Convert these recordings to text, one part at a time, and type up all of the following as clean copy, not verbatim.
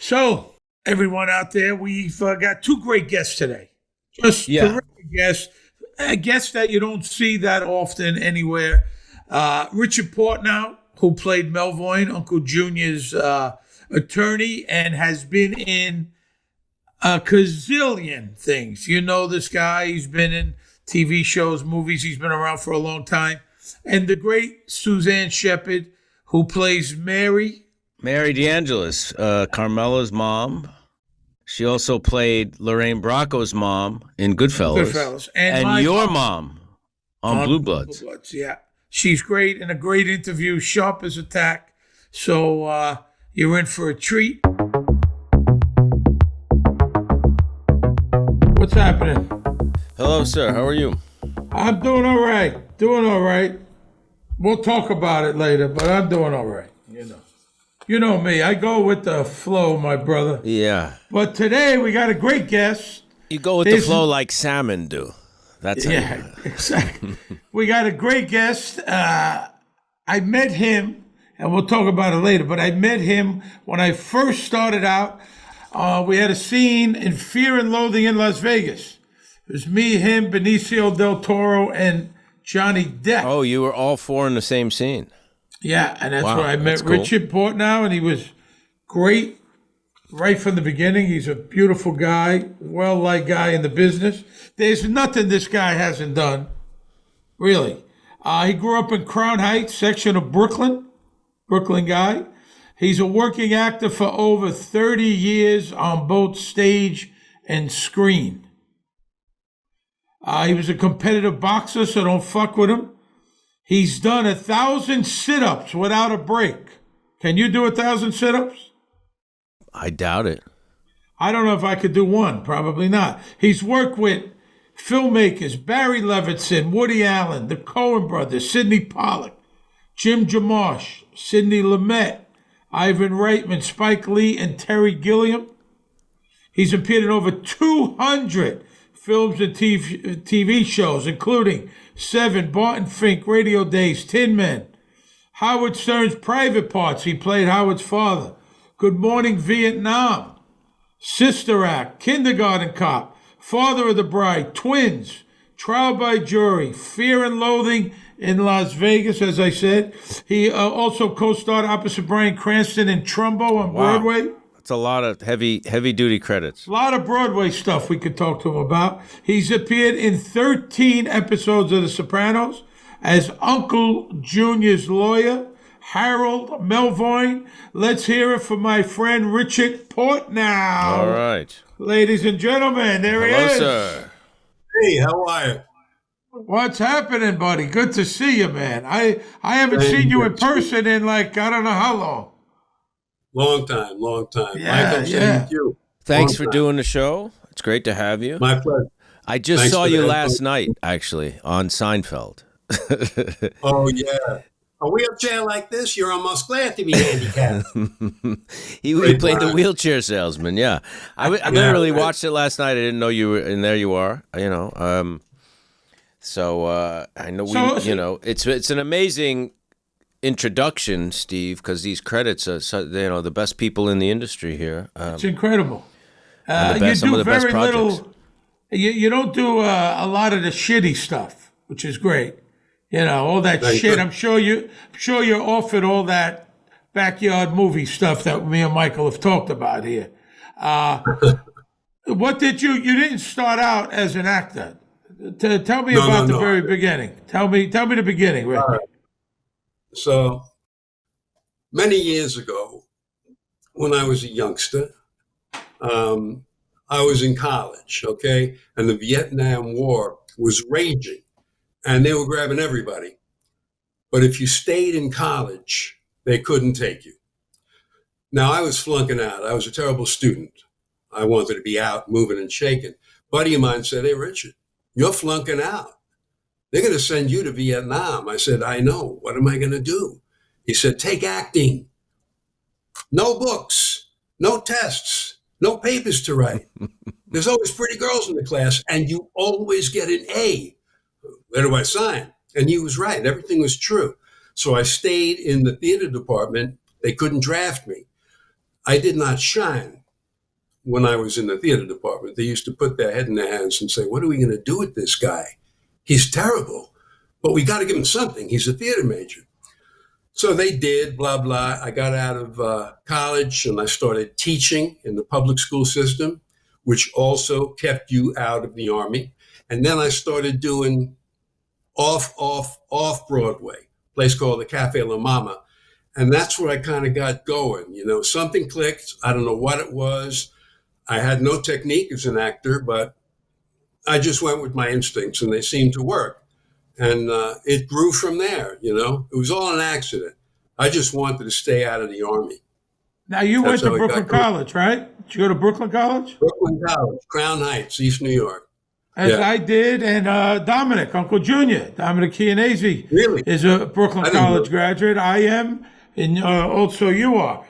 So, everyone out there, we've got two great guests today. Just terrific guests. Guests that you don't see that often anywhere. Richard Portnow, who played Melvoin, Uncle Junior's attorney, and has been in a gazillion things. You know this guy. He's been in TV shows, movies. He's been around for a long time. And the great Suzanne Shepherd, who plays Mary DeAngelis, Carmela's mom. She also played Lorraine Bracco's mom in Goodfellas. And your mom on Bluebloods. Yeah. She's great in a great interview, sharp as a tack. So you're in for a treat. What's happening? Hello, sir. How are you? I'm doing all right. We'll talk about it later, but I'm doing all right, You know me. I go with the flow, my brother. Yeah. But today we got a great guest. You go with the flow like salmon do. That's exactly. We got a great guest. I met him, and we'll talk about it later, but I met him when I first started out. We had a scene in Fear and Loathing in Las Vegas. It was me, him, Benicio del Toro, and Johnny Depp. Oh, you were all four in the same scene. Yeah, and that's where I met Richard Portnow, and he was great right from the beginning. He's a beautiful guy, well-liked guy in the business. There's nothing this guy hasn't done, really. He grew up in Crown Heights, section of Brooklyn guy. He's a working actor for over 30 years on both stage and screen. He was a competitive boxer, so don't fuck with him. He's done 1,000 sit-ups without a break. Can you do 1,000 sit-ups? I doubt it. I don't know if I could do one. Probably not. He's worked with filmmakers Barry Levinson, Woody Allen, the Coen brothers, Sidney Pollack, Jim Jarmusch, Sidney Lumet, Ivan Reitman, Spike Lee, and Terry Gilliam. He's appeared in over 200 films and TV shows, including Seven, Barton Fink, Radio Days, Tin Men, Howard Stern's Private Parts. He played Howard's father. Good Morning Vietnam, Sister Act, Kindergarten Cop, Father of the Bride, Twins, Trial by Jury, Fear and Loathing in Las Vegas, as I said. He also co-starred opposite Bryan Cranston in Trumbo on Broadway. That's a lot of heavy-duty credits. A lot of Broadway stuff we could talk to him about. He's appeared in 13 episodes of The Sopranos as Uncle Junior's lawyer, Harold Melvoin. Let's hear it from my friend Richard Portnow. All right. Ladies and gentlemen, there he is. Hello, sir. Hey, how are you? What's happening, buddy? Good to see you, man. I haven't seen you in person in I don't know how long. Long time. Yeah, Michael, thank you. Thanks for doing the show. It's great to have you. My pleasure. I just saw you last night, actually, on Seinfeld. Oh, yeah. A wheelchair like this, you're almost glad to be handicapped. he played the wheelchair salesman, yeah. I literally watched it last night. I didn't know you were, and there you are, So I know it's an amazing introduction, Steve, because these credits are the best people in the industry here. It's incredible. Some of the best projects. You don't do a lot of the shitty stuff, which is great. All that shit. I'm sure you're offered all that backyard movie stuff that me and Michael have talked about here. What did you didn't start out as an actor? Tell me about the very beginning. Tell me the beginning, Rick. Right. So many years ago, when I was a youngster, I was in college, okay? And the Vietnam War was raging, and they were grabbing everybody. But if you stayed in college, they couldn't take you. Now, I was flunking out. I was a terrible student. I wanted to be out, moving and shaking. A buddy of mine said, "Hey, Richard, you're flunking out. They're going to send you to Vietnam." I said, "I know. What am I going to do?" He said, "Take acting. No books, no tests, no papers to write. There's always pretty girls in the class, and you always get an A. Where do I sign?" And he was right. Everything was true. So I stayed in the theater department. They couldn't draft me. I did not shine when I was in the theater department. They used to put their head in their hands and say, what are we going to do with this guy? He's terrible, but we got to give him something. He's a theater major. So they did, blah, blah. I got out of college and I started teaching in the public school system, which also kept you out of the Army. And then I started doing off Broadway, a place called the Cafe La Mama. And that's where I kind of got going. You know, something clicked. I don't know what it was. I had no technique as an actor, but I just went with my instincts and they seemed to work. And it grew from there, you know. It was all an accident. I just wanted to stay out of the Army. Now, you went to Brooklyn College, right? Did you go to Brooklyn College? Brooklyn College, Crown Heights, East New York. As I did, and Dominic, Uncle Junior, Dominic Chianese, really? Is a Brooklyn College graduate. I am, and also you are.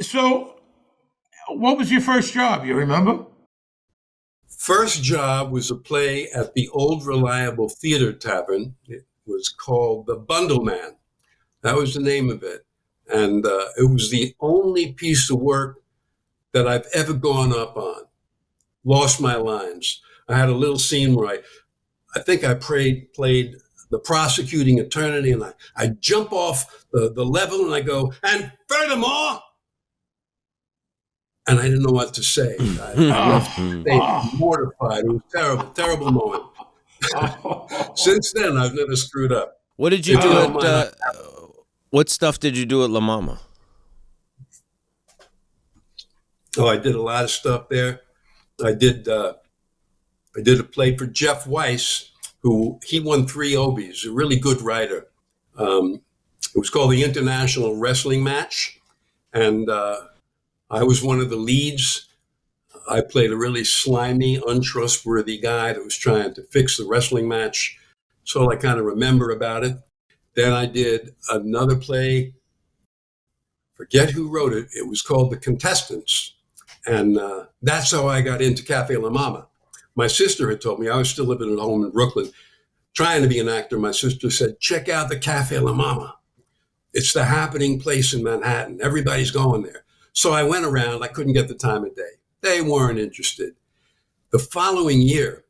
So what was your first job, you remember? First job was a play at the Old Reliable Theater Tavern. It was called The Bundle Man. That was the name of it. And it was the only piece of work that I've ever gone up on. Lost my lines. I had a little scene where I think I played the prosecuting attorney, and I jump off the level and I go, and furthermore, and I didn't know what to say. I left mortified. It was terrible, terrible moment. Since then, I've never screwed up. What did you do at, what stuff did you do at La Mama? Oh, I did a lot of stuff there. I did a play for Jeff Weiss, he won 3 Obies, a really good writer. It was called the International Wrestling Match. And I was one of the leads. I played a really slimy, untrustworthy guy that was trying to fix the wrestling match. That's all I kind of remember about it. Then I did another play. Forget who wrote it. It was called The Contestants. And that's how I got into Cafe La Mama. My sister had told me, I was still living at home in Brooklyn, trying to be an actor. My sister said, check out the Cafe La Mama. It's the happening place in Manhattan. Everybody's going there. So I went around. I couldn't get the time of day. They weren't interested. The following year,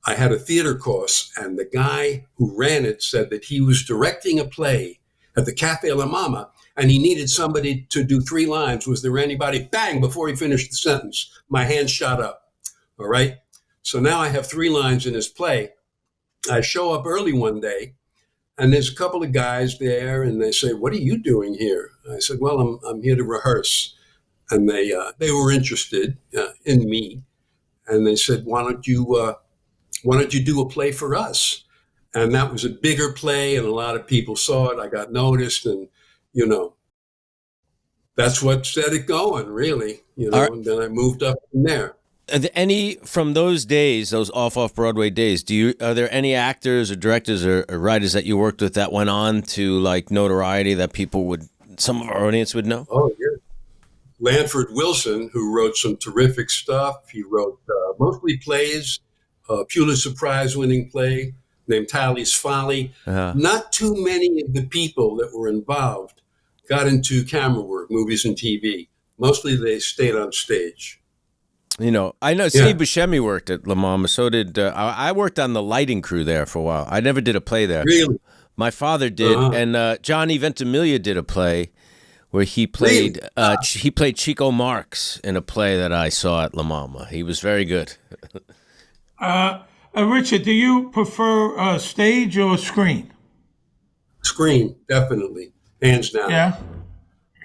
I had a theater course, and the guy who ran it said that he was directing a play at the Cafe La Mama, and he needed somebody to do 3 lines. Was there anybody? Bang, before he finished the sentence, my hand shot up. All right? So now I have 3 lines in his play. I show up early one day, and there's a couple of guys there, and they say, what are you doing here? I said, well, I'm here to rehearse. And they were interested in me. And they said, why don't you do a play for us? And that was a bigger play, and a lot of people saw it. I got noticed, and, you know, that's what set it going, really. You know, and then I moved up from there. Are there any from those days, those off Broadway days? Are there any actors or directors or writers that you worked with that went on to like notoriety that some of our audience would know? Oh yeah, Lanford Wilson, who wrote some terrific stuff. He wrote mostly plays. Pulitzer Prize-winning play named Tally's Folly. Not too many of the people that were involved got into camera work, movies and TV. Mostly they stayed on stage. You know, I know Steve Buscemi worked at La Mama. So did I worked on the lighting crew there for a while. I never did a play there. Really? My father did, and Johnny Ventimiglia did a play where he played he played Chico Marx in a play that I saw at La Mama. He was very good. Richard, do you prefer stage or screen? Screen, definitely, hands down.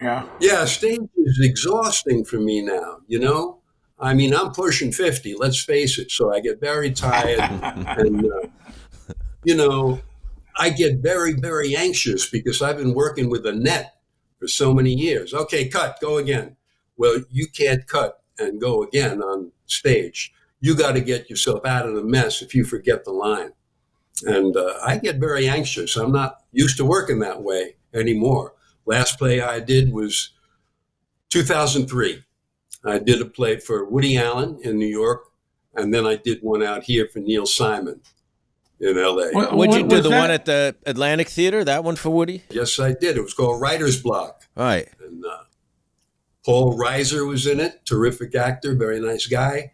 Yeah. Stage is exhausting for me now. You know. I mean, I'm pushing 50, let's face it, so I get very tired. And, you know, I get very, very anxious because I've been working with a net for so many years. Okay, cut, go again. Well, you can't cut and go again on stage. You got to get yourself out of the mess if you forget the line. And I get very anxious. I'm not used to working that way anymore. Last play I did was 2003. I did a play for Woody Allen in New York, and then I did one out here for Neil Simon in L.A. Would you do the one at the Atlantic Theater, that one for Woody? Yes, I did. It was called Writer's Block. Right. And Paul Reiser was in it, terrific actor, very nice guy.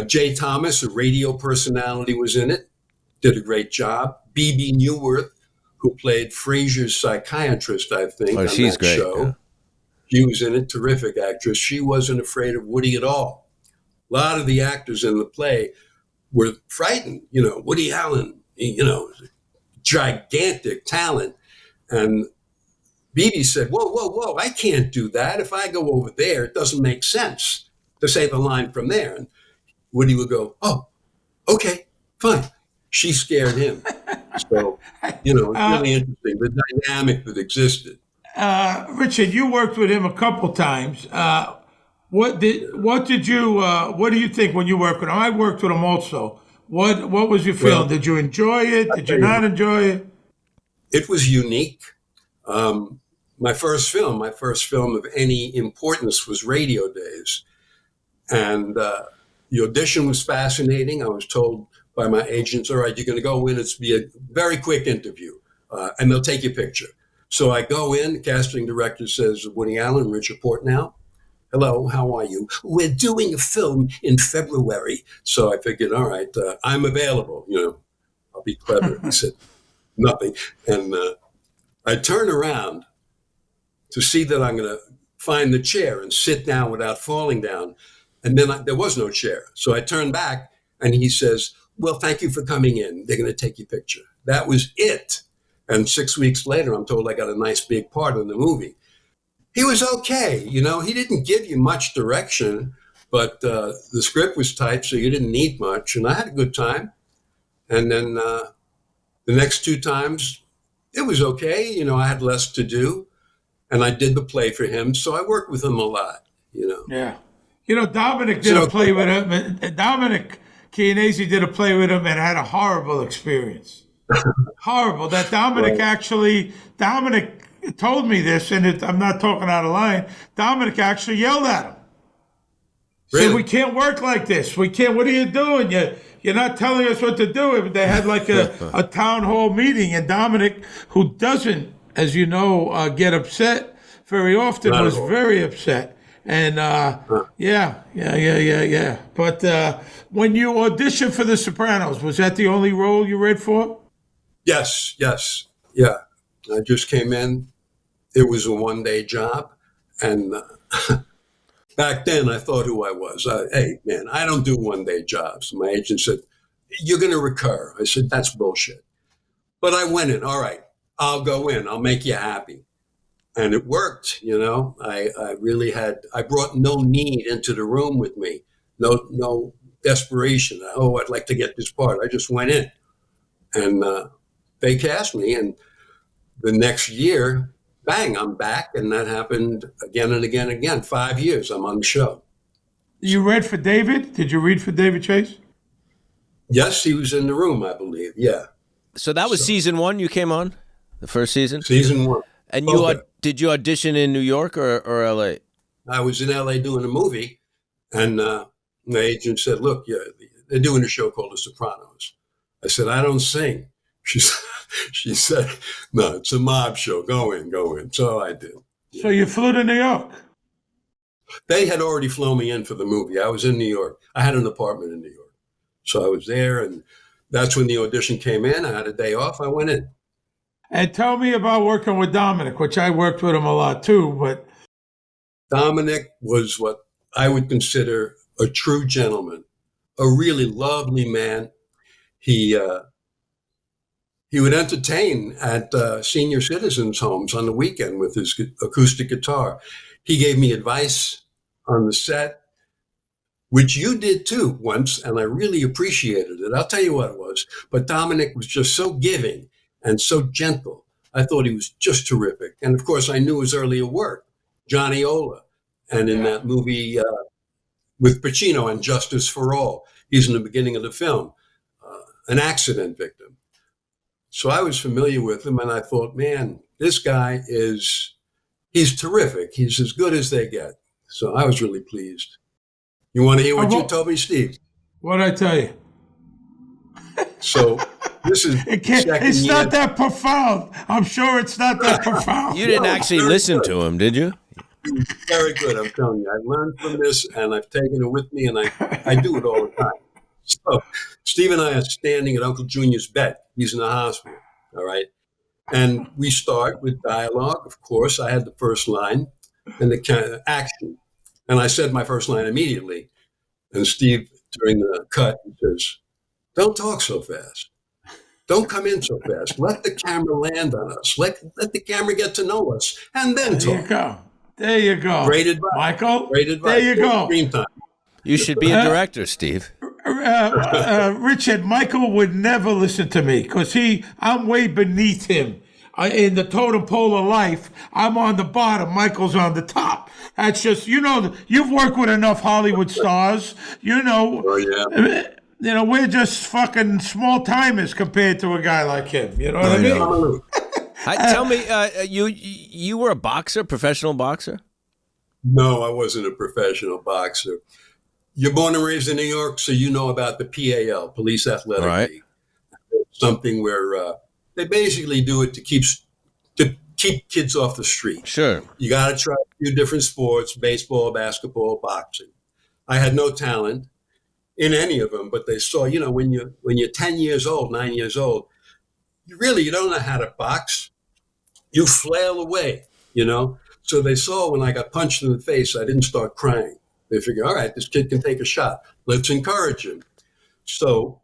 Jay Thomas, a radio personality, was in it, did a great job. B.B. Newworth, who played Frasier's psychiatrist, I think, on she's that great, show. yeah. She was in it, terrific actress. She wasn't afraid of Woody at all. A lot of the actors in the play were frightened. Woody Allen, gigantic talent. And BB said, whoa, I can't do that. If I go over there, it doesn't make sense to say the line from there. And Woody would go, oh, okay, fine. She scared him. So, it's really interesting, the dynamic that existed. Richard, you worked with him a couple times. What do you think when you worked with him? I worked with him also. What was your feeling? Did you enjoy it? Did you not enjoy it? It was unique. My first film of any importance was Radio Days. And the audition was fascinating. I was told by my agents, all right, you're going to go in. It's be a very quick interview, and they'll take your picture. So I go in, the casting director says, Woody Allen, Richard Portnow. Hello, how are you? We're doing a film in February. So I figured, all right, I'm available. I'll be clever. He said, nothing. And I turn around to see that I'm going to find the chair and sit down without falling down. And then there was no chair. So I turned back and he says, well, thank you for coming in. They're going to take your picture. That was it. And 6 weeks later, I'm told I got a nice big part in the movie. He was okay. He didn't give you much direction, but the script was tight, so you didn't need much. And I had a good time. And then the next 2 times, it was okay. I had less to do. And I did the play for him. So I worked with him a lot, Yeah. Dominic did a play with him. Dominic Chianese did a play with him and had a horrible experience. Horrible. That Dominic told me this, and I'm not talking out of line. Dominic actually yelled at him. Really? Said, we can't work like this. We can't. What are you doing? You're not telling us what to do. They had like a town hall meeting, and Dominic, who doesn't, as you know, get upset very often, was very upset. And yeah. But when you auditioned for The Sopranos, was that the only role you read for? Yes. Yeah. I just came in. It was a one-day job. And back then I thought who I was. Hey, man, I don't do one-day jobs. My agent said, you're going to recur. I said, that's bullshit. But I went in. All right, I'll go in. I'll make you happy. And it worked, I really I brought no need into the room with me. No desperation. I'd like to get this part. I just went in. And they cast me. And the next year, bang, I'm back. And that happened again and again and again. 5 years, I'm on the show. You read for David? Did you read for David Chase? Yes, he was in the room, I believe. Yeah. So that was season 1 you came on? The first season? Season 1. And did you audition in New York or LA? I was in LA doing a movie. And my agent said, look, they're doing a show called The Sopranos. I said, I don't sing. She said, no, it's a mob show. Go in. So I did. So you flew to New York? They had already flown me in for the movie. I was in New York. I had an apartment in New York. So I was there, and that's when the audition came in. I had a day off. I went in. And tell me about working with Dominic, which I worked with him a lot too. But Dominic was what I would consider a true gentleman, a really lovely man. He would entertain at senior citizens' homes on the weekend with his acoustic guitar. He gave me advice on the set, which you did too once, and I really appreciated it. I'll tell you what it was. But Dominic was just so giving and so gentle. I thought he was just terrific. And of course, I knew his earlier work, Johnny Ola, and in that movie with Pacino and Justice for All. He's in the beginning of the film, an accident victim. So I was familiar with him, and I thought, man, this guy he's terrific. He's as good as they get. So I was really pleased. You want to hear what you told me, Steve? What'd I tell you? So this is it's not that profound. I'm sure it's not that profound. You didn't actually listen to him, did you? He was very good, I'm telling you. I learned from this, and I've taken it with me, and I do it all the time. So Steve and I are standing at Uncle Junior's bed. He's in the hospital, all right? And we start with dialogue, of course. I had the first line and the kind of action. And I said my first line immediately. And Steve, during the cut, he says, "Don't talk so fast. Don't come in so fast. Let the camera land on us. Let the camera get to know us, and then talk." There you go. There you go. Great advice. Michael, Great advice. there you go. Screen time. You should be a director, Steve. Richard, Michael would never listen to me because I'm way beneath him. In the totem pole of life, I'm on the bottom. Michael's on the top. That's just, you've worked with enough Hollywood stars. Oh, yeah. We're just fucking small timers compared to a guy like him. You know what I mean? Tell me, you were a boxer, professional boxer? No, I wasn't a professional boxer. You're born and raised in New York, so you know about the PAL, Police Athletic League. Something where they basically do it to keep kids off the street. Sure. You got to try a few different sports: baseball, basketball, boxing. I had no talent in any of them, but they saw, when you're 10 years old, 9 years old, you don't know how to box. You flail away, So they saw when I got punched in the face, I didn't start crying. They figure, all right, this kid can take a shot. Let's encourage him. So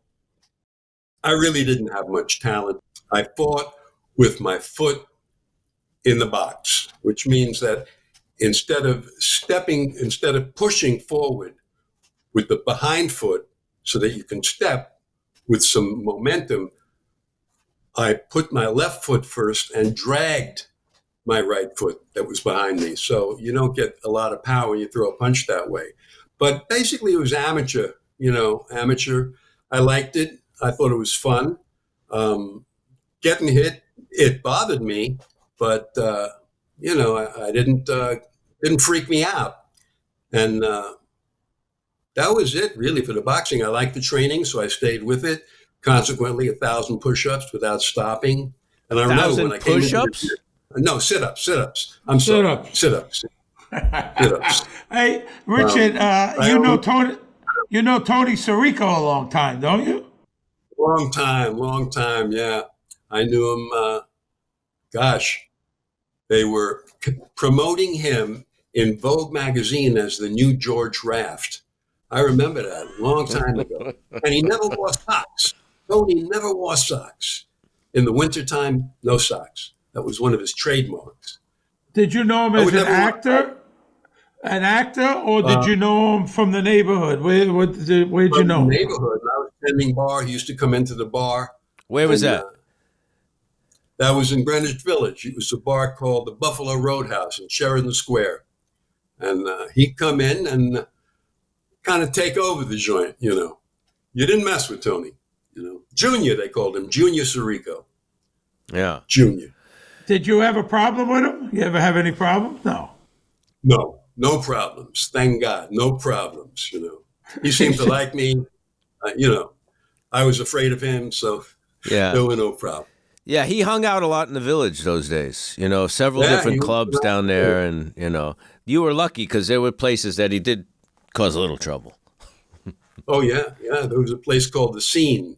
I really didn't have much talent. I fought with my foot in the box, which means that instead of pushing forward with the behind foot so that you can step with some momentum, I put my left foot first and dragged my right foot that was behind me. So you don't get a lot of power when you throw a punch that way. But basically it was amateur. I liked it. I thought it was fun. Getting hit, it bothered me, but I didn't freak me out. And that was it really for the boxing. I liked the training, so I stayed with it. Consequently, 1,000 push-ups without stopping. And I remember when I came push-ups? No, sit-ups. I'm sorry. Sit-ups. Hey, Richard, you know Tony Sirico a long time, don't you? Long time, yeah. I knew him, they were promoting him in Vogue magazine as the new George Raft. I remember that a long time ago. And he never wore socks. Tony never wore socks. In the wintertime, no socks. That was one of his trademarks. Did you know him as an actor? An actor, or did you know him from the neighborhood? Where'd you know him? The neighborhood. I was tending bar. He used to come into the bar. Where was that? That was in Greenwich Village. It was a bar called the Buffalo Roadhouse in Sheridan Square. And he'd come in and kind of take over the joint, You didn't mess with Tony, Junior, they called him, Junior Sirico. Yeah. Junior. Did you have a problem with him? You ever have any problems? No problems. Thank God. No problems, He seemed to like me. I was afraid of him, so there were no problems. Yeah, he hung out a lot in the Village those days. Several different clubs down there, and you were lucky because there were places that he did cause a little trouble. Oh yeah. There was a place called The Scene,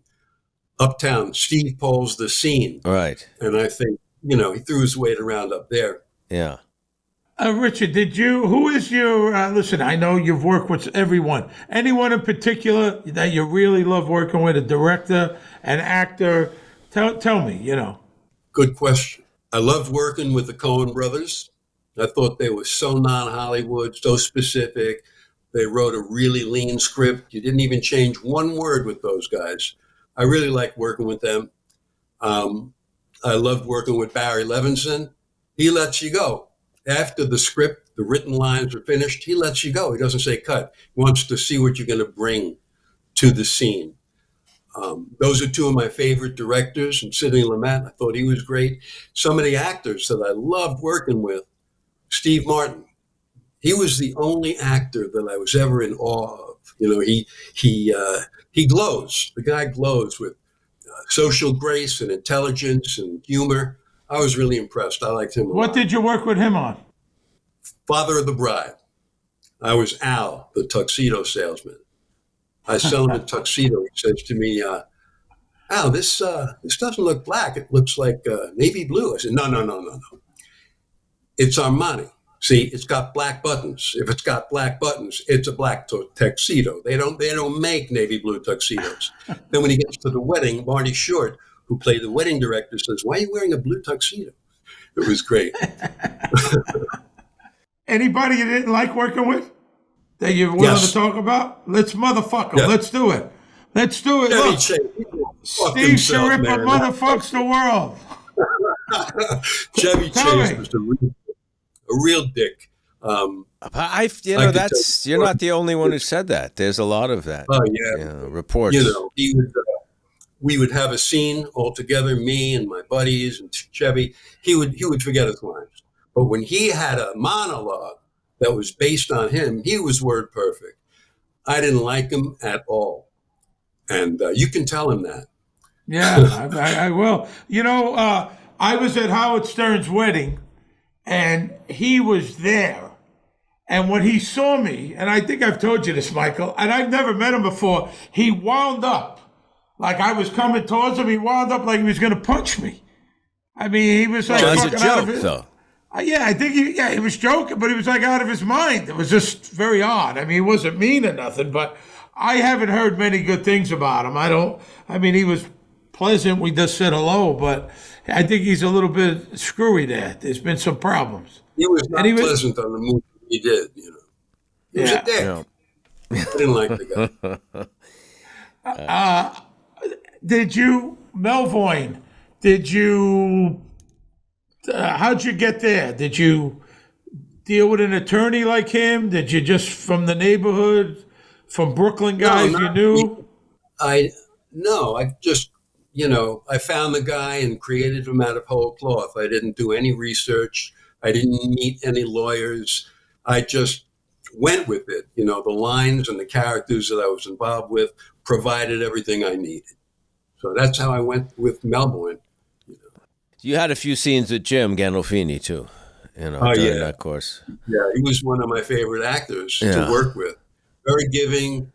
uptown. Steve Paul's The Scene. Right. And I think he threw his weight around up there. Yeah. Richard, who is your, listen, I know you've worked with everyone. Anyone in particular that you really love working with, a director, an actor? Tell me, Good question. I loved working with the Coen brothers. I thought they were so non-Hollywood, so specific. They wrote a really lean script. You didn't even change one word with those guys. I really liked working with them. I loved working with Barry Levinson. He lets you go. After the script, the written lines are finished, he lets you go. He doesn't say cut. He wants to see what you're going to bring to the scene. Those are two of my favorite directors. And Sidney Lumet, I thought he was great. Some of the actors that I loved working with, Steve Martin. He was the only actor that I was ever in awe of. He glows. The guy glows with social grace and intelligence and humor. I was really impressed. I liked him a lot. What did you work with him on? Father of the Bride. I was Al, the tuxedo salesman. I sell him a tuxedo. He says to me, Al, this doesn't look black. It looks like navy blue. I said, no. It's Armani. See, it's got black buttons. If it's got black buttons, it's a black tuxedo. They don't make navy blue tuxedos. Then when he gets to the wedding, Marty Short, who played the wedding director, says, "Why are you wearing a blue tuxedo?" It was great. Anybody you didn't like working with that you're willing to talk about? Let's motherfuck them. Yeah. Let's do it. Look, Steve Schirripa motherfucks the world. Chevy Chase was a real dick. You're not the only one who said that. There's a lot of that. Oh yeah, reports. He would. We would have a scene all together, me and my buddies and Chevy. He would forget his lines, but when he had a monologue that was based on him, he was word perfect. I didn't like him at all, and you can tell him that. Yeah, I will. I was at Howard Stern's wedding, and he was there. And when he saw me, and I think I've told you this, Michael, and I've never met him before, he wound up. Like I was coming towards him, he wound up like he was going to punch me. I mean, he was like that's fucking a joke, out of it. though. Yeah, I think he was joking, but he was like out of his mind. It was just very odd. I mean, he wasn't mean or nothing, but I haven't heard many good things about him. He was pleasant. We just said hello, but I think he's a little bit screwy there. There's been some problems. He was not pleasant on the movie he did, He was a dick. Yeah. I didn't like the guy. Melvoin, how'd you get there? Did you deal with an attorney like him? Did you just from the neighborhood, from Brooklyn guys you knew? I just, I found the guy and created him out of whole cloth. I didn't do any research. I didn't meet any lawyers. I just went with it. The lines and the characters that I was involved with provided everything I needed. So that's how I went with Melvoin. You had a few scenes with Jim Gandolfini too, during that course. Yeah, he was one of my favorite actors to work with. Very giving,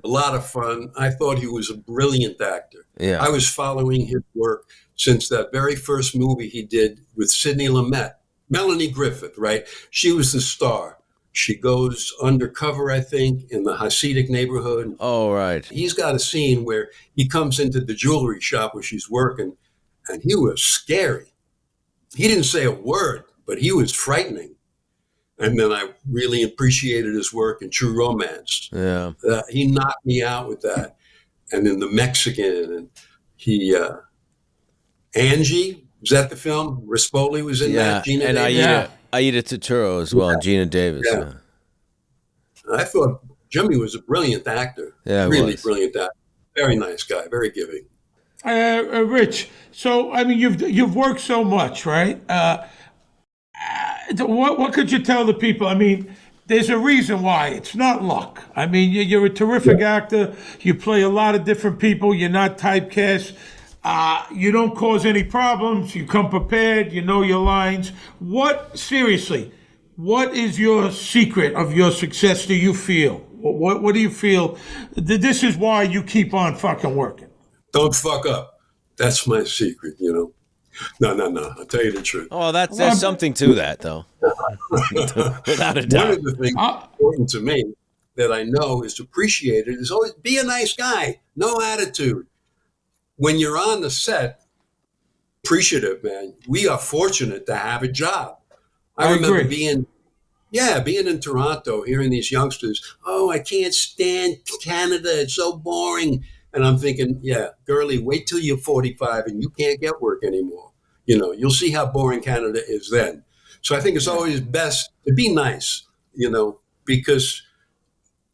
a lot of fun. I thought he was a brilliant actor. Yeah. I was following his work since that very first movie he did with Sidney Lumet. Melanie Griffith, right? She was the star. She goes undercover, I think, in the Hasidic neighborhood. Oh, right. He's got a scene where he comes into the jewelry shop where she's working, and he was scary. He didn't say a word, but he was frightening. And then I really appreciated his work in True Romance. Yeah. He knocked me out with that. And then The Mexican, and Angie, was that the film? Rispoli was in that. Gina and Davis. Aida Turturro as well, Gina Davis. Yeah. I thought Jimmy was a brilliant actor. Yeah, really brilliant actor. Very nice guy, very giving. Rich, so you've worked so much, right? What could you tell the people? There's a reason why. It's not luck. You're a terrific actor. You play a lot of different people. You're not typecast. You don't cause any problems. You come prepared. You know your lines. What is your secret of your success, do you feel? What do you feel? This is why you keep on fucking working. Don't fuck up. That's my secret, No. I'll tell you the truth. Oh, there's something to that, though. Without a doubt. One of the things important to me that I know is appreciated is always be a nice guy. No attitude. When you're on the set, appreciative, man. We are fortunate to have a job. I remember being in Toronto, hearing these youngsters, I can't stand Canada. It's so boring. And I'm thinking, girlie, wait till you're 45 and you can't get work anymore. You'll see how boring Canada is then. So I think it's always best to be nice, because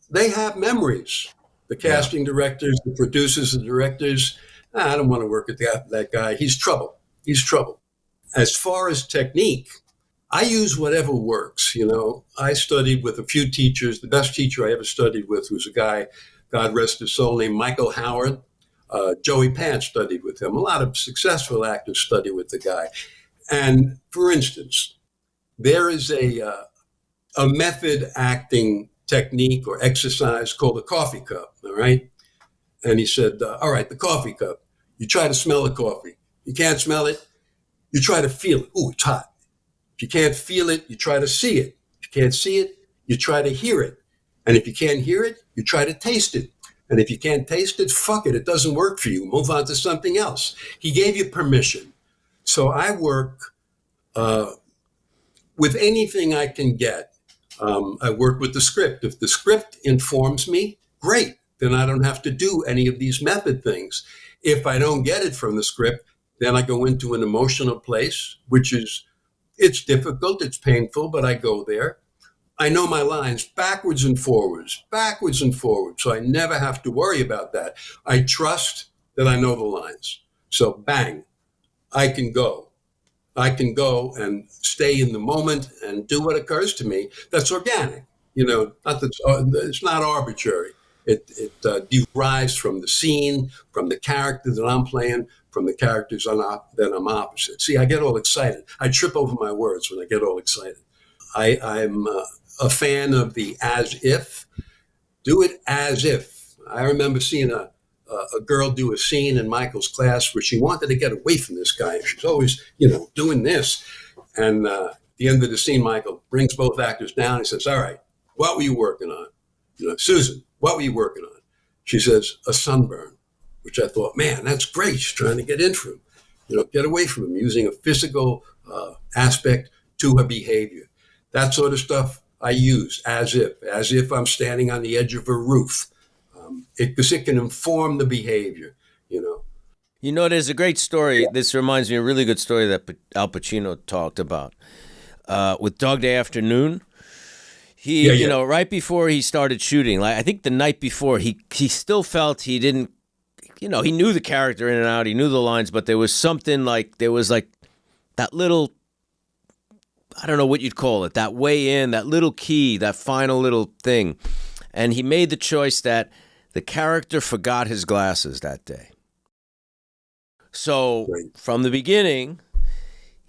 they have memories. The casting directors, the producers, the directors. I don't want to work with that guy. He's trouble. As far as technique, I use whatever works. I studied with a few teachers. The best teacher I ever studied with was a guy, God rest his soul, named Michael Howard. Joey Pants studied with him. A lot of successful actors study with the guy. And for instance, there is a a method acting technique or exercise called a coffee cup. All right. And he said, all right, the coffee cup. You try to smell the coffee. You can't smell it. You try to feel it. Ooh, it's hot. If you can't feel it, you try to see it. If you can't see it, you try to hear it. And if you can't hear it, you try to taste it. And if you can't taste it, fuck it. It doesn't work for you. Move on to something else. He gave you permission. So I work with anything I can get. I work with the script. If the script informs me, great. Then I don't have to do any of these method things. If I don't get it from the script, then I go into an emotional place, which is, it's difficult, it's painful, but I go there. I know my lines backwards and forwards, so I never have to worry about that. I trust that I know the lines. So bang, I can go and stay in the moment and do what occurs to me. That's organic, it's not arbitrary. It derives from the scene, from the character that I'm playing, from the characters that I'm opposite. See, I get all excited. I trip over my words when I get all excited. I'm a fan of the as if. Do it as if. I remember seeing a girl do a scene in Michael's class where she wanted to get away from this guy. She's always, doing this. And at the end of the scene, Michael brings both actors down. He says, all right, what were you working on? Susan, what were you working on? She says, a sunburn, which I thought, man, that's great. She's trying to get in from him, get away from him, using a physical aspect to her behavior. That sort of stuff I use as if I'm standing on the edge of a roof, because it can inform the behavior, There's a great story. This reminds me of a really good story that Al Pacino talked about with Dog Day Afternoon. He, right before he started shooting, like I think the night before, he still felt he didn't, he knew the character in and out, he knew the lines, but there was something there was that little, I don't know what you'd call it, that way in, that little key, that final little thing. And he made the choice that the character forgot his glasses that day. So from the beginning,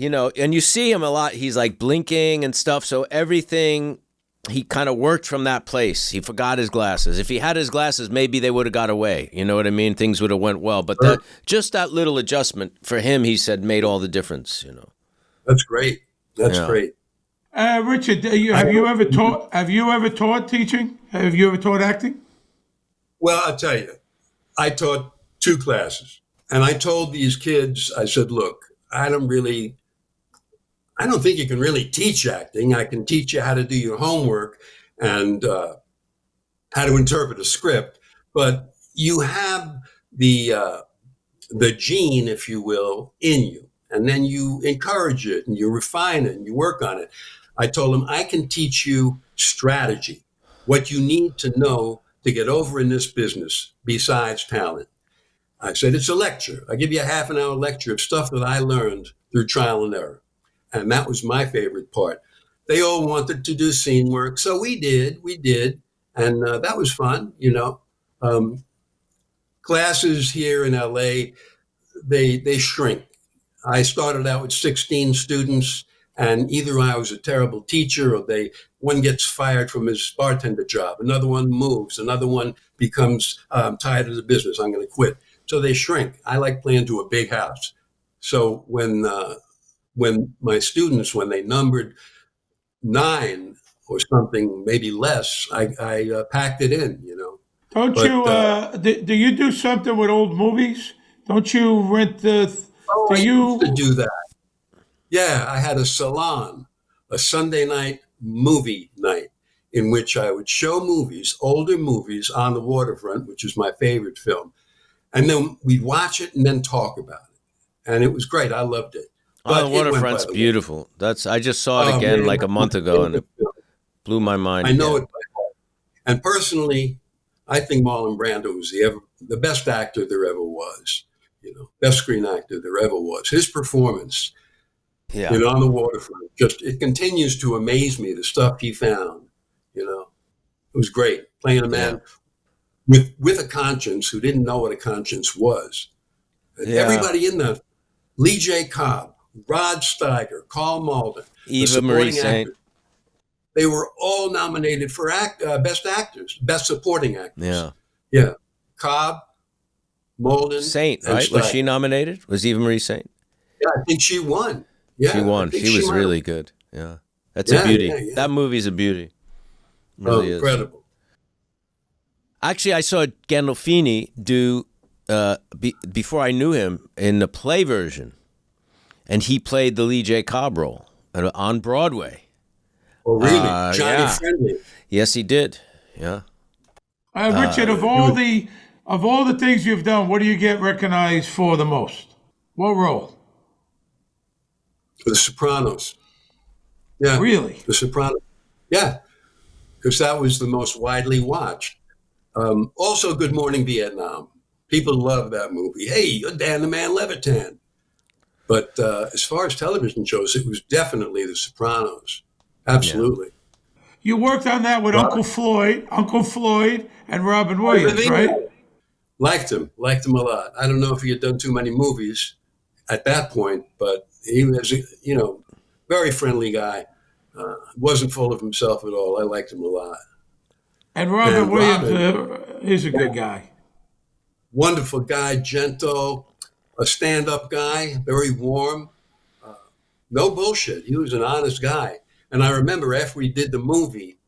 and you see him a lot, he's blinking and stuff. So everything, he kind of worked from that place. He forgot his glasses. If he had his glasses, maybe they would have got away. You know what I mean? Things would have went well. But just that little adjustment for him, he said, made all the difference, That's great. That's great. Richard, have you ever taught teaching? Have you ever taught acting? Well, I'll tell you, I taught 2 classes, and I told these kids, I said, look, I don't think you can really teach acting. I can teach you how to do your homework and how to interpret a script, but you have the gene, if you will, in you. And then you encourage it and you refine it and you work on it. I told him, I can teach you strategy, what you need to know to get over in this business besides talent. I said, it's a lecture. I give you a half-an-hour lecture of stuff that I learned through trial and error. And that was my favorite part. They all wanted to do scene work. So we did. And that was fun, Classes here in LA, they shrink. I started out with 16 students, and either I was a terrible teacher or one gets fired from his bartender job. Another one moves. Another one becomes tired of the business. I'm going to quit. So they shrink. I like playing to a big house. So when my students, when they numbered 9 or something, maybe less, I packed it in, Do you do something with old movies? Don't you rent I used to do that. Yeah, I had a salon, a Sunday night movie night, in which I would show movies, older movies, On the Waterfront, which is my favorite film. And then we'd watch it and then talk about it. And it was great. I loved it. On the Waterfront's beautiful. I just saw it again a month ago, and it blew my mind. I know it by heart. And personally, I think Marlon Brando was the best actor there ever was. Best screen actor there ever was. His performance, On the Waterfront, it continues to amaze me, the stuff he found. It was great. Playing a man with a conscience who didn't know what a conscience was. Yeah. Everybody in the Lee J. Cobb, Rod Steiger, Carl Malden, Eva Marie Saint. they were all nominated for Best Actors, Best Supporting Actors. Yeah. Yeah. Cobb, Molden, Saint, and right? Was Stein. she nominated? Was Eva Marie Saint? Yeah, I think she won. Yeah, She won. I think She was might really have. good. Yeah. That's a beauty. Yeah. That movie's a beauty. Really is. Incredible. Actually, I saw Gandolfini do, before I knew him, in the play version. And he played the Lee J. Cobb role on Broadway. Oh, really? Johnny yeah. Friendly. Yes, he did. Yeah. Richard, of all the things you've done, what do you get recognized for the most? What role? The Sopranos. Yeah. Really? The Sopranos. Yeah. Because that was the most widely watched. Also, Good Morning Vietnam. People love that movie. Hey, you're Dan the Man Levitan. But as far as television shows, it was definitely The Sopranos. Absolutely. You worked on that with Uncle Floyd, and Robin Williams, right? Liked him a lot. I don't know if he had done too many movies at that point, but he was, very friendly guy. Wasn't full of himself at all. I liked him a lot. And Robin Williams, he's a good guy. Wonderful guy, gentle, a stand-up guy, very warm. No bullshit. He was an honest guy. And I remember after we did the movie,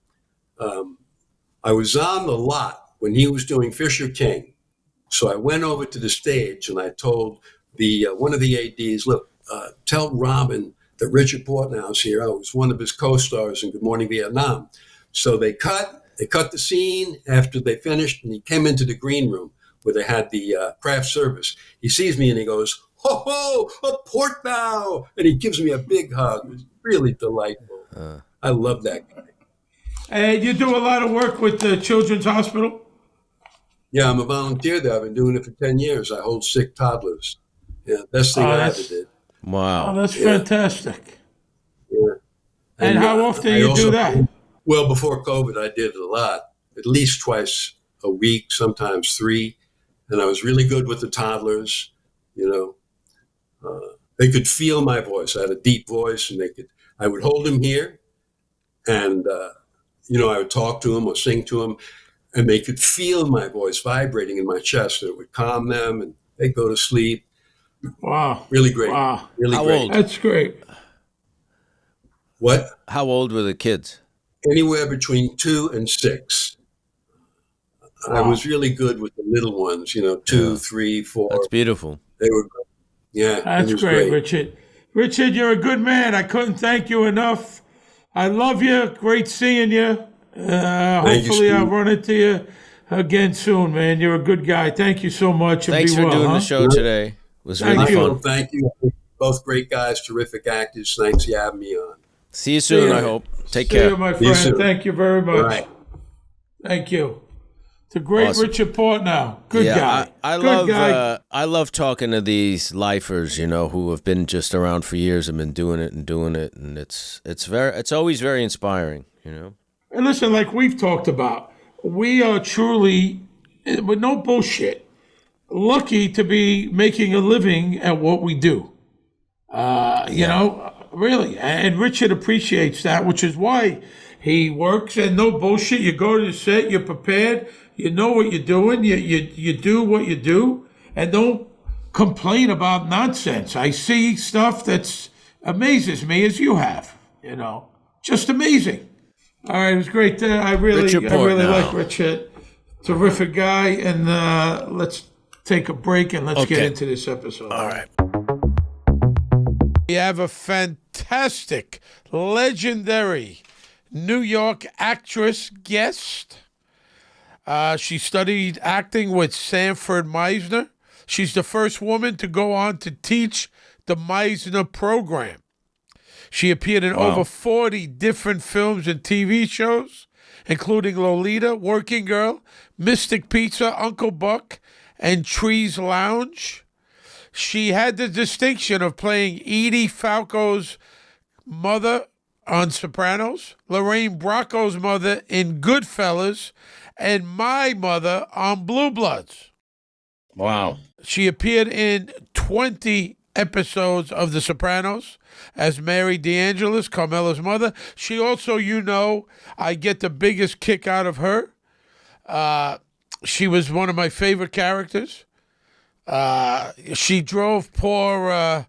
I was on the lot when he was doing Fisher King. So I went over to the stage and I told one of the ADs, look, tell Robin that Richard Portnow's here. I was one of his co-stars in Good Morning Vietnam. So they cut the scene after they finished, and he came into the green room where they had the craft service. He sees me and he goes, ho, ho, a Portnow! And he gives me a big hug. It was really delightful. I love that guy. And you do a lot of work with the Children's Hospital? Yeah, I'm a volunteer there. I've been doing it for 10 years. I hold sick toddlers. Yeah, best thing I ever did. Wow. Oh, that's fantastic. Yeah. And how often do you do that? Well, before COVID, I did it a lot, at least twice a week, sometimes 3. And I was really good with the toddlers. They could feel my voice. I had a deep voice, and I would hold them here, and I would talk to them or sing to them, and they could feel my voice vibrating in my chest, and it would calm them, and they'd go to sleep. Wow. Really great. Wow. Really How great. old? That's great. What? How old were the kids? Anywhere between 2 and 6. Wow. I was really good with the little ones, 2, 3, 4. That's beautiful. They were good. Yeah. That's great, Richard. Richard, you're a good man. I couldn't thank you enough. I love you. Great seeing you. Hopefully I'll run into you again soon, man. You're a good guy. Thank you so much. And Thanks be for well, doing the show today. It was Thank really you. fun. Thank you. Both great guys, terrific actors. Thanks for having me on. See you soon, See you. I hope. Take See care. you, my See you friend. soon. Thank you very much. All right. Thank you. The great Awesome. Richard Portnow. Good guy. I Good love guy. I love talking to these lifers, who have been just around for years and been doing it, and it's always very inspiring, And listen, like we've talked about, we are truly, with no bullshit, lucky to be making a living at what we do. Really. And Richard appreciates that, which is why he works. And no bullshit. You go to the set, you're prepared, you know what you're doing, you do what you do, and don't complain about nonsense. I see stuff that's amazes me as you have, just amazing. All right, it was great. I really like Richard. Terrific guy. And let's take a break and let's get into this episode. All right. We have a fantastic, legendary New York actress guest. She studied acting with Sanford Meisner. She's the first woman to go on to teach the Meisner program. She appeared in over 40 different films and TV shows, including Lolita, Working Girl, Mystic Pizza, Uncle Buck, and Trees Lounge. She had the distinction of playing Edie Falco's mother on Sopranos, Lorraine Bracco's mother in Goodfellas, and my mother on Bluebloods. Wow. She appeared in 20 episodes of The Sopranos as Mary DeAngelis, Carmela's mother. She also, I get the biggest kick out of her. She was one of my favorite characters. She drove poor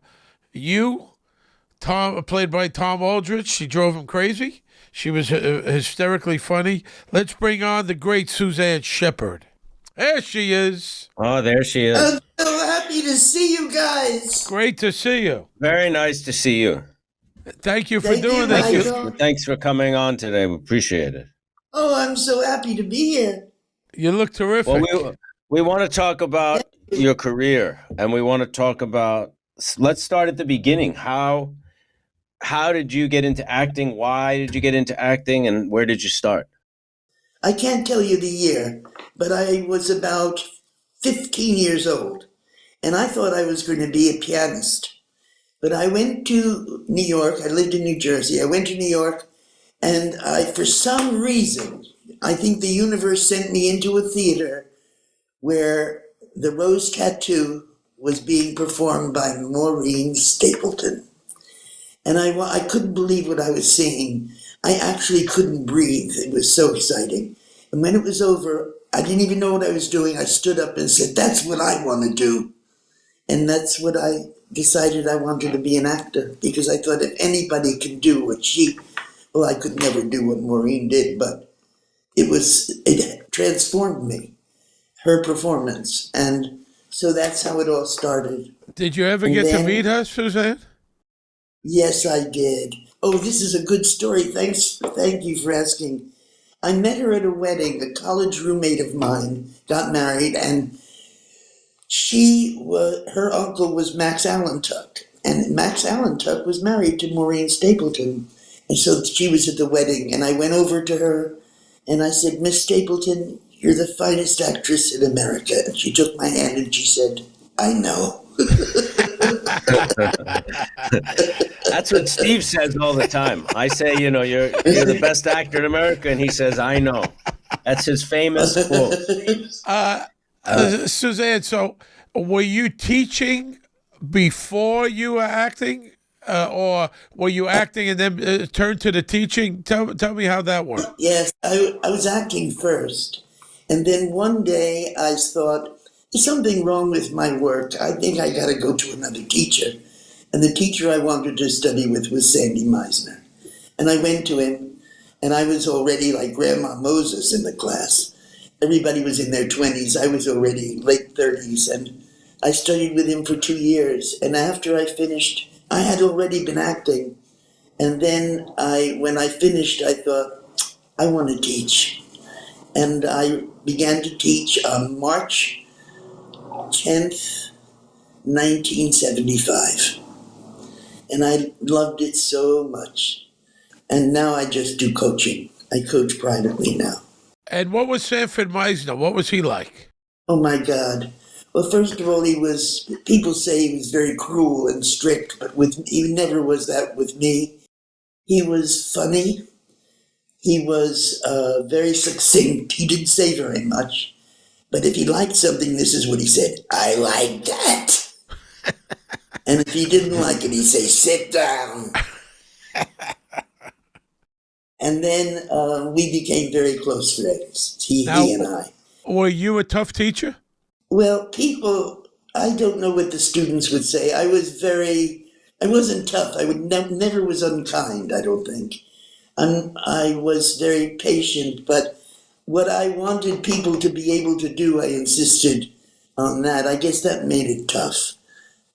Tom, played by Tom Aldrich. She drove him crazy. She was hysterically funny. Let's bring on the great Suzanne Shepherd. There she is. Oh, there she is. I'm so happy to see you guys. Great to see you. Very nice to see you. Thank you for Thank doing you, this. Michael. Thanks for coming on today. We appreciate it. Oh, I'm so happy to be here. You look terrific. Well, we want to talk about your career, and we want to talk about. Let's start at the beginning. How did you get into acting? Why did you get into acting, and where did you start? I can't tell you the year, but I was about 15 years old, and I thought I was going to be a pianist. But I went to New York. I lived in New Jersey. I went to New York, and for some reason, I think the universe sent me into a theater where The Rose Tattoo was being performed by Maureen Stapleton. And I couldn't believe what I was seeing. I actually couldn't breathe. It was so exciting. And when it was over, I didn't even know what I was doing. I stood up and said, that's what I want to do. And that's what I decided I wanted to be an actor, because I thought if anybody can do what I could never do what Maureen did, but it transformed me, her performance. And so that's how it all started. Did you ever get to meet her, Suzanne? Yes, I did. Oh, this is a good story. Thank you for asking. I met her at a wedding. A college roommate of mine got married, and her uncle was Max Allentuck, and Max Allentuck was married to Maureen Stapleton. And so she was at the wedding, and I went over to her, and I said, Miss Stapleton, you're the finest actress in America. And she took my hand and she said, I know. That's what Steve says all the time. I say, you're the best actor in America, and he says, I know. That's his famous quote. Suzanne, so were you teaching before you were acting? Or were you acting and then turned to the teaching? Tell me how that worked. Yes, I was acting first. And then one day I thought, there's something wrong with my work. I think I got to go to another teacher. And the teacher I wanted to study with was Sandy Meisner. And I went to him, and I was already like Grandma Moses in the class. Everybody was in their 20s. I was already late 30s. And I studied with him for 2 years. And after I finished, I had already been acting. And then when I finished, I thought, I want to teach. And I began to teach on March 10th, 1975. And I loved it so much. And now I just do coaching. I coach privately now. And what was Sanford Meisner? What was he like? Oh my God. Well, first of all, people say he was very cruel and strict, but he never was that with me. He was funny. He was very succinct. He didn't say very much. But if he liked something, this is what he said, I like that. And if he didn't like it, he'd say, sit down. And then we became very close friends, he and I. Were you a tough teacher? Well, I don't know what the students would say. I wasn't tough. I never was unkind, I don't think. I was very patient, but what I wanted people to be able to do, I insisted on that. I guess that made it tough.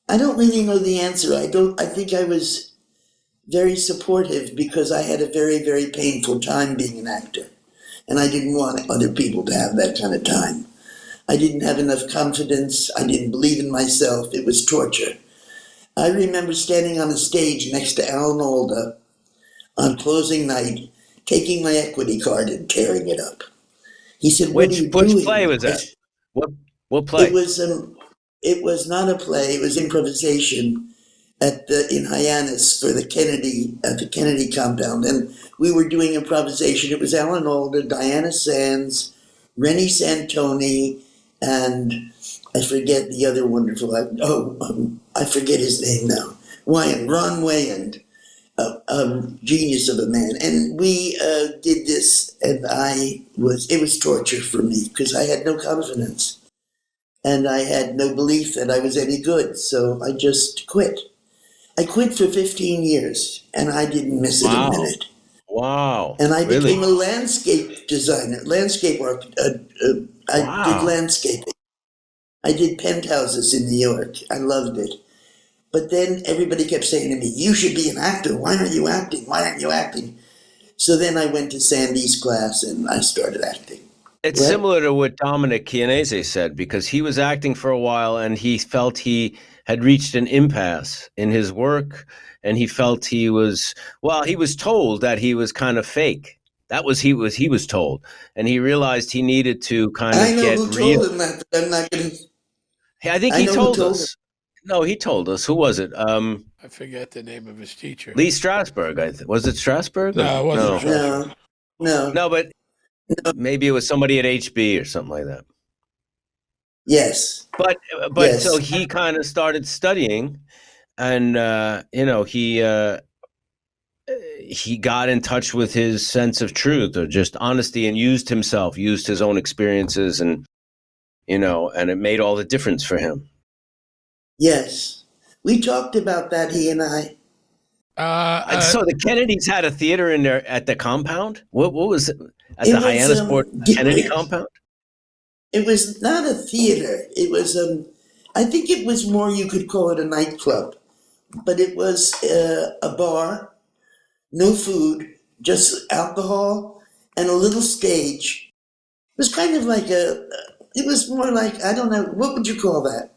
I don't really know the answer. I think I was very supportive because I had a very, very painful time being an actor. And I didn't want other people to have that kind of time. I didn't have enough confidence. I didn't believe in myself. It was torture. I remember standing on a stage next to Alan Alda on closing night, taking my equity card and tearing it up. He said, "What are you doing?" Which play was that? What play? It was not a play. It was improvisation in Hyannis for the Kennedy compound, and we were doing improvisation. It was Alan Alda, Diana Sands, Rennie Santoni, and I forget the other wonderful actor. I forget his name now. Ron Wayand, a genius of a man. And we did this, and it was torture for me because I had no confidence. And I had no belief that I was any good, so I just quit. I quit for 15 years, and I didn't miss it a minute. Wow. And I Really? became a landscape designer, landscape architect. I did landscaping. I did penthouses in New York. I loved it. But then everybody kept saying to me, you should be an actor. Why aren't you acting? Why aren't you acting? So then I went to Sandy's class and I started acting. It's similar to what Dominic Chianese said, because he was acting for a while and he felt he had reached an impasse in his work, and he felt he was told that he was kind of fake. That was he was told, and he realized he needed to kind of get who real. told him that, but I'm not going to. I think he told us. No, he told us. Who was it? I forget the name of his teacher. Lee Strasberg. Was it Strasberg? No, it wasn't Strasberg. No, but maybe it was somebody at HB or something like that. Yes. But yes. So he kind of started studying, and he got in touch with his sense of truth, or just honesty, and used his own experiences, and and it made all the difference for him. Yes, we talked about that, he and I. So the Kennedys had a theater in there at the compound. What was it at the Hyannisport Kennedy compound? It was not a theater. It was I think it was more, you could call it a nightclub, but it was a bar, no food, just alcohol and a little stage. It was kind of like it was more like, I don't know, what would you call that?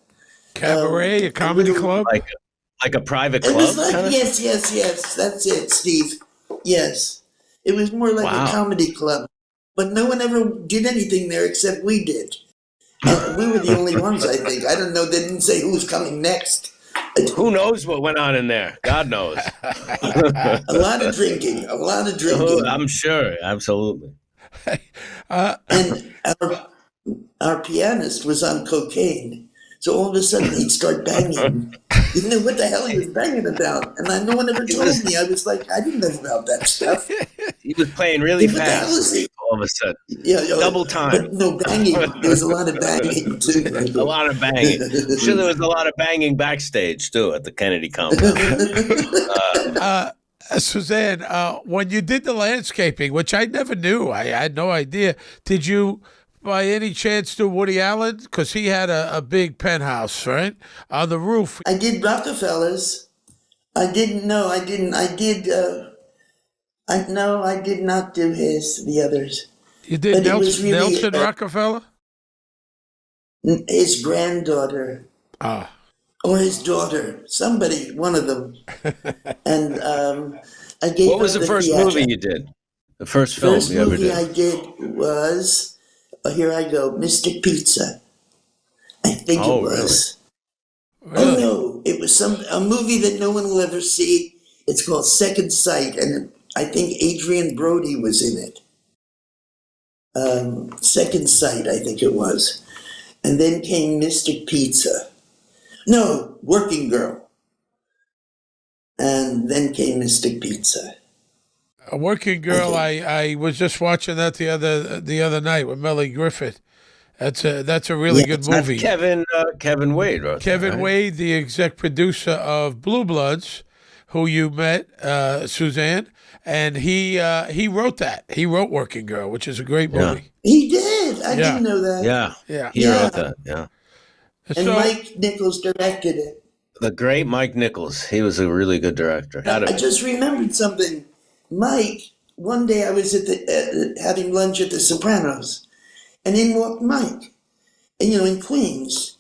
Cabaret, a comedy club? Like a private club? It was like, kind of? Yes, that's it, Steve. Yes. It was more like a comedy club. But no one ever did anything there except we did. We were the only ones, I think. I don't know, they didn't say who was coming next. Who knows what went on in there? God knows. A lot of drinking. Oh, I'm sure, absolutely. And our pianist was on cocaine. So all of a sudden he'd start banging. You know what the hell he was banging about? And no one ever told me. I was like, I didn't know about that stuff. He was playing really fast all of a sudden. Yeah, double time. But no banging. There was a lot of banging too. A lot of banging. I'm sure there was a lot of banging backstage too at the Kennedy compound. Suzanne, when you did the landscaping, which I never knew, I had no idea, did you by any chance do Woody Allen? Because he had a big penthouse, right? On the roof. I did Rockefellers. I did not do the others. You did really, Nelson Rockefeller? His granddaughter. Or his daughter. Somebody, one of them. And I gave What was the first movie you did? The first film you ever did? The first movie I did was, here I go, Mystic Pizza. I think it was. Really? Oh no, it was a movie that no one will ever see. It's called Second Sight, and I think Adrian Brody was in it. Second Sight, I think it was. And then came Mystic Pizza. No, Working Girl. And then came Mystic Pizza. A Working Girl. I was just watching that the other night with Melly Griffith. That's a really good movie. Kevin Wade wrote Kevin right? Wade, the exec producer of Bluebloods, who you met, Suzanne, and he wrote that. He wrote Working Girl, which is a great movie. He did. I didn't know that. Yeah. He wrote that. Yeah. And Mike Nichols directed it. The great Mike Nichols. He was a really good director. I just remembered something. Mike, one day I was at having lunch at the Sopranos, and in walked Mike, and in Queens.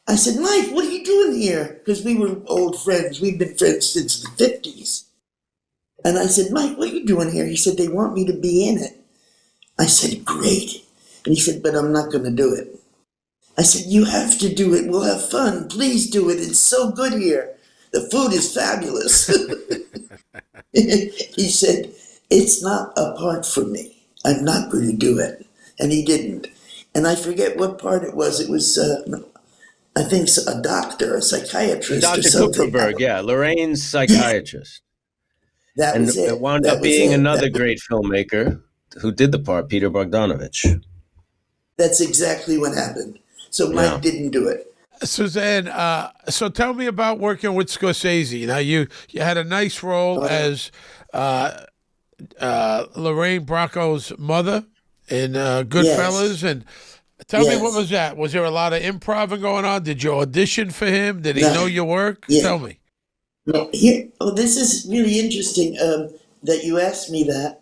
I said, Mike, what are you doing here? Because we were old friends. We've been friends since the 50s. And I said, Mike, what are you doing here? He said, they want me to be in it. I said, great. And he said, but I'm not going to do it. I said, you have to do it. We'll have fun. Please do it. It's so good here. The food is fabulous. He said, it's not a part for me. I'm not going to do it. And he didn't. And I forget what part it was. It was I think a doctor, a psychiatrist or Dr. something. Kupferberg, yeah, Lorraine's psychiatrist. That And was it it. wound That up was being it. another great filmmaker who did the part, Peter Bogdanovich. That's exactly what happened. So Yeah. Mike didn't do it. Suzanne, so tell me about working with Scorsese. Now, you had a nice role as Lorraine Bracco's mother in Goodfellas. Yes. And tell me, what Yes. was that? Was there a lot of improv going on? Did you audition for him? Did he No. know your work? Yeah. Tell me. No, here. Oh, this is really interesting that you asked me that.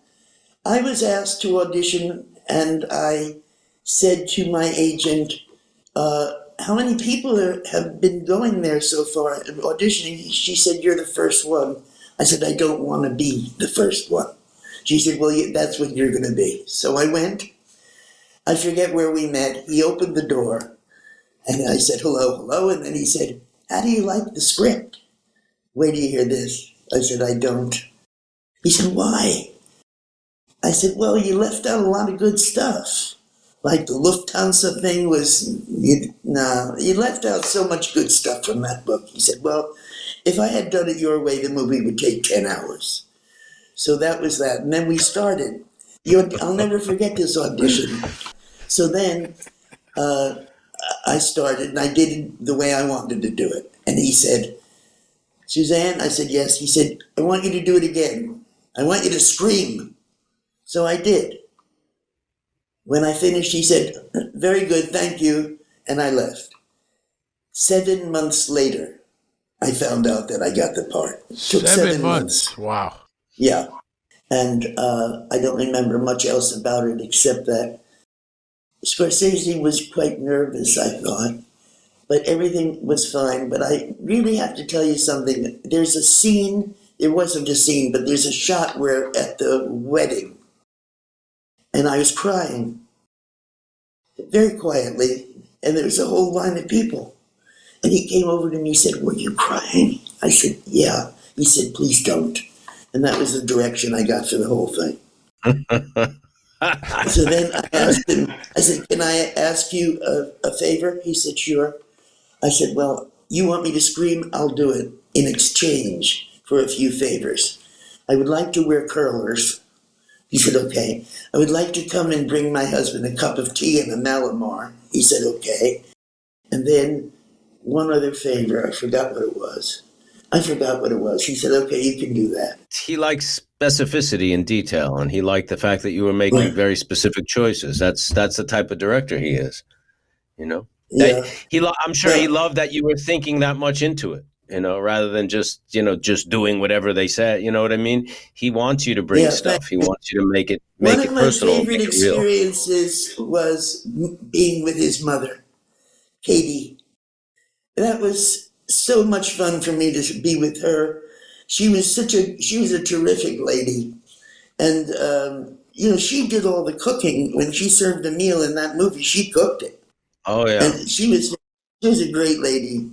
I was asked to audition, and I said to my agent, how many people have been going there so far and auditioning? She said, you're the first one. I said, I don't want to be the first one. She said, well, that's what you're going to be. So I went. I forget where we met. He opened the door, and I said, hello, hello. And then he said, how do you like the script? Where do you hear this? I said, I don't. He said, why? I said, well, you left out a lot of good stuff. Like the Lufthansa thing you left out so much good stuff from that book. He said, well, if I had done it your way, the movie would take 10 hours. So that was that. And then we started. I'll never forget this audition. So then I started, and I did it the way I wanted to do it. And he said, Suzanne, I said, yes. He said, I want you to do it again. I want you to scream. So I did. When I finished, he said, very good, thank you. And I left. 7 months later, I found out that I got the part. It took 7 months. Wow. Yeah. And I don't remember much else about it except that Scorsese was quite nervous, I thought. But everything was fine. But I really have to tell you something. There's a scene, there wasn't a scene, but there's a shot where at the wedding, and I was crying very quietly, and there was a whole line of people. And he came over to me and said, were you crying? I said, yeah. He said, please don't. And that was the direction I got for the whole thing. So then I asked him, I said, can I ask you a favor? He said, sure. I said, well, you want me to scream? I'll do it in exchange for a few favors. I would like to wear curlers. He said, okay. I would like to come and bring my husband a cup of tea and a Malamar. He said, okay. And then one other favor, I forgot what it was. He said, okay, you can do that. He likes specificity and detail, and he liked the fact that you were making very specific choices. That's the type of director he is, you know? Yeah. I'm sure he loved that you were thinking that much into it, you know, rather than just doing whatever they said. You know what I mean? He wants you to bring stuff. He wants you to make it personal. One of my favorite experiences was being with his mother, Katie. That was so much fun for me to be with her. She was a terrific lady. And, she did all the cooking. When she served a meal in that movie, she cooked it. Oh, yeah. And she was a great lady.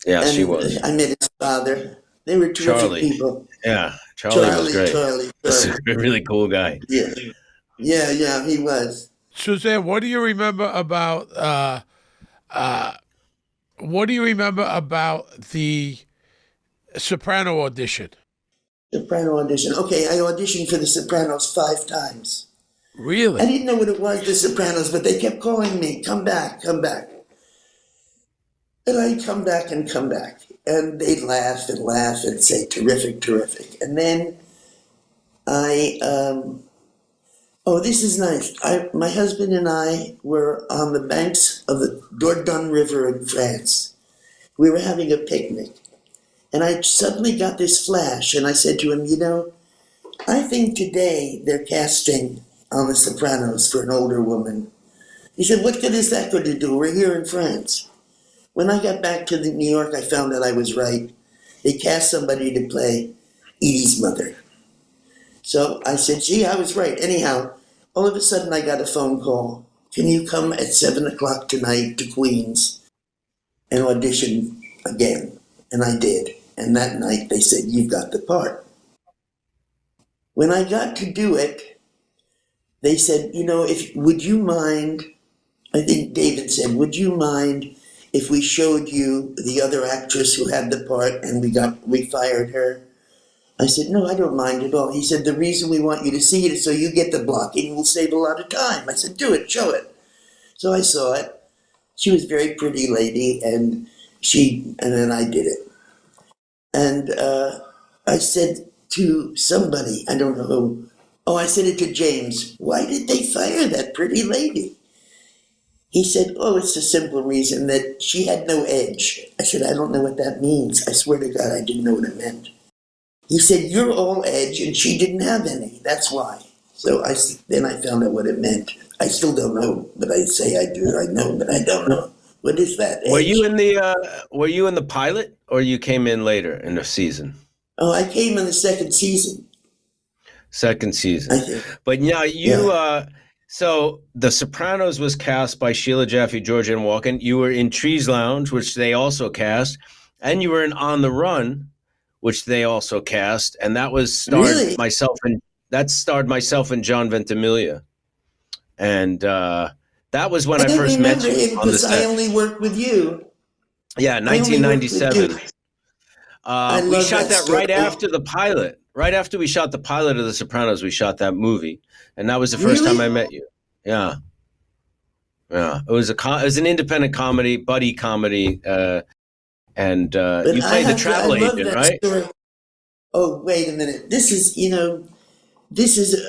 Yeah, and she was. I met his father. They were terrific people. Yeah, Charlie was great. Charlie. A really cool guy. Yeah, he was. Suzanne, what do you remember about the Soprano audition? Soprano audition. Okay, I auditioned for The Sopranos 5 times. Really? I didn't know what it was, The Sopranos, but they kept calling me, come back, come back. And I'd come back and come back. And they'd laugh and say, terrific, terrific. And then this is nice. My husband and I were on the banks of the Dordogne River in France. We were having a picnic. And I suddenly got this flash, and I said to him, I think today they're casting on The Sopranos for an older woman. He said, what good is that going to do? We're here in France. When I got back to New York, I found that I was right. They cast somebody to play Edie's mother. So I said, gee, I was right. Anyhow, all of a sudden I got a phone call. Can you come at 7:00 tonight to Queens and audition again? And I did. And that night they said, you've got the part. When I got to do it, they said, would you mind, I think David said, would you mind if we showed you the other actress who had the part and we fired her. I said, no, I don't mind at all. He said, the reason we want you to see it is so you get the blocking. We'll save a lot of time. I said, do it, show it. So I saw it. She was a very pretty lady, and then I did it. And I said to somebody, I don't know who, I said it to James, why did they fire that pretty lady? He said, it's a simple reason that she had no edge. I said, I don't know what that means. I swear to God, I didn't know what it meant. He said, you're all edge, and she didn't have any. That's why. So then I found out what it meant. I still don't know, but I say I do. I know, but I don't know. What is that? Edge? Were you in the pilot, or you came in later in the season? Oh, I came in the second season. Second season. I think. But now so The Sopranos was cast by Sheila Jaffe, Georgianne Walken. You were in Trees Lounge, which they also cast, and you were in On the Run, which they also cast, and that was starred myself and John Ventimiglia, and that was when I first met you on the set. I only worked with you. Yeah, 1997. We shot that right after the pilot. Right after we shot the pilot of The Sopranos, we shot that movie, and that was the first time I met you. Yeah. It was an independent comedy, buddy comedy. And you played the travel agent, right? Story. Oh, wait a minute.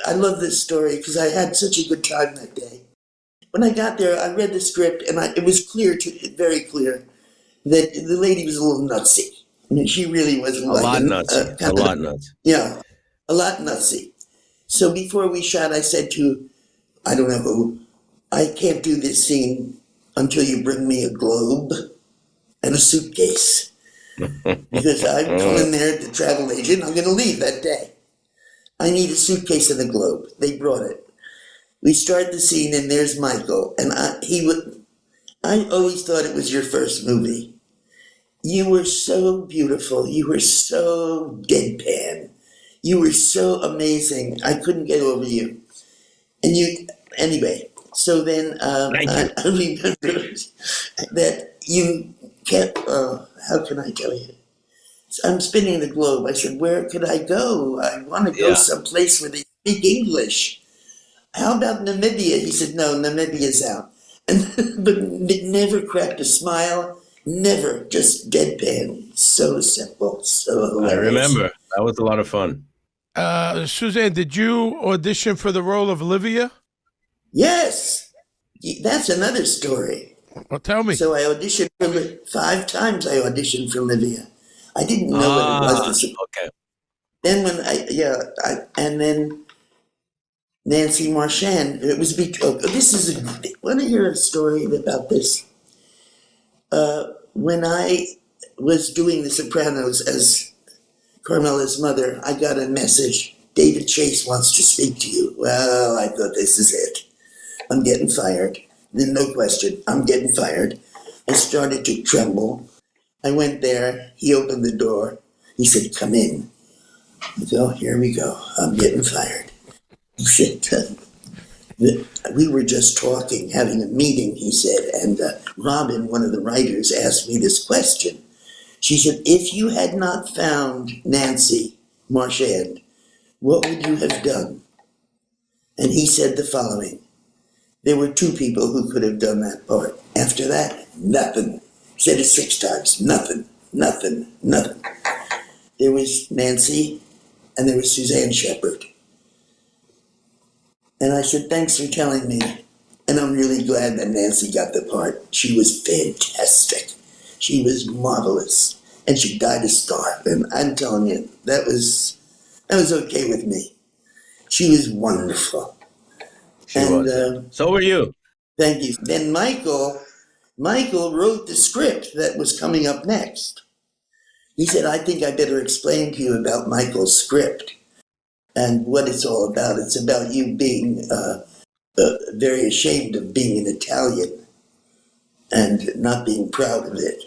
I love this story because I had such a good time that day. When I got there, I read the script, and it was very clear that the lady was a little nutsy. I mean, she really was a lot nuts. Yeah, a lot nutsy. So before we shot, I said to, I don't know who, I can't do this scene until you bring me a globe and a suitcase. Because I'm coming there, the travel agent, I'm going to leave that day. I need a suitcase and a globe. They brought it. We start the scene, and there's Michael. And I always thought it was your first movie. You were so beautiful. You were so deadpan. You were so amazing. I couldn't get over you. And anyway, so then I remember that you kept, how can I tell you? I'm spinning the globe. I said, where could I go? I want to go someplace where they speak English. How about Namibia? He said, no, Namibia's out. But never cracked a smile. Never, just deadpan. So simple, so hilarious. I remember. That was a lot of fun. Suzanne, did you audition for the role of Livia? Yes. That's another story. Well, tell me. So I auditioned for 5 times. I auditioned for Livia. I didn't know what it was. Okay. Then and then Nancy Marchand. It was want to hear a story about this? When I was doing The Sopranos as Carmela's mother, I got a message. David Chase wants to speak to you. Well, I thought, this is it. I'm getting fired. Then no question, I'm getting fired. I started to tremble. I went there. He opened the door. He said, come in. I said, here we go. I'm getting fired. He said, we were just talking, having a meeting, he said, and Robin, one of the writers, asked me this question. She said, if you had not found Nancy Marchand, what would you have done? And he said the following. There were 2 people who could have done that part. After that, nothing. Said it 6 times. Nothing, nothing, nothing. There was Nancy, and there was Suzanne Shepherd. And I said, thanks for telling me. And I'm really glad that Nancy got the part. She was fantastic. She was marvelous. And she died a star. And I'm telling you, that was okay with me. She was wonderful. She was. So were you. Thank you. Then Michael wrote the script that was coming up next. He said, I think I better explain to you about Michael's script and what it's all about. It's about you being very ashamed of being an Italian and not being proud of it.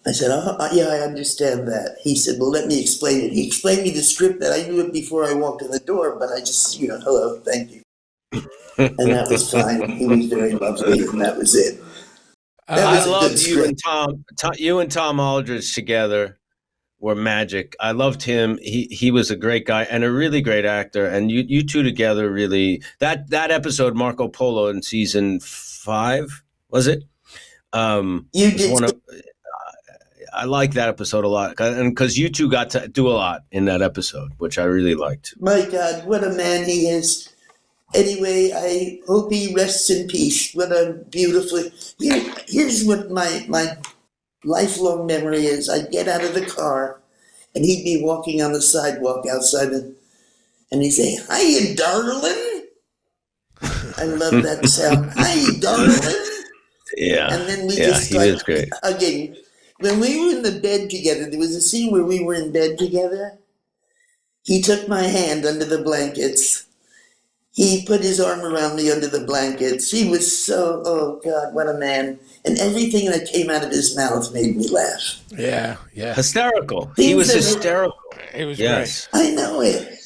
I said, yeah, I understand that. He said, well, let me explain it. He explained me the script that I knew it before I walked in the door, but I just, hello, thank you. And that was fine. He was very lovely, and that was it. That I was a good loved you script. and you and Tom Aldridge together were magic. I loved him. He was a great guy and a really great actor. And you two together really that episode Marco Polo in season 5 was it? You Was did. one of I like that episode a lot, and because you two got to do a lot in that episode, which I really liked. My God, what a man he is. Anyway, I hope he rests in peace. What a beautiful. Here's what my lifelong memory is. I'd get out of the car, and he'd be walking on the sidewalk outside, and he'd say, "Hiya, darling." I love that sound. "Hi, darling." Yeah, And then we yeah, just he was started great. hugging. When we were in the bed together, there was a scene where we were in bed together. He took my hand under the blankets. He put his arm around me under the blankets. He was so, oh God, what a man. And everything that came out of his mouth made me laugh. Yeah, yeah. Hysterical. He was hysterical. It was Yes, I know it.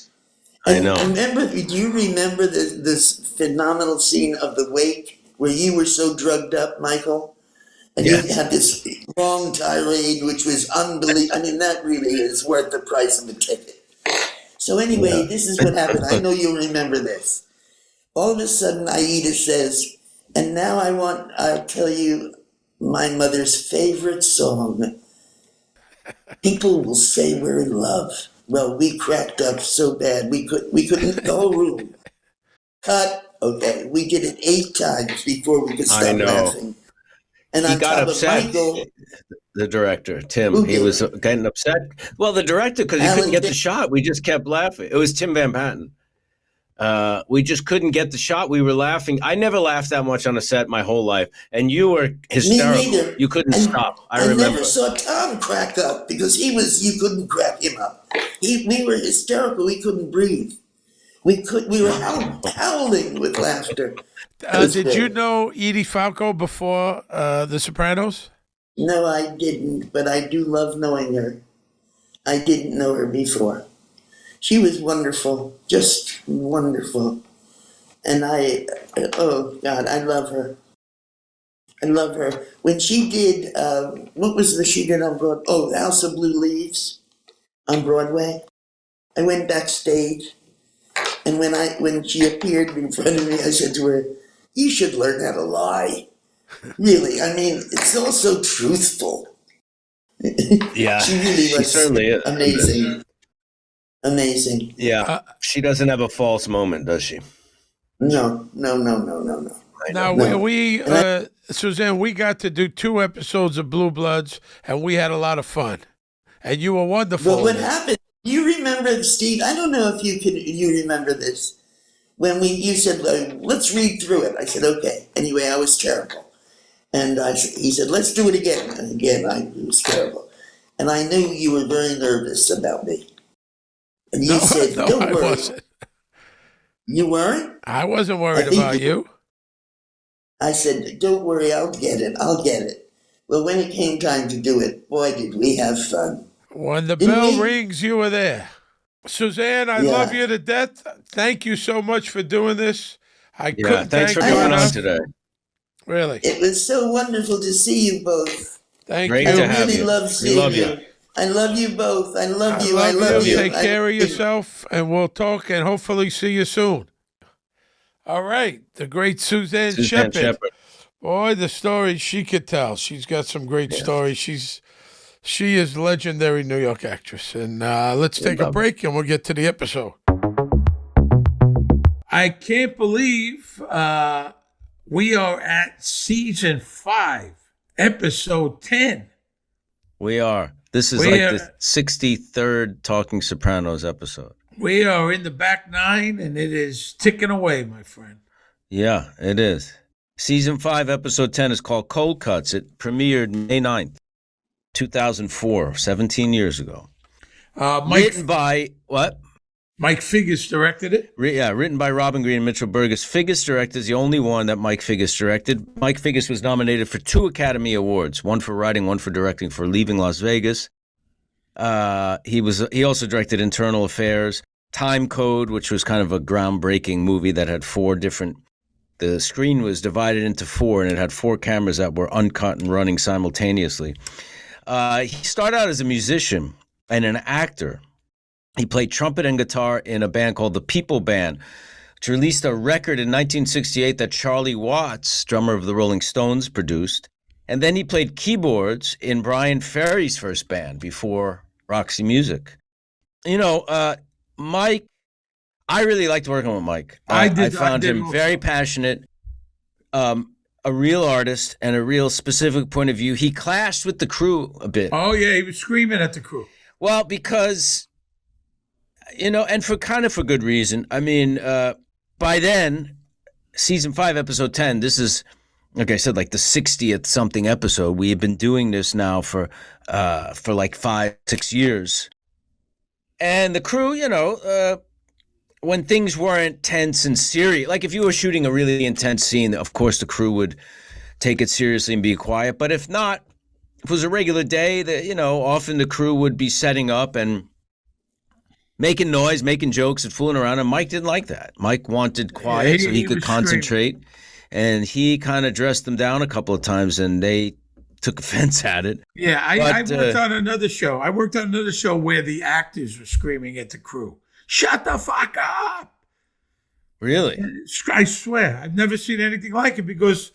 I know. Do you remember this phenomenal scene of the wake where you were so drugged up, Michael? And Yes. you had this long tirade, which was unbelievable. I mean, that really is worth the price of a ticket. So anyway, This is what happened. I know you'll remember this. All of a sudden, Aida says, and now I'll tell you my mother's favorite song. People will say we're in love. Well, we cracked up so bad we couldn't the whole room. Cut. Okay, we did it 8 times before we could I stop know. laughing. And He on got top upset. of Michael, The director, Tim, Who he did? was getting upset. Well, the director, because he Alan couldn't get the did. shot. We just kept laughing. It was Tim Van Patten. We just couldn't get the shot. We were laughing. I never laughed that much on a set my whole life. And you were hysterical. neither. You couldn't And stop. I I remember. never saw Tom crack up because you couldn't crack him up. We were hysterical. We couldn't breathe. We were howling with laughter. Did you know Edie Falco before The Sopranos? No, I didn't, but I do love knowing her. I didn't know her before. She was wonderful, just wonderful. And oh God, I love her. I love her. When she did, what was she did on Broadway? Oh, House of Blue Leaves on Broadway. I went backstage, and when she appeared in front of me, I said to her, "You should learn how to lie." Really, I mean, it's all so truthful. Yeah, She really she was certainly is. amazing. Amazing. Yeah, she doesn't have a false moment, does she? No. Now, No. we Suzanne, we got to do 2 episodes of Blue Bloods, and we had a lot of fun. And you were wonderful. But what happened? You remember, Steve? I don't know if you remember this. When you said, "Let's read through it," I said, "Okay." Anyway, I was terrible, and he said, "Let's do it again." And again, it was terrible, and I knew you were very nervous about me. And you said, no, "Don't I worry." wasn't. You weren't? I wasn't worried I think about you. I said, "Don't worry, I'll get it." Well, when it came time to do it, boy, did we have fun. When the Didn't bell we? rings, you were there. Suzanne, I Yeah. love you to death. Thank you so much for doing this. I Yeah, couldn't thanks for thank you coming on enough. today. Really. It was so wonderful to see you both. Thank Great you. to I have really you. love We seeing love you. you. I love you both. I love you. I love you. you. Take care of yourself, and we'll talk and hopefully see you soon. All right. The great Suzanne Suzanne Shepherd. Shepherd. Boy, the stories she could tell. She's got some great stories. She is legendary New York actress. And let's take a break and we'll get to the episode. I can't believe we are at season 5, episode 10. We are. This is the 63rd Talking Sopranos episode. We are in the back 9 and it is ticking away, my friend. Yeah, it is. Season 5, episode 10 is called Cold Cuts. It premiered May 9th, 2004, 17 years ago. Written by, what? Mike Figgis directed it. Written by Robin Green and Mitchell Burgess. Figgis directed is the only one that Mike Figgis directed. Mike Figgis was nominated for 2 Academy Awards, one for writing, one for directing for Leaving Las Vegas. He also directed Internal Affairs, Time Code, which was kind of a groundbreaking movie that had 4 different The screen was divided into 4, and it had 4 cameras that were uncut and running simultaneously. He started out as a musician and an actor. He played trumpet and guitar in a band called the People Band, which released a record in 1968 that Charlie Watts, drummer of the Rolling Stones, produced. And then he played keyboards in Brian Ferry's first band before Roxy Music. Mike, I really liked working with Mike. I found him very passionate, a real artist, and a real specific point of view. He clashed with the crew a bit. Oh, yeah, he was screaming at the crew. Well, because, and for good reason. I mean, by then, season 5, episode 10, this is, like I said, like the 60th something episode. We have been doing this now for like 5-6 years. And the crew, when things weren't tense and serious, like if you were shooting a really intense scene, of course the crew would take it seriously and be quiet. But if not, if it was a regular day, often the crew would be setting up and making noise, making jokes and fooling around. And Mike didn't like that. Mike wanted quiet so he could concentrate. Screaming. And he kind of dressed them down a couple of times, and they took offense at it. Yeah, I worked on another show. I worked on another show where the actors were screaming at the crew, "Shut the fuck up!" Really? I swear, I've never seen anything like it because,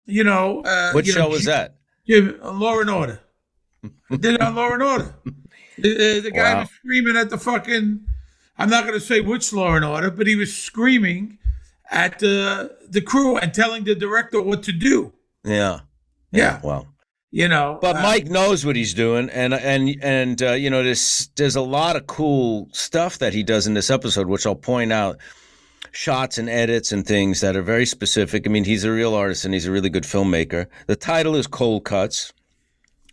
what show was that? Yeah, Law and Order. I did it on Law and Order. The guy was screaming at the fucking. I'm not going to say which Law and Order, but he was screaming at the crew and telling the director what to do. Yeah. Well, but Mike knows what he's doing, and there's a lot of cool stuff that he does in this episode, which I'll point out, shots and edits and things that are very specific. I mean, he's a real artist and he's a really good filmmaker. The title is Cold Cuts,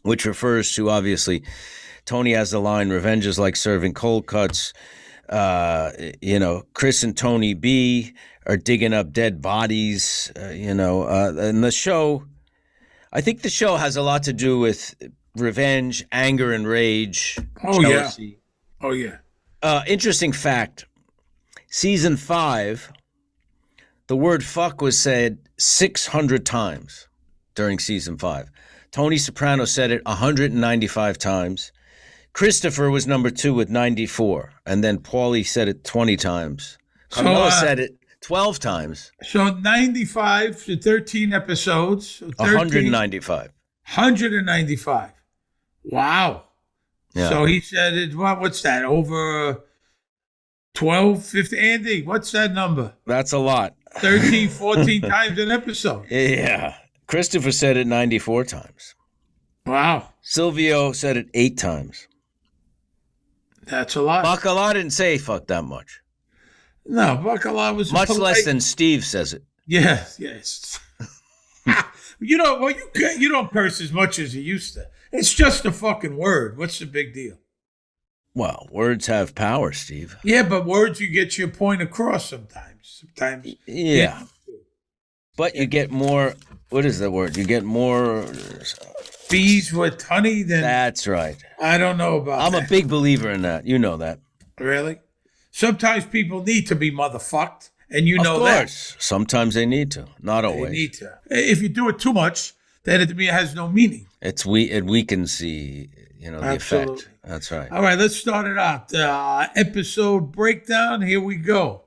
which refers to, obviously, Tony has the line, "Revenge is like serving cold cuts." Chris and Tony B are digging up dead bodies, and the show, I think the show has a lot to do with revenge, anger and rage, jealousy. Oh, yeah. Interesting fact, season 5, the word fuck was said 600 times during season 5. Tony Soprano said it 195 times. Christopher was number 2 with 94, and then Paulie said it 20 times. Carmela said it 12 times. So 95 to 13 episodes. 195. 195. Wow. Yeah. So he said it. What's that? Over 12, 15. Andy, what's that number? That's a lot. 13, 14 times an episode. Yeah. Christopher said it 94 times. Wow. Silvio said it 8 times. That's a lot. Bacala didn't say fuck that much. No, Bacala was much less than Steve says it. Yes. You don't curse as much as you used to. It's just a fucking word. What's the big deal? Well, words have power, Steve. Yeah, but words, you get your point across sometimes. Yeah. But you get more, what is the word? You get more bees with honey than. That's right. I don't know about I'm a big believer in that. You know that. Really? Sometimes people need to be motherfucked, and you know that. Of course. Sometimes they need to. Not always. They need to. If you do it too much, then it has no meaning. It weakens the effect. That's right. All right, let's start it out. Episode breakdown. Here we go.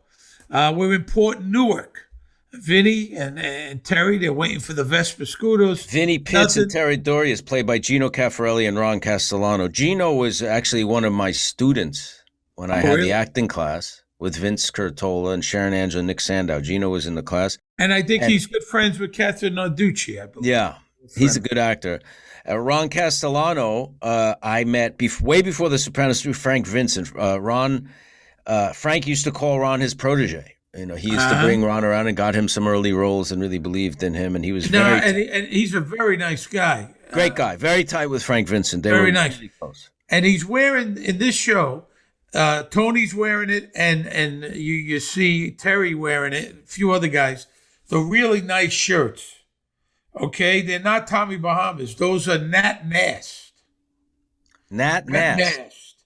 We're in Port Newark. Vinny and Terry, they're waiting for the Vespa scooters. Vinny Pitts and Terry Dory is played by Gino Caffarelli and Ron Castellano. Gino was actually one of my students when I had the acting class with Vince Curtola and Sharon Angela, Nick Sandow. Gino was in the class. And I think he's good friends with Catherine Narducci, I believe. Yeah, he's a good actor. Ron Castellano, I met way before The Sopranos through Frank Vincent. Frank used to call Ron his protege. He used to bring Ron around and got him some early roles and really believed in him. And he was and he's a very nice guy. Great guy. Very tight with Frank Vincent. They very were nice. Really close. And he's wearing, in this show, Tony's wearing it, and you see Terry wearing it, a few other guys. The really nice shirts. Okay? They're not Tommy Bahamas. Those are Nat Nast. Nat Nast.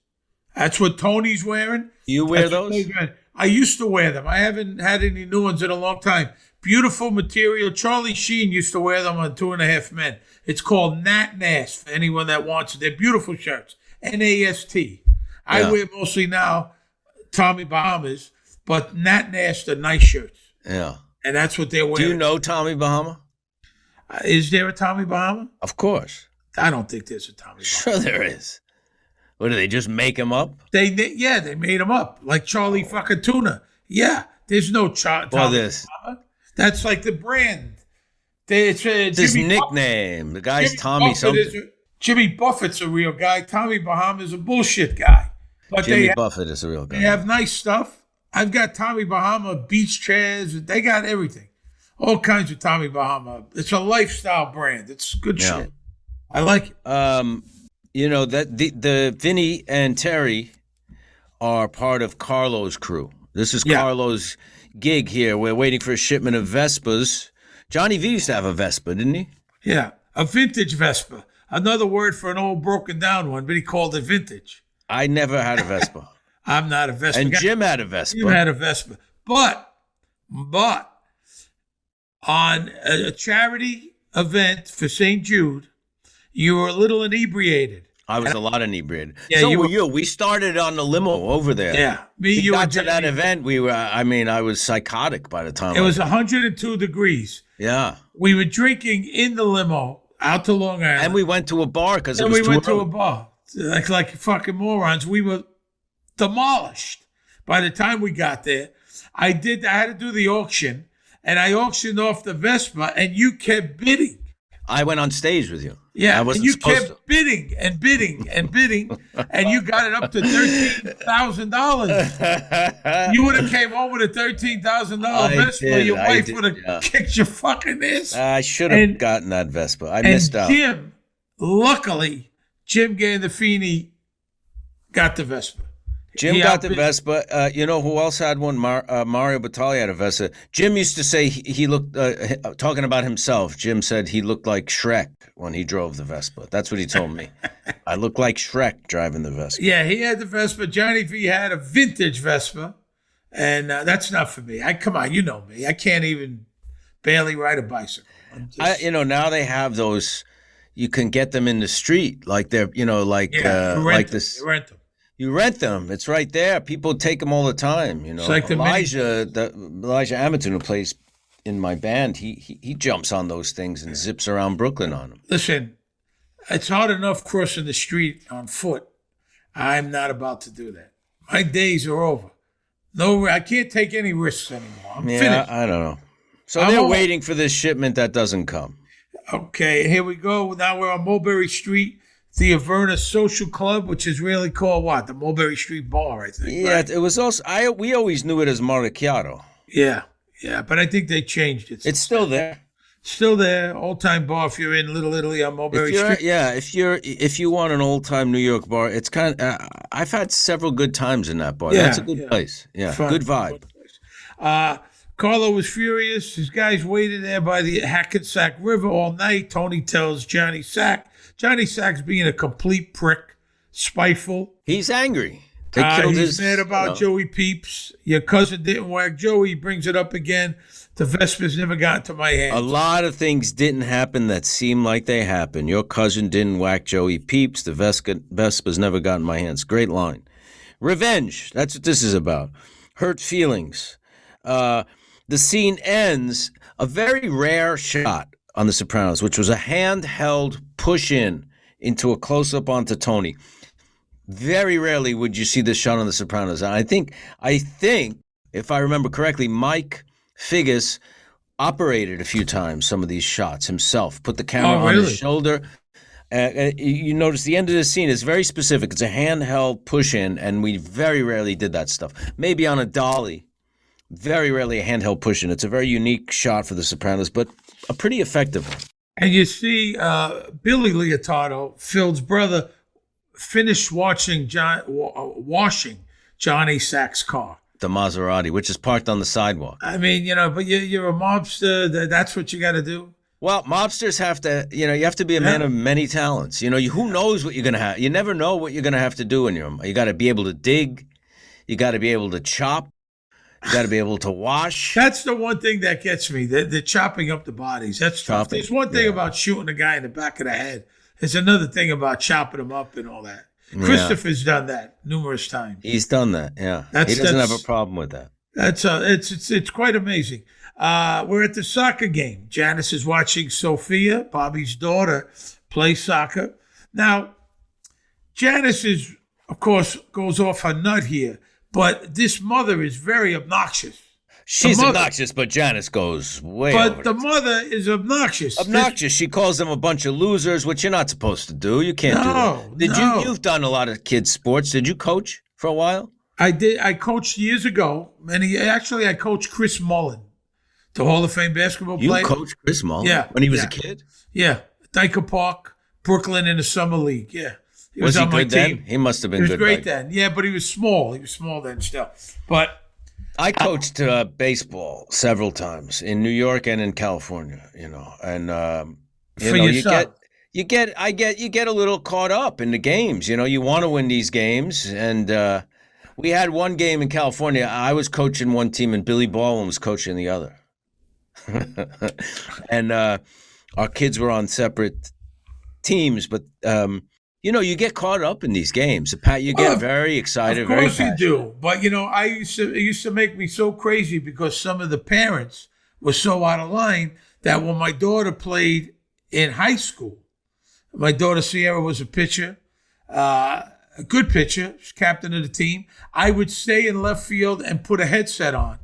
That's what Tony's wearing. You wear those? I used to wear them. I haven't had any new ones in a long time. Beautiful material. Charlie Sheen used to wear them on 2.5 Men. It's called Nat Nast for anyone that wants it. They're beautiful shirts. N-A-S-T. I wear mostly now Tommy Bahamas, but Nat Nast are nice shirts. Yeah. And that's what they're wearing. Do you know Tommy Bahama? Is there a Tommy Bahama? Of course. I don't think there's a Tommy Bahama. Sure there is. What, do they just make him up? They made him up. Like Charlie fucking Tuna. Yeah, there's no Tommy Bahama. That's like the brand. It's his nickname. The guy's Jimmy Tommy Buffett something. Jimmy Buffett's a real guy. Tommy Bahama is a bullshit guy. But Jimmy Buffett is a real guy. They have nice stuff. I've got Tommy Bahama beach chairs. They got everything. All kinds of Tommy Bahama. It's a lifestyle brand. It's good shit. I like it. You know, that the Vinny and Terry are part of Carlo's crew. This is Carlo's gig here. We're waiting for a shipment of Vespas. Johnny V used to have a Vespa, didn't he? Yeah, a vintage Vespa. Another word for an old broken down one, but he called it vintage. I never had a Vespa. I'm not a Vespa and guy. Jim had a Vespa. Jim had a Vespa. But on a charity event for St. Jude, you were a little inebriated. I was a lot inebriated. Yeah, so were you. We started on the limo over there. Yeah. You got to that event. I was psychotic by the time. It was 102 degrees. Yeah. We were drinking in the limo out to Long Island. And we went to a bar because it was we went to a bar. Like fucking morons. We were demolished. By the time we got there, I had to do the auction, and I auctioned off the Vespa, and you kept bidding. I went on stage with you. Yeah, and you kept bidding and bidding and bidding, and you got it up to $13,000. You would have came home with a $13,000 Vespa. Your wife would have kicked your fucking ass. I should have gotten that Vespa. I missed out. Luckily, Jim Gandolfini got the Vespa. Jim got the Vespa. You know who else had one? Mario Batali had a Vespa. Jim used to say he looked, talking about himself, Jim said he looked like Shrek when he drove the Vespa. That's what he told me. I look like Shrek driving the Vespa. Yeah, he had the Vespa. Johnny V had a vintage Vespa, and that's not for me. Come on, you know me. I can't even barely ride a bicycle. Now they have those, you can get them in the street, like they're, like this. You rent them. You rent them. It's right there. People take them all the time. It's like Elijah Amatun, who plays in my band, he jumps on those things and zips around Brooklyn on them. Listen, it's hard enough crossing the street on foot. I'm not about to do that. My days are over. No, I can't take any risks anymore. I'm finished. I don't know. So they're waiting for this shipment that doesn't come. Okay, here we go. Now we're on Mulberry Street. The Averna Social Club, which is really called what? The Mulberry Street Bar, I think. Yeah, right? It was also, we always knew it as Maracchiato. Yeah, but I think they changed it. It's still there. Still there, old-time bar if you're in Little Italy on Mulberry Street. Yeah, if you want an old-time New York bar, it's kind of, I've had several good times in that bar. Yeah, that's a good place. Yeah, fun, good vibe. Carlo was furious. His guys waited there by the Hackensack River all night. Tony tells Johnny Sack's being a complete prick, spiteful. He's angry. He's mad about Joey Peeps. Your cousin didn't whack Joey. He brings it up again. The Vespa's never got to my hands. A lot of things didn't happen that seemed like they happened. Your cousin didn't whack Joey Peeps. The Vespa's never got in my hands. Great line. Revenge. That's what this is about. Hurt feelings. The scene ends, a very rare shot on The Sopranos, which was a handheld push-in into a close-up onto Tony. Very rarely would you see this shot on The Sopranos. And I think, if I remember correctly, Mike Figgis operated a few times some of these shots himself, put the camera on his shoulder. You notice the end of the scene is very specific. It's a handheld push-in, and we very rarely did that stuff. Maybe on a dolly. Very rarely a handheld push-in. It's a very unique shot for The Sopranos, but a pretty effective one. And you see Billy Leotardo, Phil's brother, finished washing Johnny Sack's car. The Maserati, which is parked on the sidewalk. I mean, but you're a mobster. That's what you got to do. Well, mobsters have to, you have to be a man of many talents. Who knows what you're going to have. You never know what you're going to have to do in your. You got to be able to dig. You got to be able to chop. You got to be able to wash. That's the one thing that gets me. The chopping up the bodies. That's tough. There's one thing about shooting a guy in the back of the head. There's another thing about chopping him up and all that. Christopher's done that numerous times. He's done that. Yeah, he doesn't have a problem with that. That's it's quite amazing. We're at the soccer game. Janice is watching Sophia, Bobby's daughter, play soccer. Now, Janice is, of course, goes off her nut here, but this mother is very obnoxious. She's obnoxious, but Janice goes way over. But the mother is obnoxious. Obnoxious. She calls them a bunch of losers, which you're not supposed to do. You can't do that. You've done a lot of kids' sports. Did you coach for a while? I did. I coached years ago. I coached Chris Mullen, the Hall of Fame basketball player. You coached Chris Mullen? Yeah. When he was a kid? Yeah. Dyker Park, Brooklyn in the summer league. Yeah. He was on he my good team. Then? He must have been good. He was great then. Yeah, but he was small. He was small then still. But I coached baseball several times in New York and in California, and you get a little caught up in the games. You want to win these games, and we had one game in California. I was coaching one team, and Billy Baldwin was coaching the other, and our kids were on separate teams, but. You get caught up in these games. You get very excited. Of course very you do. But, it used to make me so crazy because some of the parents were so out of line that when my daughter played in high school, my daughter Sierra was a pitcher, a good pitcher, she's captain of the team. I would stay in left field and put a headset on.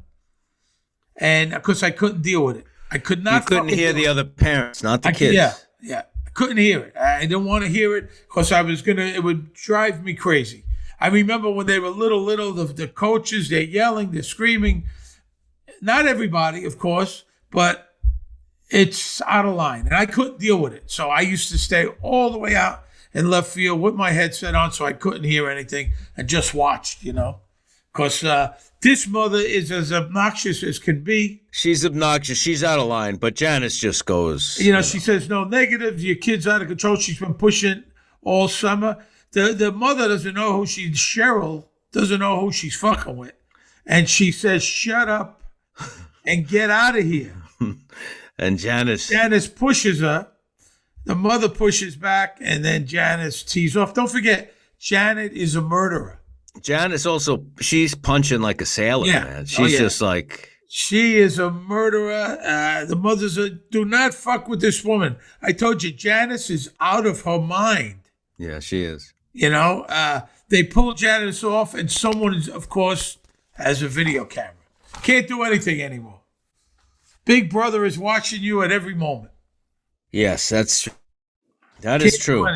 And because I couldn't deal with it. I could not. You couldn't hear the other parents, not the kids. Yeah. Couldn't hear it. I didn't want to hear it because it would drive me crazy. I remember when they were little, the coaches, they're yelling, they're screaming. Not everybody, of course, but it's out of line. And I couldn't deal with it. So I used to stay all the way out in left field with my headset on so I couldn't hear anything and just watched, Because this mother is as obnoxious as can be. She's obnoxious. She's out of line. But Janice just goes. She says no negatives. Your kid's out of control. She's been pushing all summer. The mother doesn't know Cheryl doesn't know who she's fucking with. And she says, shut up and get out of here. And Janice pushes her. The mother pushes back. And then Janice tees off. Don't forget, Janet is a murderer. Janice also, she's punching like a sailor, man. She's just like... She is a murderer. The mothers do not fuck with this woman. I told you, Janice is out of her mind. Yeah, she is. They pull Janice off, and someone, of course, has a video camera. Can't do anything anymore. Big Brother is watching you at every moment. Yes, that is true.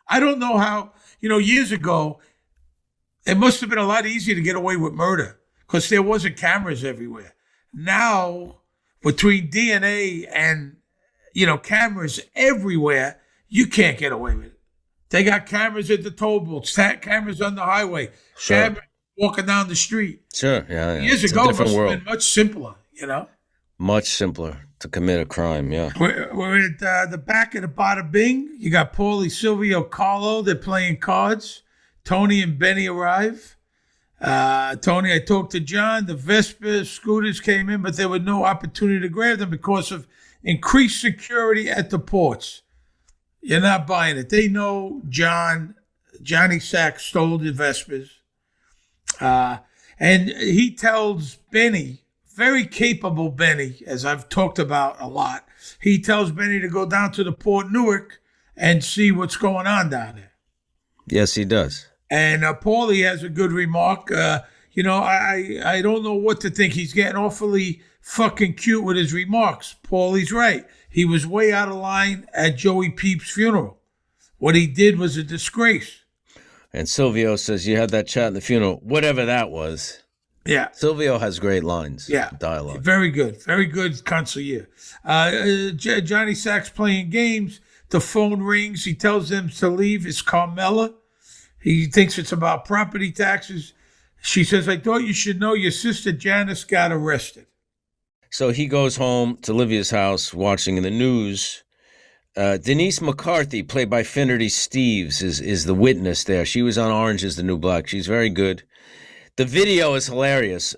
I don't know how, years ago, it must have been a lot easier to get away with murder because there wasn't cameras everywhere. Now, between DNA and, cameras everywhere, you can't get away with it. They got cameras at the toll booths, cameras on the highway, cameras walking down the street. Sure, yeah. Years ago, it must have been much simpler, Much simpler to commit a crime, yeah. We're at the back of the Bada Bing. You got Paulie, Silvio, Carlo. They're playing cards. Tony and Benny arrive. Tony, I talked to John. The Vespa scooters came in, but there was no opportunity to grab them because of increased security at the ports. You're not buying it. They know Johnny Sack stole the Vespas. And he tells Benny, very capable Benny, as I've talked about a lot, he tells Benny to go down to the Port Newark and see what's going on down there. Yes, he does. And Paulie has a good remark. I don't know what to think. He's getting awfully fucking cute with his remarks. Paulie's right. He was way out of line at Joey Peep's funeral. What he did was a disgrace. And Silvio says, you had that chat at the funeral, whatever that was. Yeah. Silvio has great lines. Yeah. Dialogue. Very good. Very good consigliere. Johnny Sack's playing games. The phone rings. He tells them to leave. It's Carmela. He thinks it's about property taxes. She says, I thought you should know your sister Janice got arrested. So he goes home to Livia's house watching the news. Denise McCarthy, played by Finnerty Steves, is the witness there. She was on Orange is the New Black. She's very good. The video is hilarious.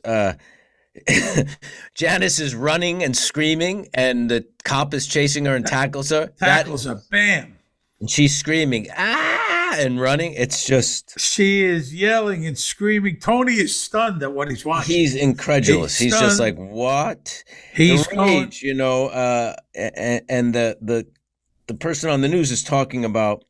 Janice is running and screaming, and the cop is chasing her and tackles her. Tackles her, bam. And she's screaming, ah, and running. It's just... She is yelling and screaming. Tony is stunned at what he's watching. He's incredulous. He's just like, what? He's the rage, you know, and the person on the news is talking about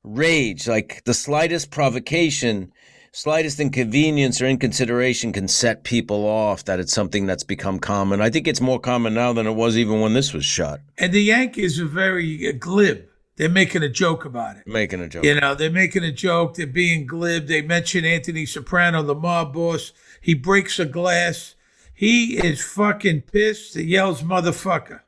rage, like the slightest provocation, slightest inconvenience or inconsideration can set people off, that it's something that's become common. I think it's more common now than it was even when this was shot. And the Yankees are very glib. They're making a joke about it. Making a joke. You know, they're making a joke. They're being glib. They mention Anthony Soprano, the mob boss. He breaks a glass. He is fucking pissed. He yells, motherfucker.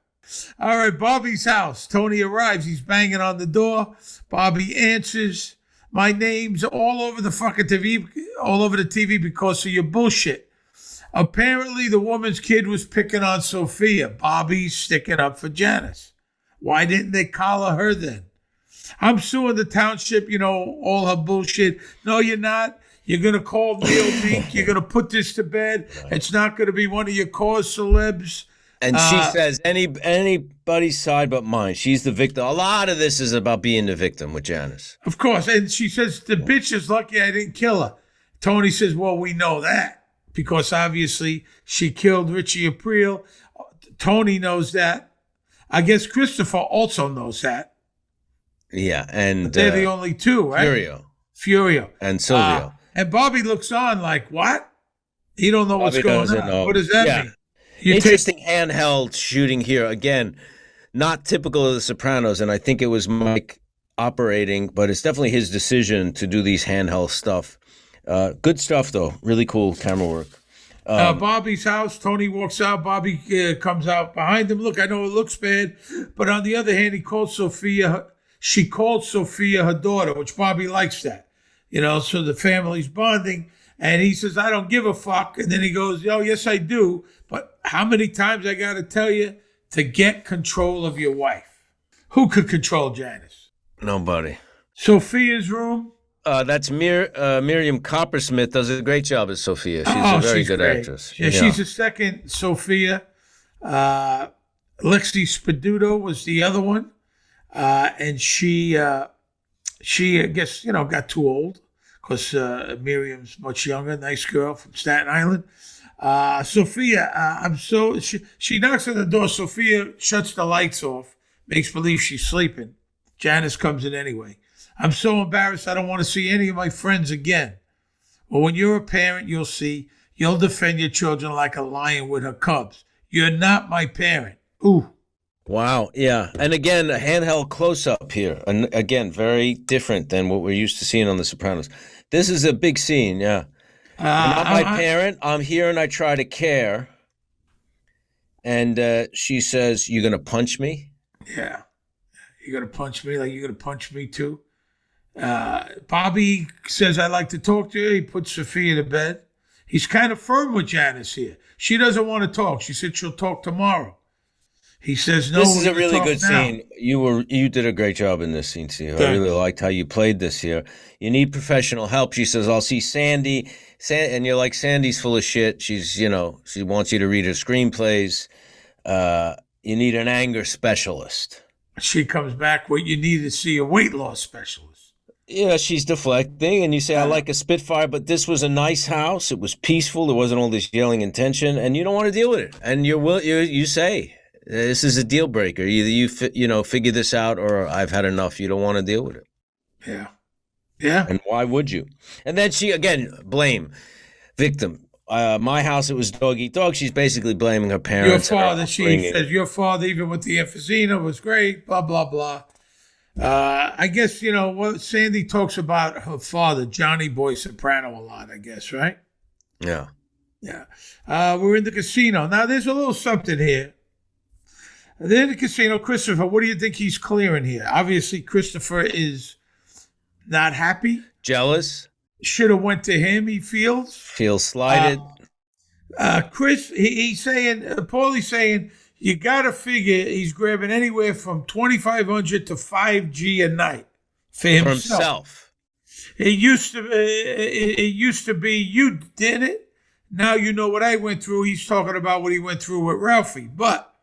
All right, Bobby's house. Tony arrives. He's banging on the door. Bobby answers. My name's all over the fucking TV, all over the TV because of your bullshit. Apparently, the woman's kid was picking on Sophia. Bobby's sticking up for Janice. Why didn't they collar her then? I'm suing the township, you know, all her bullshit. No, you're not. You're going to call Neil Meek. You're going to put this to bed. It's not going to be one of your cause celebs. And she says, anybody's side but mine. She's the victim. A lot of this is about being the victim with Janice. Of course. And she says, the bitch is lucky I didn't kill her. Tony says, well, we know that because obviously she killed Richie Aprile. Tony knows that. I guess Christopher also knows that. Yeah, and but they're the only two, right? Furio. And Silvio. And Bobby looks on like, what? He don't know what's going on. Know. What does that mean? Interesting handheld shooting here. Again, not typical of the Sopranos, and I think it was Mike operating, but it's definitely his decision to do these handheld stuff. Good stuff, though. Really cool camera work. Bobby's house, Tony walks out. Bobby comes out behind him. Look, I know it looks bad, but on the other hand, she called Sophia her daughter, which Bobby likes that. You know, so the family's bonding. And he says, I don't give a fuck. And then he goes, oh, yes, I do. But how many times I got to tell you to get control of your wife? Who could control Janice? Nobody. Sophia's room. That's Miriam Coppersmith does a great job as Sophia. She's a very good great. actress. Yeah, she's the second Sophia. Lexi Spaduto was the other one. And she, I guess, you know, got too old because Miriam's much younger, nice girl from Staten Island. Sophia, she knocks on the door. Sophia shuts the lights off, makes believe she's sleeping. Janice comes in anyway. I'm so embarrassed. I don't want to see any of my friends again. Well, when you're a parent, you'll see. You'll defend your children like a lion with her cubs. You're not my parent. Ooh. Wow. Yeah. And again, a handheld close-up here. And again, very different than what we're used to seeing on The Sopranos. This is a big scene. Yeah. You're not my parent. I'm here and I try to care. And she says, you're going to punch me? Yeah. You're going to punch me like you're going to punch me too? Bobby says, I'd like to talk to you. He puts Sophia to bed. He's kind of firm with Janice here. She doesn't want to talk. She said she'll talk tomorrow. He says, no. This is a really good scene. You did a great job in this scene, Steve. I really liked how you played this here. You need professional help. She says, I'll see Sandy. And you're like, Sandy's full of shit. She's, you know, she wants you to read her screenplays. You need an anger specialist. She comes back, you need to see a weight loss specialist. Yeah, she's deflecting, and you say, I like a Spitfire, but this was a nice house. It was peaceful. There wasn't all this yelling and tension, and you don't want to deal with it. And you say, this is a deal breaker. Either you figure this out, or I've had enough. You don't want to deal with it. Yeah. Yeah. And why would you? And then she, again, blame, victim. My house, it was dog eat dog. She's basically blaming her parents. Your father, she says, your father, even with the emphysema, was great, blah, blah, blah. I guess, Sandy talks about her father, Johnny Boy Soprano, a lot, I guess, right? Yeah. Yeah. We're in the casino. Now, there's a little something here. They're in the casino. Christopher, what do you think he's clearing here? Obviously, Christopher is not happy. Jealous. Should have went to him, he feels. Feels slighted. Chris, he's saying, Paulie's saying, you got to figure he's grabbing anywhere from $2,500 to $5,000 a night for himself. It used to be you did it. Now you know what I went through. He's talking about what he went through with Ralphie. But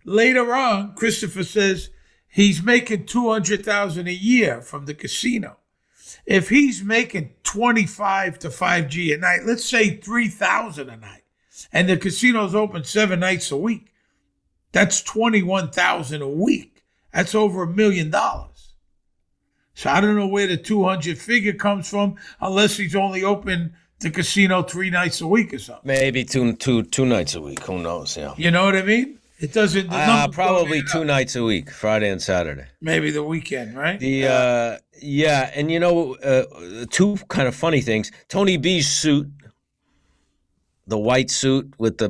later on, Christopher says he's making $200,000 a year from the casino. If he's making 25 to 5G a night, let's say 3,000 a night, and the casino's open 7 nights a week, that's 21,000 a week. That's over $1 million. So I don't know where the 200 figure comes from, unless he's only open the casino 3 nights a week or something. Maybe two nights a week. Who knows? Yeah. You know what I mean? It doesn't. Probably 2 nights a week, Friday and Saturday. Maybe the weekend, right? Yeah, and two kind of funny things. Tony B's suit, the white suit with the,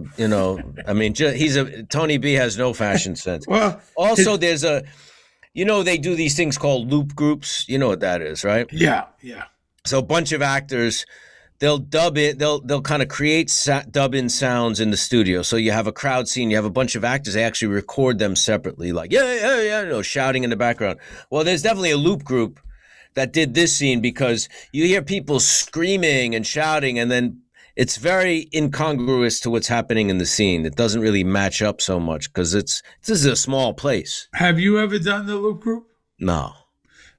Tony B has no fashion sense. Well, also there's they do these things called loop groups. You know what that is, right? Yeah. So a bunch of actors, they'll dub it. They'll kind of create dub-in sounds in the studio. So you have a crowd scene. You have a bunch of actors. They actually record them separately, like yeah, shouting in the background. Well, there's definitely a loop group that did this scene because you hear people screaming and shouting, and then it's very incongruous to what's happening in the scene. It doesn't really match up so much because this is a small place. Have you ever done the loop group? No.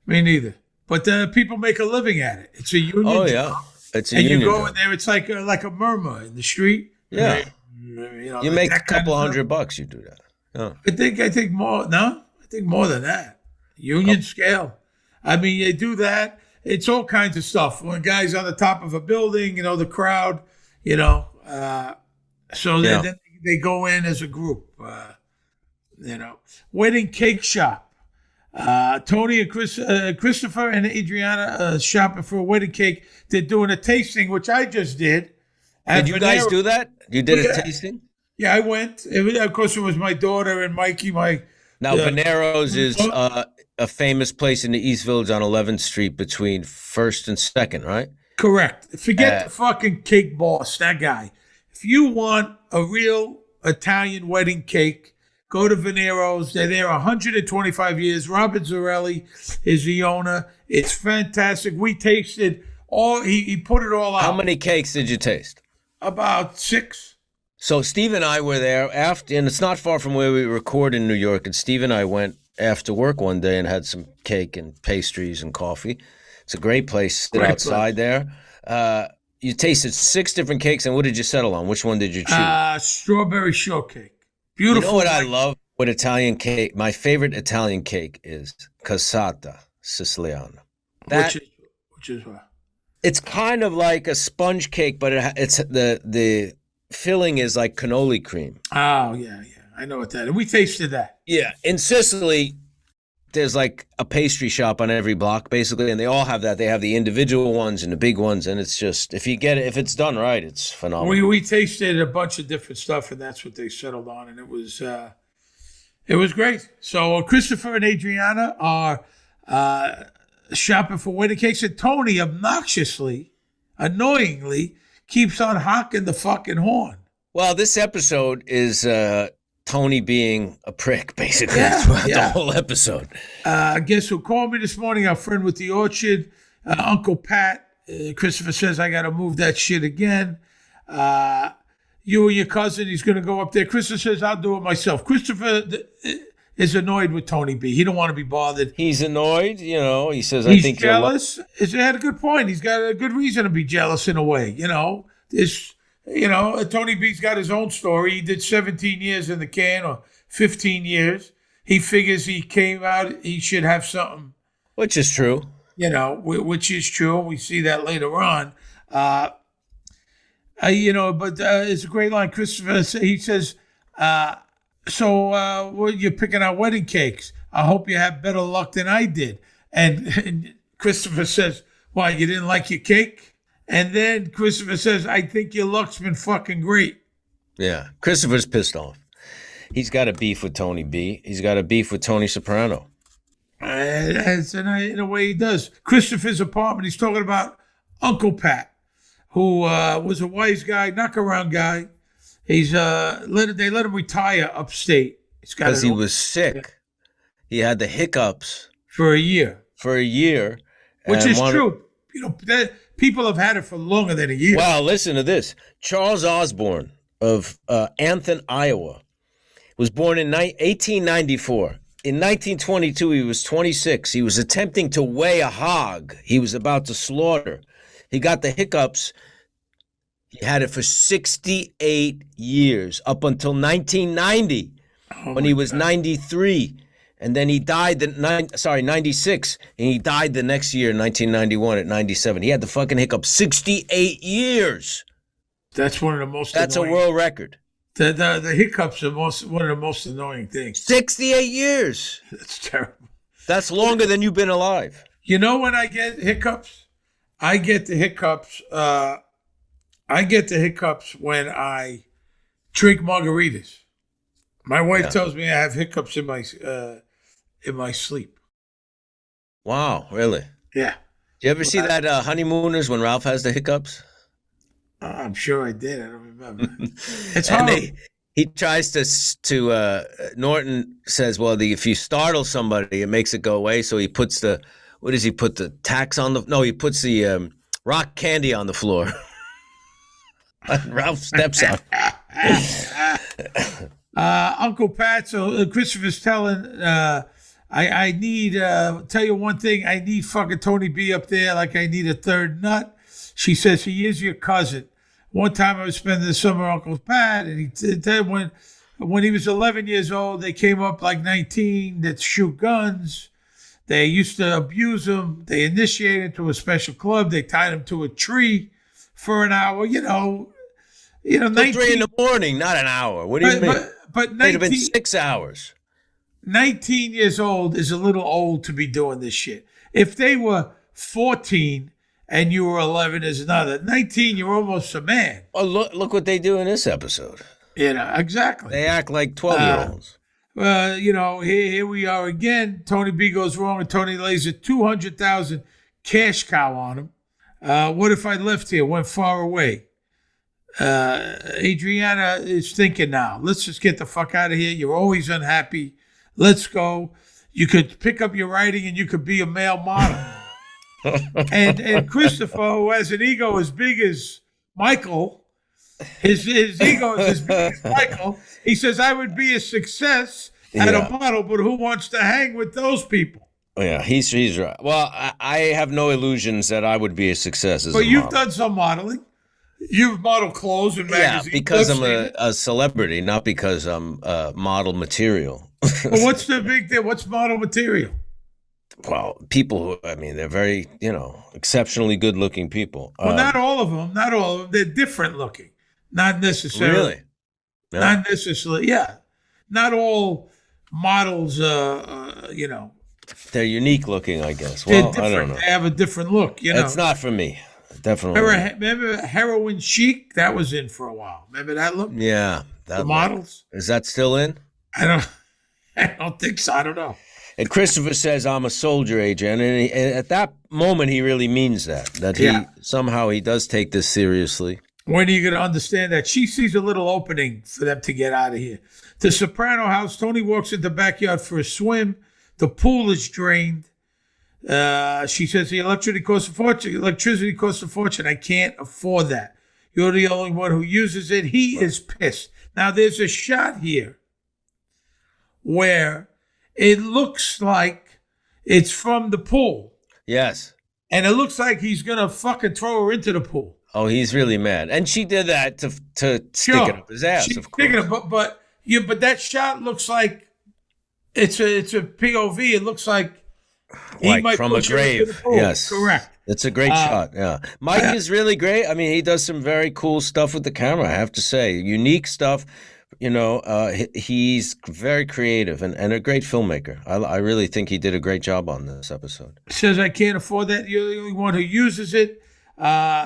Me neither. But people make a living at it. It's a union. Oh, job. yeah. It's a and union you go job. in there, it's like a murmur in the street. Yeah. You make a couple $100, you do that. Yeah. I think more. No, I think more than that. Union scale. I mean, they do that. It's all kinds of stuff. When guys on the top of a building, the crowd, so then they go in as a group. Wedding cake shop. Tony and Christopher and Adriana shopping for a wedding cake. They're doing a tasting, which I just did. Did you guys do that? You did a tasting? Yeah, I went. Of course, it was my daughter and Mikey. Venero's is a famous place in the East Village on 11th Street between 1st and 2nd, right? Correct. Forget the fucking cake boss, that guy. If you want a real Italian wedding cake, go to Venero's. They're there 125 years. Robert Zarelli is the owner. It's fantastic. We tasted all. He put it all out. How many cakes did you taste? About 6. So Steve and I were there after, and it's not far from where we record in New York. And Steve and I went after work one day and had some cake and pastries and coffee. It's a great place. Sit outside there. You tasted 6 different cakes, and what did you settle on? Which one did you choose? Strawberry shortcake. Beautiful. You know what I love with Italian cake? My favorite Italian cake is cassata siciliana. Which is what? It's kind of like a sponge cake, but it's the filling is like cannoli cream. Oh, yeah. I know what that is. We tasted that. Yeah. In Sicily, there's like a pastry shop on every block, basically, and they all have that. They have the individual ones and the big ones, and it's just, if it's done right, it's phenomenal. We tasted a bunch of different stuff, and that's what they settled on, and it was great. So Christopher and Adriana are shopping for wedding cakes, and Tony annoyingly, keeps on honking the fucking horn. Well, this episode is Tony being a prick, basically, throughout the whole episode. Guess who called me this morning? Our friend with the orchard, Uncle Pat. Christopher says, I got to move that shit again. You and your cousin, he's going to go up there. Christopher says, I'll do it myself. Christopher is annoyed with Tony B. He don't want to be bothered. He's annoyed, he says, I think jealous. He had a good point. He's got a good reason to be jealous in a way. Tony B's got his own story. He did 17 years in the can, or 15 years. He figures he came out, he should have something. Which is true. Which is true. We see that later on. But it's a great line. Christopher, he says, you're picking out wedding cakes. I hope you have better luck than I did. And Christopher says, why, you didn't like your cake? And then Christopher says, I think your luck's been fucking great. Yeah. Christopher's pissed off. He's got a beef with Tony B. He's got a beef with Tony Soprano. In a way he does. Christopher's apartment, he's talking about Uncle Pat, who was a wise guy, knock-around guy. They let him retire upstate. Because he was sick. He had the hiccups. For a year. Which is true. People have had it for longer than a year. Wow, listen to this. Charles Osborne of Anthon, Iowa, was born in 1894. In 1922, he was 26. He was attempting to weigh a hog he was about to slaughter. He got the hiccups. He had it for 68 years, up until 1990, when he was 93. And then he died, 96, and he died the next year, 1991, at 97. He had the fucking hiccup 68 years. That's one of the most That's annoying. a world record. The hiccups are one of the most annoying things. 68 years. That's terrible. That's longer than you've been alive. You know when I get hiccups? I get the hiccups. When I drink margaritas. My wife tells me I have hiccups in my sleep. Wow, really? Yeah. Do you ever see that Honeymooners when Ralph has the hiccups? I'm sure I did. I don't remember. It's And horrible. he tries to Norton says, well, if you startle somebody, it makes it go away. So he puts he put the tacks on he puts the rock candy on the floor. Ralph steps on. Uncle Pat, so Christopher's telling, I need, tell you one thing, I need fucking Tony B up there like I need a third nut. She says, he is your cousin. One time I was spending the summer with Uncle Pat, and he said when he was 11 years old, they came up like 19 that shoot guns. They used to abuse him. They initiated him to a special club. They tied him to a tree for an hour, 19, 3 in the morning, not an hour. What do you mean? But It'd have been 19, 6 hours. 19 years old is a little old to be doing this shit. If they were 14 and you were 11 is another. 19, you're almost a man. Oh, look what they do in this episode. Exactly. They act like 12-year-olds. Here we are again. Tony B goes wrong, and Tony lays a $200,000 cash cow on him. What if I left here, went far away? Adriana is thinking now, let's just get the fuck out of here. You're always unhappy. Let's go. You could pick up your writing and you could be a male model. and Christopher, who has an ego as big as Michael, his ego is as big as Michael. He says, I would be a success at a model, but who wants to hang with those people? Yeah, he's right. Well, I have no illusions that I would be a success as a model. But you've done some modeling. You've modeled clothes in magazines. Yeah, because I'm a celebrity, not because I'm model material. Well, what's the big deal? What's model material? Well, people they're very, exceptionally good-looking people. Well, not all of them. Not all of them. They're different looking. Not necessarily. Really? Yeah. Not necessarily. Yeah. Not all models, They're unique looking, I guess. They're Well, different. I don't know. They have a different look, It's not for me. Definitely. Remember Heroin Chic? That was in for a while. Remember that look? Yeah. The models? Is that still in? I don't think so. I don't know. And Christopher says, I'm a soldier, Adrian. And at that moment, he really means that he does take this seriously. When are you going to understand that? She sees a little opening for them to get out of here. The Soprano house, Tony walks in the backyard for a swim. The pool is drained. She says the electricity costs a fortune. I can't afford that. You're the only one who uses it. He is pissed. Now, there's a shot here where it looks like it's from the pool. Yes. And it looks like he's going to fucking throw her into the pool. Oh, he's really mad. And she did that to stick it up his ass, of course. But that shot looks like it's a POV. It looks like he might from a push her into grave. the pool. Yes. Correct. It's a great shot, yeah. Mike is really great. I mean, he does some very cool stuff with the camera, I have to say. Unique stuff. He's very creative and a great filmmaker. I really think he did a great job on this episode. Says, I can't afford that. You're the only one who uses it.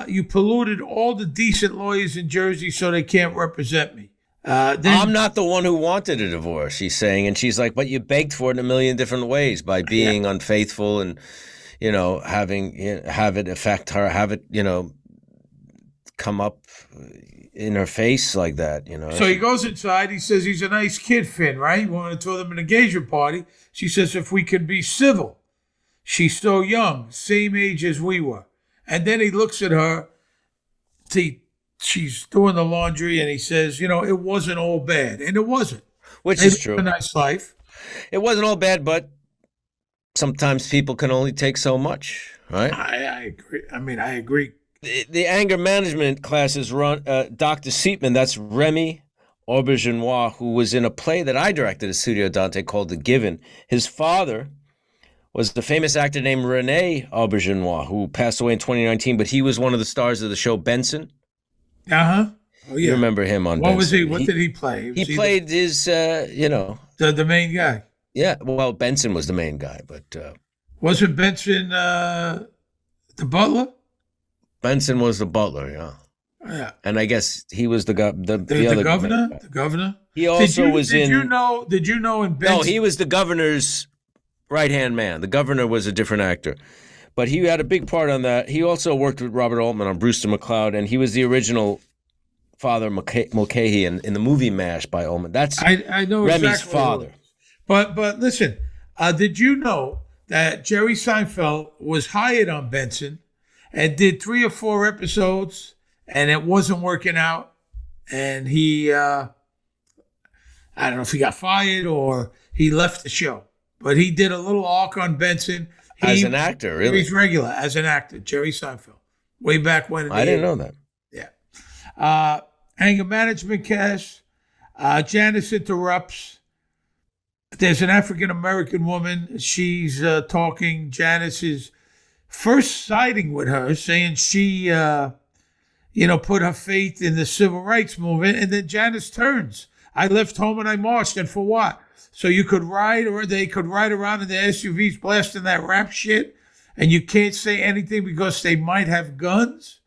You polluted all the decent lawyers in Jersey so they can't represent me. I'm not the one who wanted a divorce, she's saying. And she's like, but you begged for it in a million different ways by being unfaithful and, have it affect her, have it, come up in her face like that, So he goes inside. He says he's a nice kid, Finn, right? He wanted to throw them an engagement party. She says, if we could be civil. She's so young, same age as we were. And then he looks at her. She's doing the laundry, and he says, it wasn't all bad. And it wasn't. Which They is lived true. a nice life. It wasn't all bad, but sometimes people can only take so much, right? I agree. I agree. The anger management classes run Dr. Seatman, that's Remy Aubergenois, who was in a play that I directed at Studio Dante called The Given. His father was the famous actor named Rene Aubergenois, who passed away in 2019, but he was one of the stars of the show Benson. Uh-huh. Oh, yeah. You remember him on What Benson. was he? What did he play? He played his, the main guy. Yeah, well, Benson was the main guy, but... Wasn't Benson the butler? Benson was the butler, yeah. Yeah. And I guess he was the guy, the other governor. guy. The governor. He also was in. Did you know in Benson? No, he was the governor's right-hand man. The governor was a different actor, but he had a big part on that. He also worked with Robert Altman on Brewster McCloud, and he was the original Father Mulcahy in the movie MASH by Altman. That's I know Remy's exactly father. But listen, did you know that Jerry Seinfeld was hired on Benson and did 3 or 4 episodes, and it wasn't working out, and he, I don't know if he got fired or he left the show, but he did a little arc on Benson. As an actor, really? He's regular as an actor, Jerry Seinfeld, way back when. I didn't know that. Yeah. Anger management cast. Janice interrupts. There's an African-American woman. She's talking. Janice is first siding with her, saying she, put her faith in the civil rights movement. And then Janice turns. I left home and I marched. And for what? So you could ride, or they could ride around in their SUVs blasting that rap shit. And you can't say anything because they might have guns.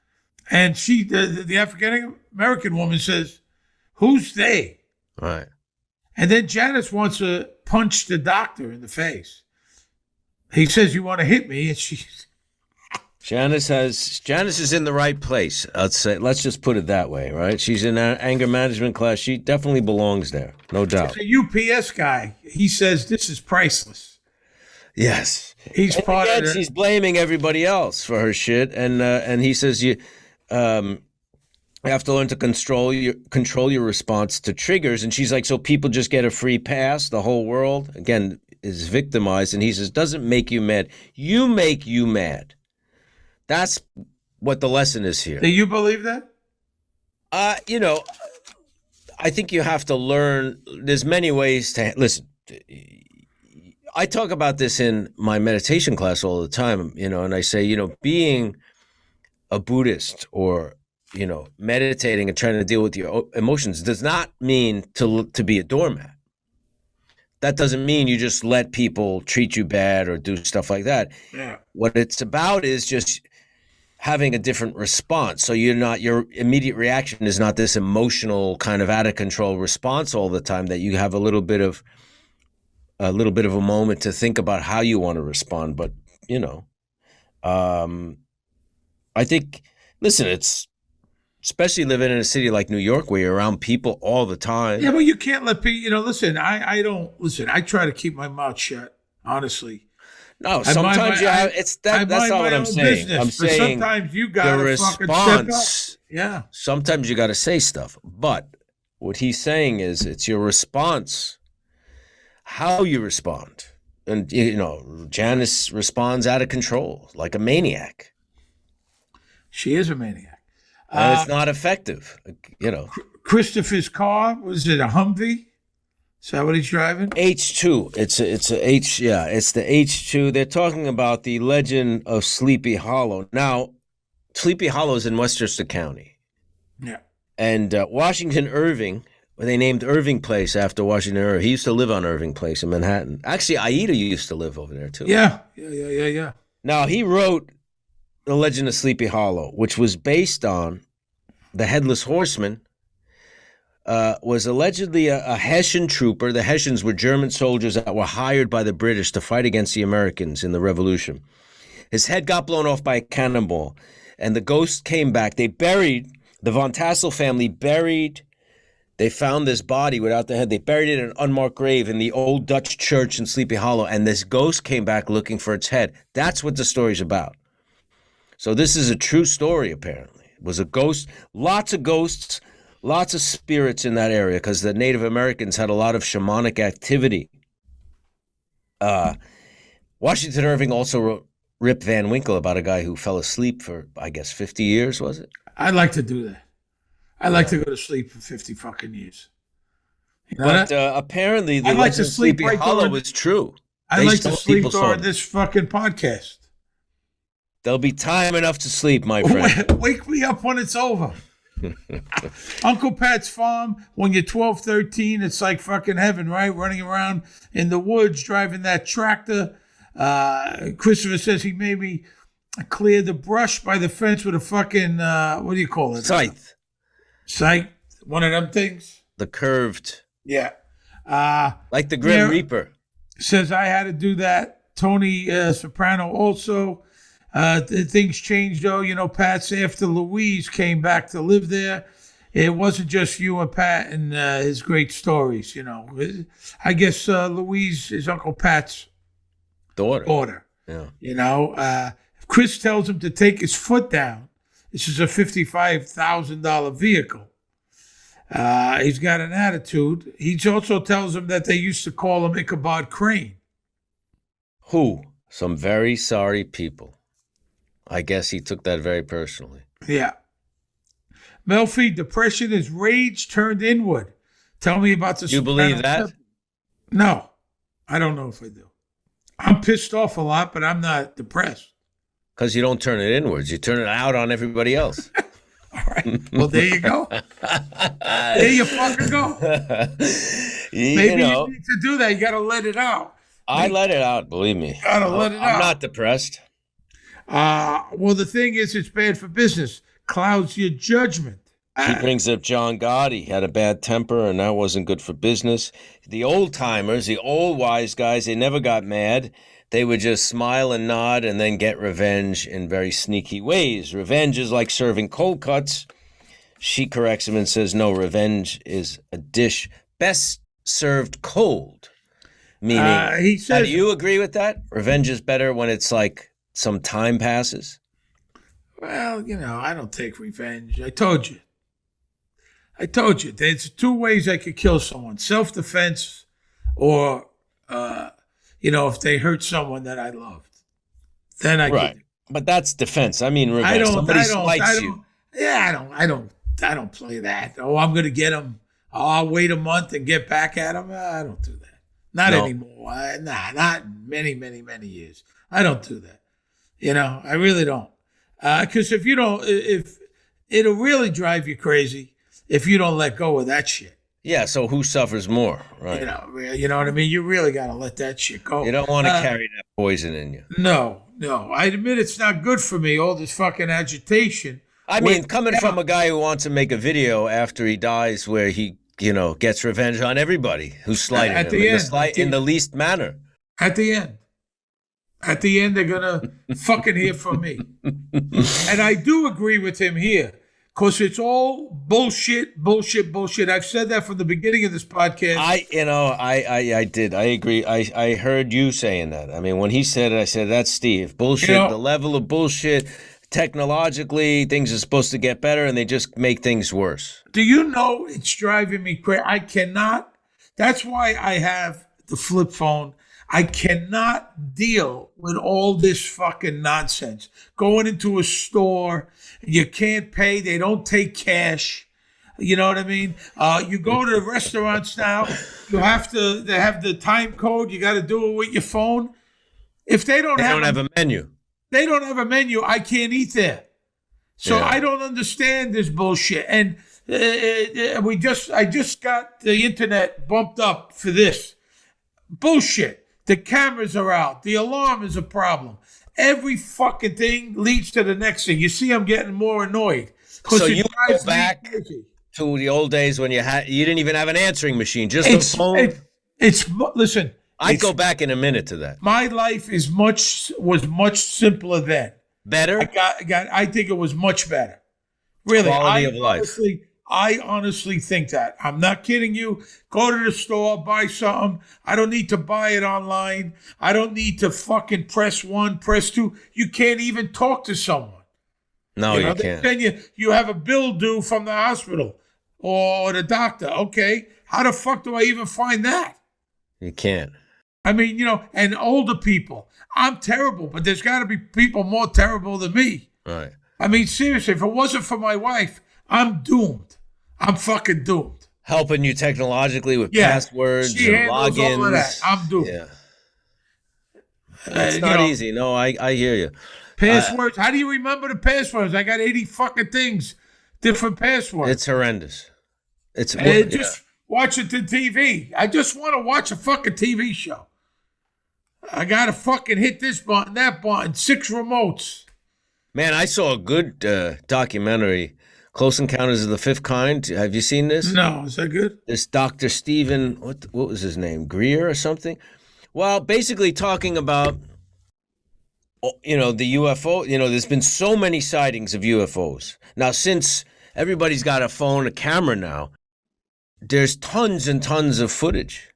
And she, the African-American woman says, who's they? Right. And then Janice wants to punch the doctor in the face. He says, you want to hit me? And she's... Janice is in the right place. Let's just put it that way, right? She's in an anger management class. She definitely belongs there, no doubt. The UPS guy, he says this is priceless. Yes, he's and part of it. He's blaming everybody else for her shit, and he says you have to learn to control your response to triggers. And she's like, so people just get a free pass. The whole world again is victimized, and he says, doesn't make you mad. You make you mad. That's what the lesson is here. Do you believe that? I think you have to learn. There's many ways to listen. I talk about this in my meditation class all the time, and I say, being a Buddhist or, meditating and trying to deal with your emotions does not mean to be a doormat. That doesn't mean you just let people treat you bad or do stuff like that. Yeah. What it's about is just having a different response. So your immediate reaction is not this emotional kind of out of control response all the time, that you have a little bit of a moment to think about how you want to respond. But, I think, listen, it's especially living in a city like New York where you're around people all the time. Yeah, but you can't let people, listen, I try to keep my mouth shut, honestly. No, sometimes that's not what I'm saying. Business, I'm saying sometimes you got to fucking step up. Yeah. Sometimes you got to say stuff. But what he's saying is it's your response, how you respond. And, Janice responds out of control, like a maniac. She is a maniac. And it's not effective, Christopher's car, was it a Humvee? Is that what he's driving? H2. It's the H2. They're talking about the legend of Sleepy Hollow. Now, Sleepy Hollow is in Westchester County. Yeah. And Washington Irving, they named Irving Place after Washington Irving. He used to live on Irving Place in Manhattan. Actually, Aida used to live over there, too. Yeah. Now, he wrote The Legend of Sleepy Hollow, which was based on the Headless Horseman, was allegedly a Hessian trooper. The Hessians were German soldiers that were hired by the British to fight against the Americans in the Revolution. His head got blown off by a cannonball, and the ghost came back. The Von Tassel family they found this body without the head. They buried it in an unmarked grave in the old Dutch church in Sleepy Hollow, and this ghost came back looking for its head. That's what the story's about. So this is a true story, apparently. It was a ghost, lots of ghosts, lots of spirits in that area because the Native Americans had a lot of shamanic activity. Washington Irving also wrote Rip Van Winkle about a guy who fell asleep for, I guess, 50 years, was it? I'd like to do that. I'd like to go to sleep for 50 fucking years. You know But that? apparently the I'd like to legend of sleep Sleepy right Hollow during- was true. I'd They like to saw sleep people saw during it. this fucking podcast. There'll be time enough to sleep, my friend. Wake me up when it's over. Uncle Pat's farm, when you're 12, 13, it's like fucking heaven, right? Running around in the woods, driving that tractor. Christopher says he made me clear the brush by the fence with a fucking, what do you call it? Scythe. Scythe. One of them things. The curved, Yeah. like the Grim Yeah. Reaper. Says I had to do that. Tony Soprano also. Things changed though, you know, Pat's after Louise came back to live there. It wasn't just you and Pat and his great stories, you know. I guess Louise is Uncle Pat's daughter. Yeah. You know, if Chris tells him to take his foot down, this is a $55,000 vehicle. He's got an attitude. He also tells him that they used to call him Ichabod Crane. Who? Some very sorry people. I guess he took that very personally. Yeah. Melfi, depression is rage turned inward. Tell me about the You believe that? No, I don't know if I do. I'm pissed off a lot, but I'm not depressed. Because you don't turn it inwards. You turn it out on everybody else. All right. Well, there you go. There you fucking go. Maybe you need to do that. You got to let it out. I let it out, believe me. Gotta let it out. I'm not depressed. Well, the thing is, it's bad for business. Clouds your judgment. He brings up John Gotti. He had a bad temper, and that wasn't good for business. The old timers, the old wise guys, they never got mad. They would just smile and nod and then get revenge in very sneaky ways. Revenge is like serving cold cuts. She corrects him and says, no, revenge is a dish best served cold. Meaning, he says, do you agree with that? Revenge is better when it's like some time passes? well, you know, I don't take revenge. I told you. There's two ways I could kill someone. Self-defense or, you know, if they hurt someone that I loved. Then I Right. could. But that's defense. I mean, revenge. Somebody slights you. Yeah, I don't play that. Oh, I'm going to get him. Oh, I'll wait a month and get back at him. I don't do that. Not No. anymore. Not many, many, many years. I don't do that. You know, I really don't. Because if it'll really drive you crazy if you don't let go of that shit. Yeah, so who suffers more, right? You know what I mean? You really got to let that shit go. You don't want to carry that poison in you. No. I admit it's not good for me, all this fucking agitation. I mean, coming from a guy who wants to make a video after he dies where he, you know, gets revenge on everybody who's slighted At him the in, end, in the least manner. At the end, they're going to fucking hear from me. And I do agree with him here because it's all bullshit. I've said that from the beginning of this podcast. I did. I agree. I heard you saying that. I mean, when he said it, I said, that's Steve. Bullshit, You know, the level of bullshit. Technologically, things are supposed to get better, and they just make things worse. Do you know it's driving me crazy? I cannot. That's why I have the flip phone. I cannot deal with all this fucking nonsense. Going into a store, you can't pay. They don't take cash. You know what I mean? You go to the restaurants now. You have to. They have the time code. You got to do it with your phone. If they don't have a menu. They don't have a menu. I can't eat there. So Yeah. I don't understand this bullshit. And I just got the internet bumped up for this bullshit. The cameras are out. The alarm is a problem. Every fucking thing leads to the next thing. You see, I'm getting more annoyed. So you go drives me back crazy. to the old days when you didn't even have an answering machine, just a phone. Listen. I'd go back in a minute to that. My life was much simpler then. Better? I think it was much better. Really, Quality of life. I honestly think that. I'm not kidding you. Go to the store, buy something. I don't need to buy it online. I don't need to fucking press 1, press 2. You can't even talk to someone. No, you They can't. send you have a bill due from the hospital or the doctor. Okay, how the fuck do I even find that? You can't. I mean, and older people. I'm terrible, but there's got to be people more terrible than me. Right. I mean, seriously, if it wasn't for my wife, I'm doomed. I'm fucking doomed. Helping you technologically with passwords she and handles logins. all of that. I'm doomed. Yeah. It's not easy. No, I hear you. Passwords. How do you remember the passwords? I got 80 fucking things, different passwords. It's horrendous. Just watch it on TV. I just want to watch a fucking TV show. I got to fucking hit this button, that button, 6 remotes. Man, I saw a good documentary, Close Encounters of the Fifth Kind. Have you seen this? No, is that good? This Dr. Stephen, what was his name? Greer or something? Well, basically talking about, the UFO. There's been so many sightings of UFOs. Now, since everybody's got a phone, a camera now, there's tons and tons of footage.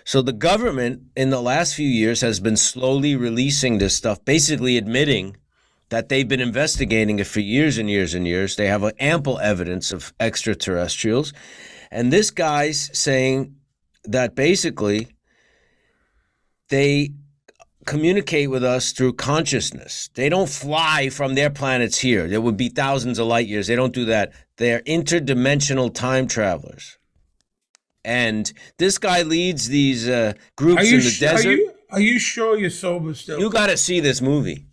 So the government in the last few years has been slowly releasing this stuff, basically admitting that they've been investigating it for years and years and years. They have ample evidence of extraterrestrials. And this guy's saying that basically they communicate with us through consciousness. They don't fly from their planets here. There would be thousands of light years. They don't do that. They're interdimensional time travelers. And this guy leads these groups in the desert. Are you sure you're sober still? You got to see this movie.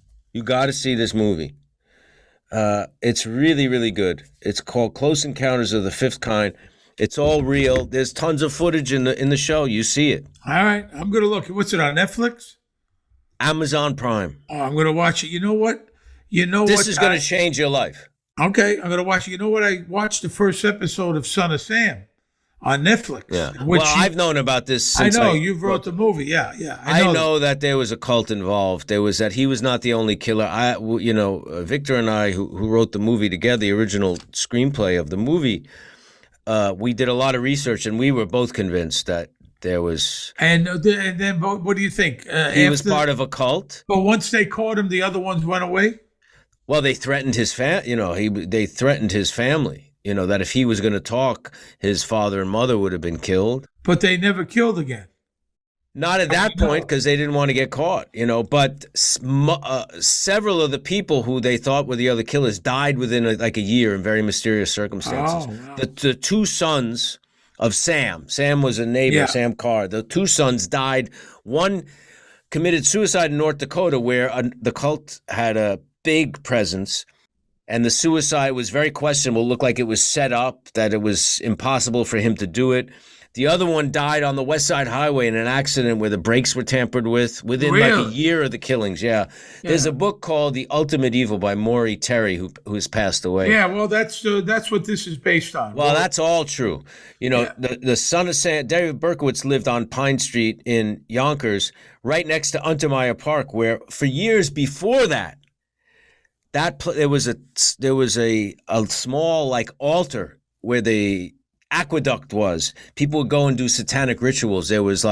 It's really, really good. It's called Close Encounters of the Fifth Kind. It's all real. There's tons of footage in the show. You see it. All right, I'm gonna look. What's it on Netflix? Amazon Prime. Oh, I'm gonna watch it. You know what? This is gonna change your life. Okay, I'm gonna watch it. You know what? I watched the first episode of Son of Sam on Netflix. Yeah. I've known about this since I know you wrote the movie. Yeah. I know that there was a cult involved. There was that he was not the only killer. Victor and I, who wrote the movie together, the original screenplay of the movie, we did a lot of research, and we were both convinced that there was. And then, what do you think? He was part of a cult. But once they caught him, the other ones went away. Well, they threatened his they threatened his family. That if he was going to talk, his father and mother would have been killed. But they never killed again. Not at that point, because they didn't want to get caught, But several of the people who they thought were the other killers died within a year in very mysterious circumstances. Oh, wow. The 2 sons of Sam was a neighbor, Sam Carr. The 2 sons died. One committed suicide in North Dakota, where the cult had a big presence. And the suicide was very questionable, looked like it was set up, that it was impossible for him to do it. The other one died on the West Side Highway in an accident where the brakes were tampered with within like a year of the killings. Yeah. There's a book called The Ultimate Evil by Maury Terry, who has passed away. Yeah, well, that's what this is based on. Well, that's all true. The son of Sam, David Berkowitz, lived on Pine Street in Yonkers, right next to Untermeyer Park, where for years before that, there was a small altar where the aqueduct was. People would go and do satanic rituals. There was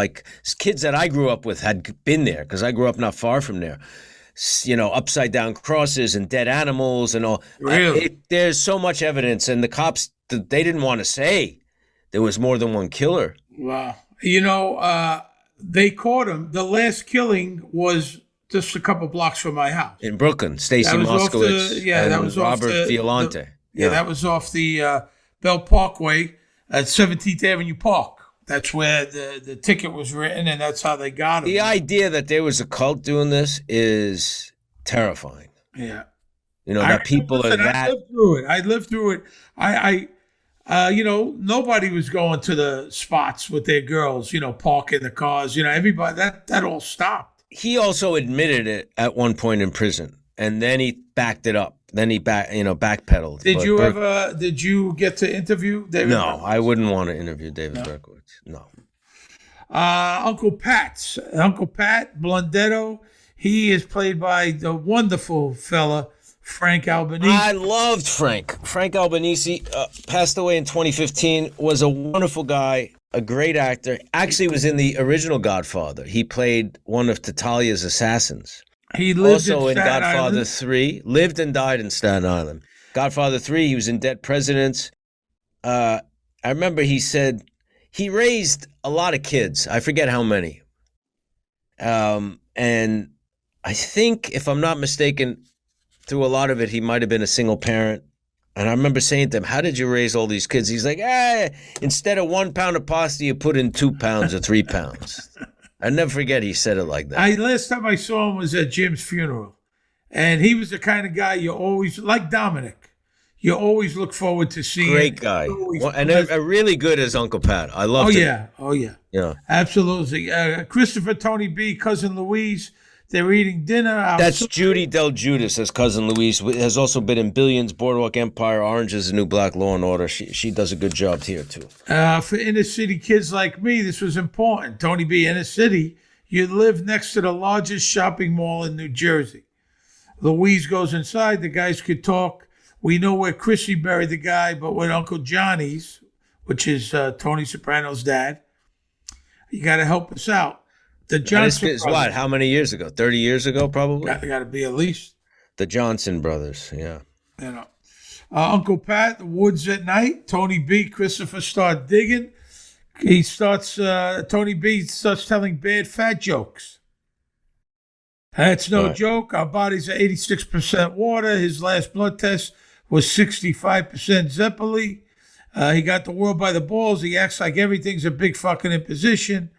kids that I grew up with had been there because I grew up not far from there. Upside down crosses and dead animals and all. Really? There's so much evidence, and the cops they didn't want to say there was more than one killer. Wow. They caught him. The last killing was just a couple blocks from my house. In Brooklyn, Stacy Moskowitz and Robert Violante. That was off the Bell Parkway at 17th Avenue Park. That's where the ticket was written, and that's how they got him. The idea that there was a cult doing this is terrifying. Yeah. That people are that. I lived through it. Nobody was going to the spots with their girls, parking the cars, everybody, that all stopped. He also admitted it at one point in prison, and then he backed it up. Then he backpedaled. Did you get to interview David? No, I wouldn't want to interview David Berkowitz. No. Uncle Pat Blundetto. He is played by the wonderful fella Frank Albanese. I loved Frank. Frank Albanese passed away in 2015. Was a wonderful guy. A great actor. Actually was in the original Godfather. He played one of Tatalia's assassins. He lived Also in Staten Godfather Island. 3, lived and died in Staten Island. Godfather 3, he was in Dead Presidents. I remember he said he raised a lot of kids. I forget how many. And I think, if I'm not mistaken, through a lot of it, he might have been a single parent. And I remember saying to him, how did you raise all these kids? He's like, instead of 1 pound of pasta, you put in 2 pounds or 3 pounds. I never forget he said it like that. Last time I saw him was at Jim's funeral. And he was the kind of guy you always, like Dominic, you always look forward to seeing. Great guy. And a really good as Uncle Pat. I love him. Oh, yeah. Yeah. Absolutely. Christopher, Tony B., Cousin Louise, they're eating dinner. That's Judy Del Judas as Cousin Louise. Has also been in Billions, Boardwalk Empire, Orange is the New Black, Law and Order. She does a good job here, too. For inner city kids like me, this was important. Tony B., inner city, you live next to the largest shopping mall in New Jersey. Louise goes inside. The guys could talk. We know where Chrissy buried the guy, but with Uncle Johnny's, which is Tony Soprano's dad, you got to help us out. The Johnson is what? How many years ago? 30 years ago, probably? Got to be at least. The Johnson brothers, yeah. You know, Uncle Pat, the woods at night. Tony B., Christopher start digging. Tony B. starts telling bad fat jokes. That's no joke. Our bodies are 86% water. His last blood test was 65% Zeppeli. He got the world by the balls. He acts like everything's a big fucking imposition.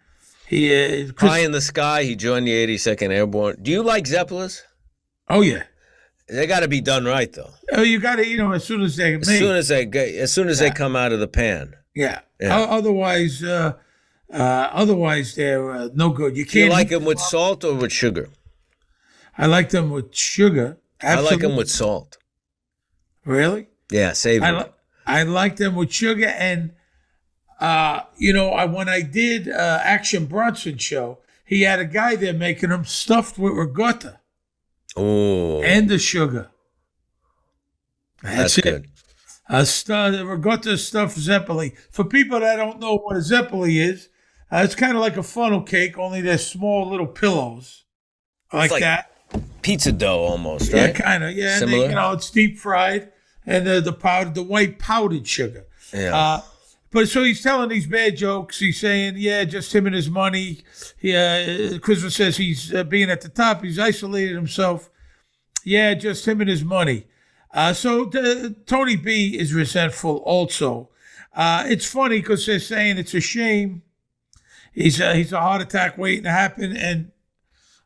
High in the sky, he joined the 82nd Airborne. Do you like Zeppelis? Oh, yeah. They got to be done right, though. Oh, you got to eat them as soon as they As soon as they come out of the pan. Yeah. Otherwise, they're no good. You can't. You like them with salt or with sugar? I like them with sugar. Absolutely. I like them with salt. Really? Yeah, savory. I like them with sugar, and when I did Action Bronson show, he had a guy there making them stuffed with ricotta. Oh, and the sugar. That's good. Ricotta stuffed Zeppeli. For people that don't know what a Zeppeli is, it's kind of like a funnel cake, only they're small little pillows like that. Pizza dough almost, Yeah, right? kind of. Yeah, Similar. And it's deep fried, and the white powdered sugar. Yeah. But so he's telling these bad jokes. He's saying, just him and his money. Christopher says he's being at the top. He's isolated himself. Yeah, just him and his money. So Tony B is resentful also. It's funny because they're saying it's a shame. He's a heart attack waiting to happen. And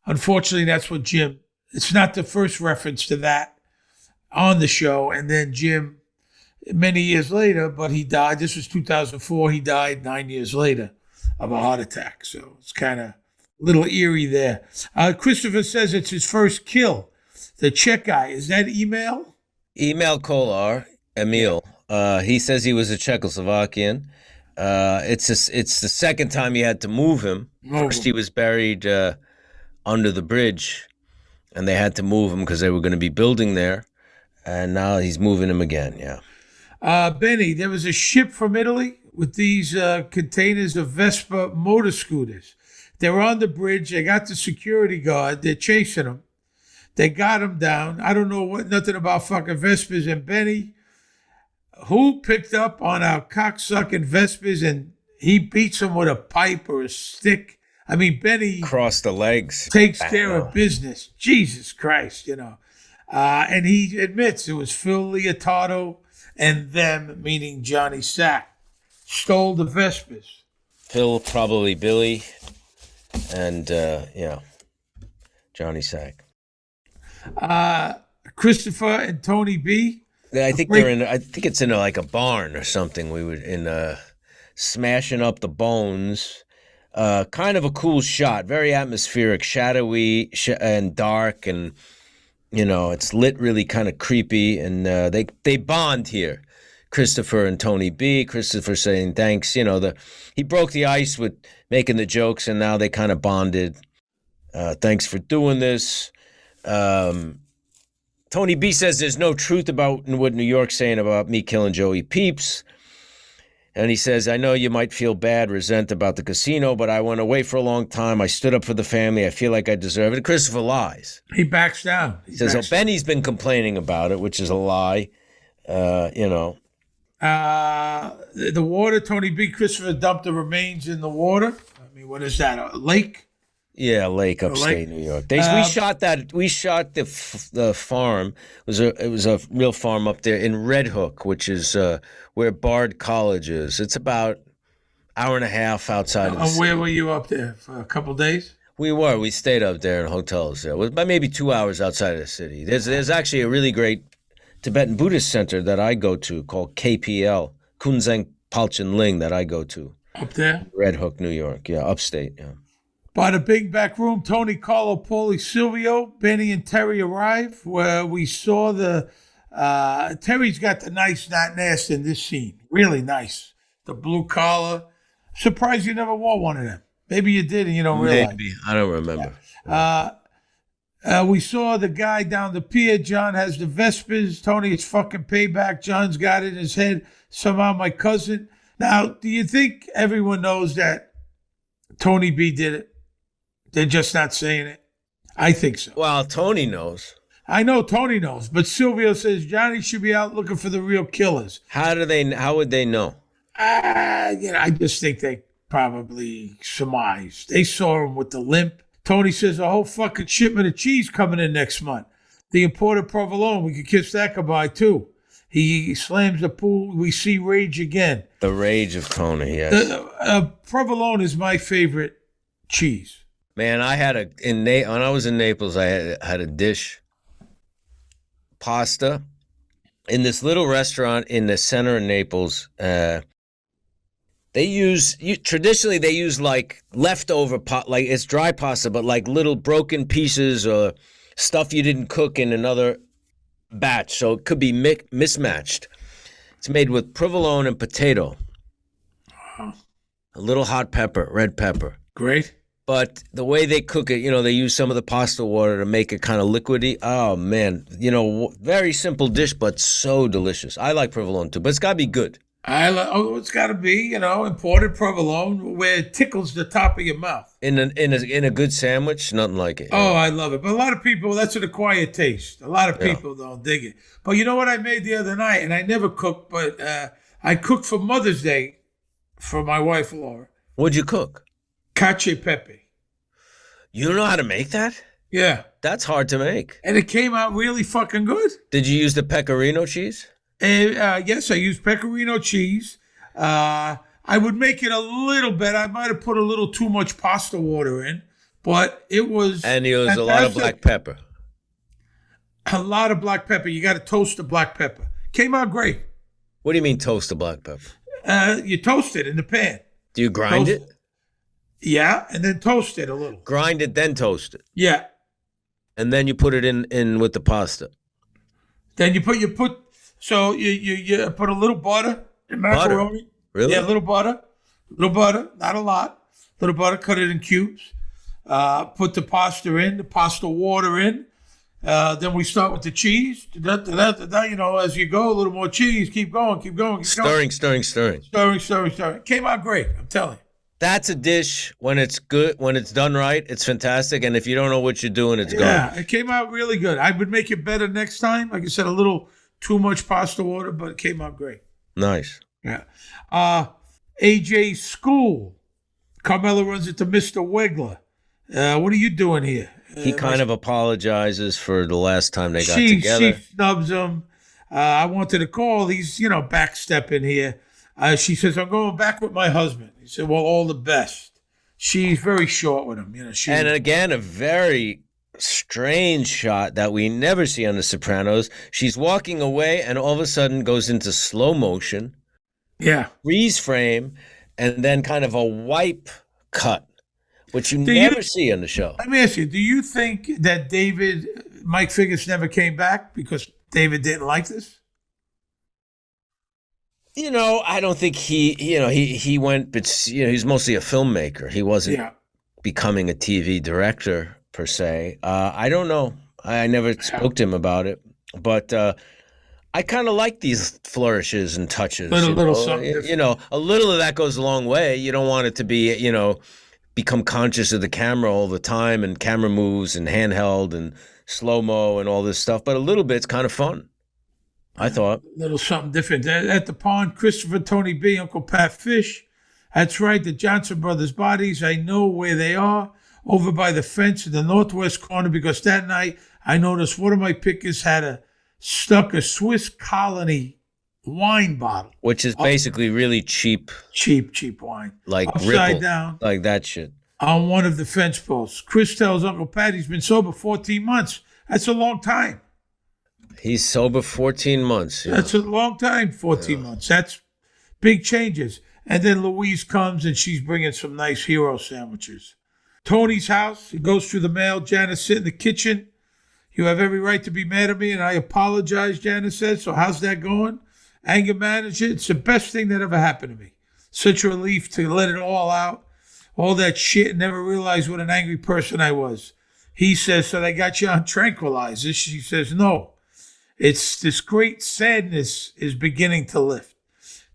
unfortunately, that's what Jim, it's not the first reference to that on the show. And then Jim, many years later, but he died. This was 2004. He died 9 years later of a heart attack. So it's kind of a little eerie there. Christopher says it's his first kill. The Czech guy, is that email? Email Kolar, Emil. He says he was a Czechoslovakian. It's the second time he had to move him. First, he was buried under the bridge, and they had to move him because they were going to be building there. And now he's moving him again, yeah. Benny, there was a ship from Italy with these containers of Vespa motor scooters. They were on the bridge. They got the security guard. They're chasing them. They got him down. I don't know nothing about fucking Vespas. And Benny, who picked up on our cocksucking Vespas and he beats him with a pipe or a stick? I mean, Benny cross the legs, takes care of business. Jesus Christ, and he admits it was Phil Leotardo and them, meaning Johnny Sack, stole the Vespas. Phil, probably Billy, and Johnny Sack. Christopher and Tony B. I think they're in. I think it's in like a barn or something. We were in smashing up the bones. Kind of a cool shot, very atmospheric, shadowy and dark, and it's lit really kind of creepy. And they bond here, Christopher and Tony B. Christopher saying thanks. He broke the ice with making the jokes, and now they kind of bonded. Thanks for doing this. Tony B says there's no truth about what New York's saying about me killing Joey Peeps. And he says, I know you might feel bad, resent about the casino, but I went away for a long time. I stood up for the family. I feel like I deserve it. And Christopher lies. He backs down. He says, oh, Benny's been complaining about it, which is a lie. The water, Tony B. Christopher dumped the remains in the water. I mean, what is that, a lake? Yeah, lake upstate New York. We shot the farm. It was a real farm up there in Red Hook, which is where Bard College is. It's about an hour and a half outside of the city. Where were you up there for a couple of days? We stayed up there in hotels there. It was about maybe 2 hours outside of the city. There's actually a really great Tibetan Buddhist center that I go to called KPL, Kunzeng Palchen Ling, that I go to. Up there? Red Hook, New York. Yeah, upstate, yeah. By the big back room, Tony, Carlo, Paulie, Silvio, Benny, and Terry arrive, where we saw Terry's got the nice not nasty in this scene. Really nice. The blue collar. Surprised you never wore one of them. Maybe you did and you don't realize. Maybe. I don't remember. We saw the guy down the pier. John has the Vespers. Tony, it's fucking payback. John's got it in his head. Somehow my cousin. Now, do you think everyone knows that Tony B did it? They're just not saying it. I think so. Well, Tony knows. I know Tony knows, but Silvio says Johnny should be out looking for the real killers. How would they know? I just think they probably surmised. They saw him with the limp. Tony says a whole fucking shipment of cheese coming in next month. The imported provolone, we could kiss that goodbye too. He slams the pool. We see rage again. The rage of Tony, yes. Provolone is my favorite cheese. Man, when I was in Naples, I had a dish, pasta, in this little restaurant in the center of Naples. Traditionally they use like leftover like it's dry pasta, but like little broken pieces or stuff you didn't cook in another batch, so it could be mismatched. It's made with provolone and potato, a little hot pepper, red pepper. Great. But the way they cook it, they use some of the pasta water to make it kind of liquidy. Oh, man. Very simple dish, but so delicious. I like provolone, too, but it's got to be good. It's got to be, imported provolone where it tickles the top of your mouth. In a good sandwich, nothing like it. Oh, I love it. But a lot of people, that's an acquired taste. A lot of people don't dig it. But you know what I made the other night? And I never cooked, but I cooked for Mother's Day for my wife, Laura. What'd you cook? Cacio pepe. You don't know how to make that? Yeah. That's hard to make. And it came out really fucking good. Did you use the pecorino cheese? Yes, I used pecorino cheese. I would make it a little bit. I might have put a little too much pasta water in, but it was. And you used a lot of black pepper. A lot of black pepper. You got to toast the black pepper. Came out great. What do you mean toast the black pepper? You toast it in the pan. Do you grind it? Yeah, and then toast it a little. Grind it, then toast it. Yeah. And then you put it in with the pasta. Then you put so you put a little butter in macaroni. Butter? Really? Yeah, a little butter, not a lot. Little butter, cut it in cubes. Put the pasta in, the pasta water in. Then we start with the cheese. As you go, a little more cheese. Keep going. Stirring. Stirring. Came out great, I'm telling you. That's a dish when it's good, when it's done right, it's fantastic. And if you don't know what you're doing, it's gone. Yeah, it came out really good. I would make it better next time. Like I said, a little too much pasta water, but it came out great. Nice. Yeah. AJ's school. Carmela runs into Mr. Wegler. What are you doing here? He kind of apologizes for the last time they got together. She snubs him. I wanted to call. He's, backstepping here. She says, I'm going back with my husband. He said, well, all the best. She's very short with him. And again, a very strange shot that we never see on The Sopranos. She's walking away and all of a sudden goes into slow motion. Yeah. Freeze frame and then kind of a wipe cut, which you never see on the show. Let me ask you, do you think that Mike Figgis never came back because David didn't like this? I don't think he went, but he's mostly a filmmaker. He wasn't becoming a TV director per se. I don't know. I never spoke to him about it, but I kind of like these flourishes and touches. Little something different. You know, a little of that goes a long way. You don't want it to be, you know, become conscious of the camera all the time and camera moves and handheld and slow-mo and all this stuff. But a little bit's kind of fun, I thought. A little something different. At the pond, Christopher, Tony B, Uncle Pat Fish. That's right, the Johnson brothers' bodies. I know where they are, over by the fence in the northwest corner, because that night I noticed one of my pickers had stuck a Swiss Colony wine bottle. Which is basically really cheap. Cheap wine. Like upside Ripple, down. like that shit. On one of the fence posts. Chris tells Uncle Pat he's been sober 14 months. That's a long time. He's sober 14 months. Yeah. That's a long time, 14 months. That's big changes. And then Louise comes and she's bringing some nice hero sandwiches. Tony's house, he goes through the mail. Janice sit in the kitchen. You have every right to be mad at me, and I apologize, Janice says. So how's that going? Anger management, it's the best thing that ever happened to me. Such a relief to let it all out. All that shit, and never realized what an angry person I was. He says, so they got you on tranquilizers. She says, no. It's this great sadness is beginning to lift.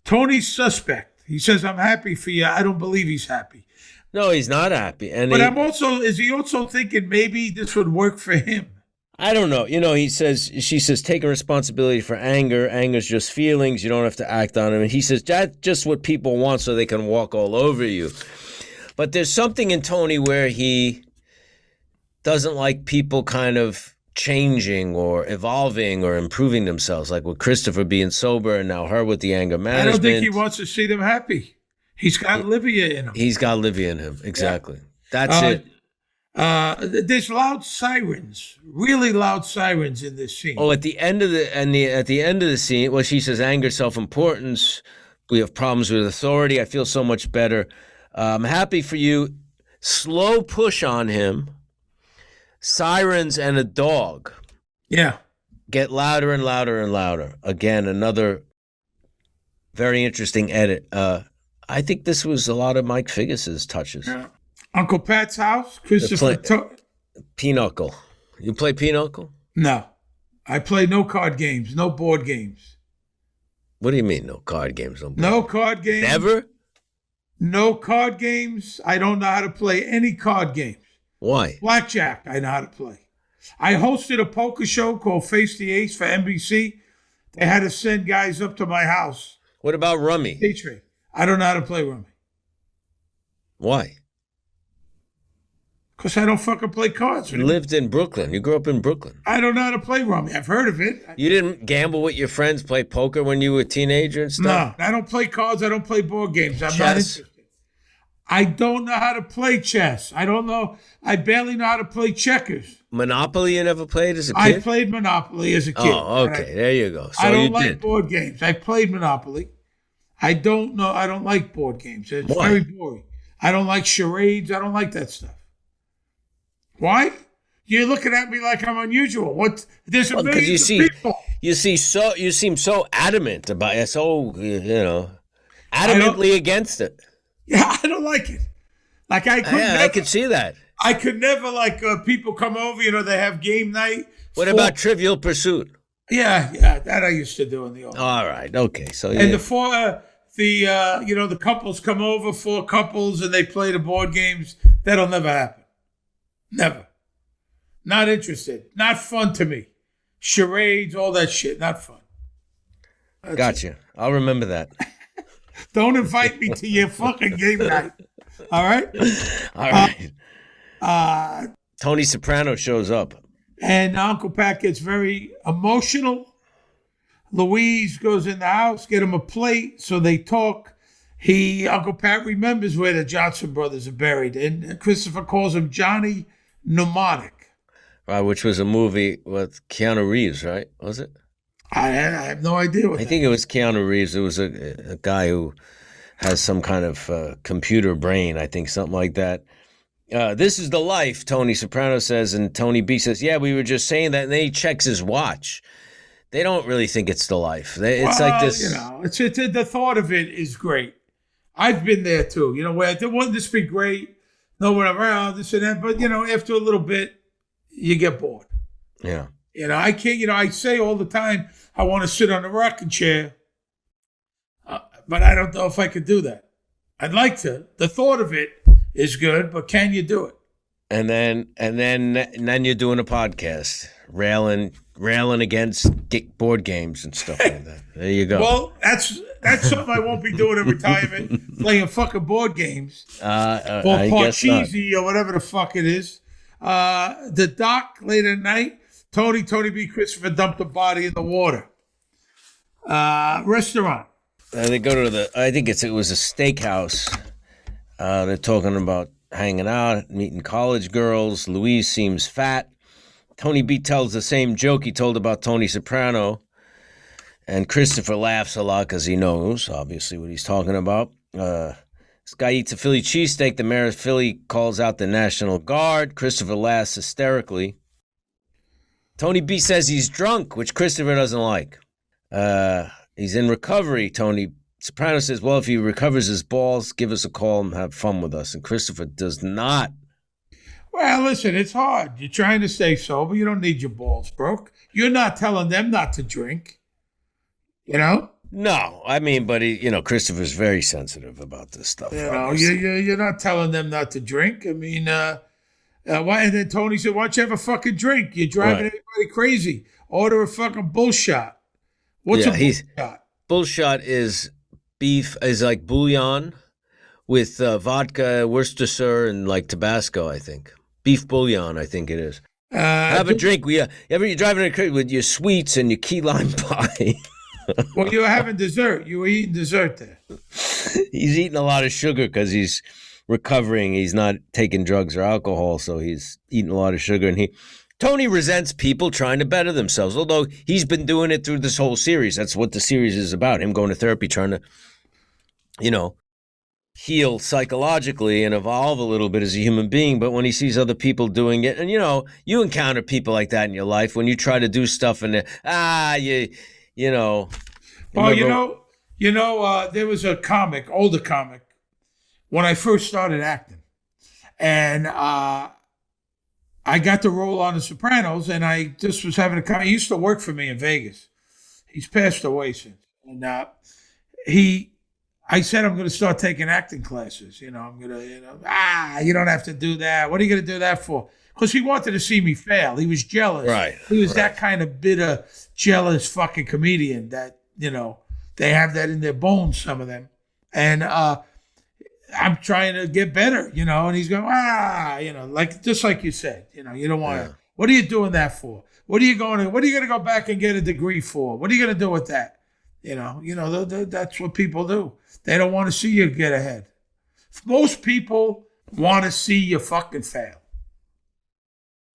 Tony's suspect. He says, I'm happy for you. I don't believe he's happy. No, he's not happy. But is he also thinking maybe this would work for him? I don't know. You know, she says, taking responsibility for anger. Anger's just feelings. You don't have to act on them. And he says, that's just what people want so they can walk all over you. But there's something in Tony where he doesn't like people kind of changing or evolving or improving themselves, like with Christopher being sober and now her with the anger management. I don't think he wants to see them happy. He's got Livia in him. He's got Livia in him. Exactly. Yeah. That's it. There's loud sirens, really loud sirens in this scene. Oh, at the end of the scene, well, she says anger, self-importance. We have problems with authority. I feel so much better. I'm happy for you. Slow push on him. Sirens and a dog. Yeah. Get louder and louder and louder. Again, another very interesting edit. I think this was a lot of Mike Figgis's touches. Yeah. Uncle Pat's house, Christopher. Pinochle. You play Pinochle? No. I play no card games, no board games. What do you mean, no card games? No card games. Never? No card games. I don't know how to play any card games. Why? Blackjack, I know how to play. I hosted a poker show called Face the Ace for NBC. They had to send guys up to my house. What about rummy? I don't know how to play rummy. Why? Because I don't fucking play cards. You lived in Brooklyn. You grew up in Brooklyn. I don't know how to play rummy. I've heard of it. You didn't gamble with your friends, play poker when you were a teenager and stuff? No, I don't play cards. I don't play board games. I'm Chess? not interested. I don't know how to play chess. I don't know. I barely know how to play checkers. Monopoly you never played as a kid? I played Monopoly as a kid. Oh, okay. There you go. So I don't you like did. board games. I played Monopoly. I don't know. I don't like board games. It's Why? very boring. I don't like charades. I don't like that stuff. Why? You're looking at me like I'm unusual. What? There's a million people. You seem so adamant about it. So adamantly against it. Yeah, I don't like it. Like I could see that. I could never people come over. They have game night. What about Trivial Pursuit? Yeah, that I used to do in the office. All right, okay. So and the couples come over, 4 couples, and they play the board games. That'll never happen. Never. Not interested. Not fun to me. Charades, all that shit. Not fun. Gotcha. I'll remember that. Don't invite me to your fucking game night. All right? All right. Tony Soprano shows up. And Uncle Pat gets very emotional. Louise goes in the house, get him a plate, so they talk. Uncle Pat remembers where the Johnson brothers are buried, and Christopher calls him Johnny Mnemonic. Right, which was a movie with Keanu Reeves, right? Was it? I have no idea what I think it was Keanu Reeves. It was a guy who has some kind of computer brain, I think, something like that. This is the life, Tony Soprano says, and Tony B says, yeah, we were just saying that, and then he checks his watch. They don't really think it's the life. It's like this. The thought of it is great. I've been there too, where I want this to be great, no one around, this and that, but, after a little bit, you get bored. Yeah. I can't, I say all the time, I want to sit on a rocking chair, but I don't know if I could do that. I'd like to. The thought of it is good, but can you do it? And then you're doing a podcast, railing against board games and stuff like that. There you go. Well, that's something I won't be doing in retirement, playing fucking board games. Or Parcheesi or whatever the fuck it is. The doc late at night, Tony B. Christopher dumped a body in the water. Restaurant. They go to I think it was a steakhouse. They're talking about hanging out, meeting college girls. Louise seems fat. Tony B tells the same joke he told about Tony Soprano. And Christopher laughs a lot because he knows, obviously, what he's talking about. This guy eats a Philly cheesesteak. The mayor of Philly calls out the National Guard. Christopher laughs hysterically. Tony B says he's drunk, which Christopher doesn't like. He's in recovery, Tony Soprano says, well, if he recovers his balls, give us a call and have fun with us. And Christopher does not. Well, listen, it's hard. You're trying to stay sober. You don't need your balls broke. You're not telling them not to drink. No, I mean, but Christopher's very sensitive about this stuff. You're not telling them not to drink. I mean, why? And then Tony said, why don't you have a fucking drink? You're driving everybody crazy. Order a fucking bullshot. What's a bullshot? Bullshot is beef, is like bouillon with vodka, Worcestershire, and like Tabasco, I think. Beef bouillon, I think it is. Have a drink. You're driving with your sweets and your key lime pie. Well, you were having dessert. You were eating dessert there. He's eating a lot of sugar because he's recovering. He's not taking drugs or alcohol, so he's eating a lot of sugar. And Tony resents people trying to better themselves, although he's been doing it through this whole series. That's what the series is about, him going to therapy, trying to, heal psychologically and evolve a little bit as a human being. But when he sees other people doing it, and, you encounter people like that in your life when you try to do stuff and, Well, there was a older comic, when I first started acting. And I got the role on The Sopranos, and I just was having he used to work for me in Vegas. He's passed away since. And I said, I'm going to start taking acting classes. I'm going to, you don't have to do that. What are you going to do that for? Because he wanted to see me fail. He was jealous. Right. He was that kind of bitter, jealous fucking comedian that, they have that in their bones, some of them. And I'm trying to get better, and he's going, just like you said, you don't want to, what are you doing that for? What are you going to go back and get a degree for? What are you going to do with that? That's what people do. They don't want to see you get ahead. Most people want to see you fucking fail.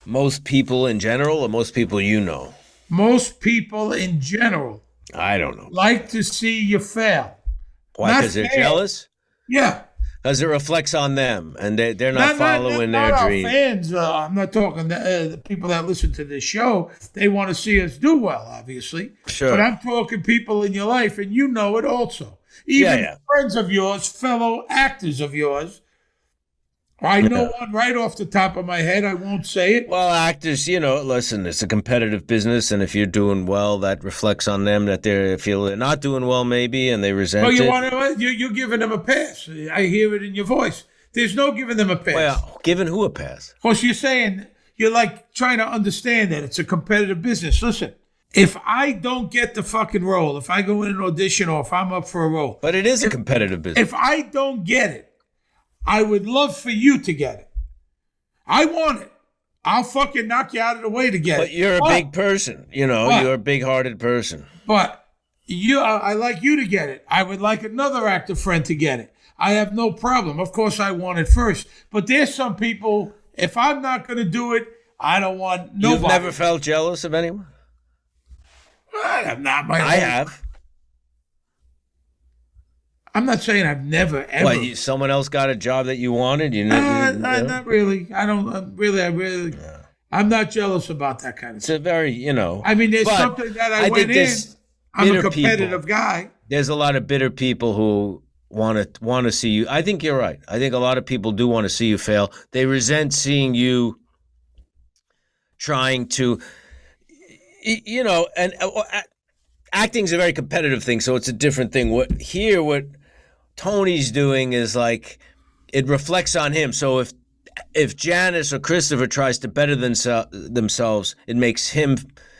Most people in general, or most people Most people in general. I don't know. Like to see you fail. Why? Because they're jealous? Yeah. Because it reflects on them, and they're not following their dream. Fans, I'm not talking the people that listen to this show. They want to see us do well, obviously. Sure. But I'm talking people in your life, and you know it also. Even friends of yours, fellow actors of yours. I know one right off the top of my head. I won't say it. Well, actors, listen, it's a competitive business, and if you're doing well, that reflects on them that they feel they're not doing well, maybe, and they resent it. You're giving them a pass. I hear it in your voice. There's no giving them a pass. Well, giving who a pass? Of course, you're like trying to understand that it's a competitive business. Listen, if I don't get the fucking role, if I go in an audition or if I'm up for a role. But it is a competitive business. If I don't get it, I would love for you to get it. I want it. I'll fucking knock you out of the way to get it. But you're a big person. You're a big-hearted person. But I like you to get it. I would like another actor friend to get it. I have no problem. Of course, I want it first. But there's some people, if I'm not going to do it, I don't want nobody. You've never felt jealous of anyone? I have. I'm not saying I've never ever. What, someone else got a job that you wanted? Not really. I don't really. Yeah. I'm not jealous about that kind of stuff. It's a very, I mean, there's something that I went in. I'm a competitive guy. There's a lot of bitter people who want to see you. I think you're right. I think a lot of people do want to see you fail. They resent seeing you trying to. you know, and acting's a very competitive thing, so it's a different thing. What Tony's doing is like it reflects on him. So if Janice or Christopher tries to better themselves, it makes him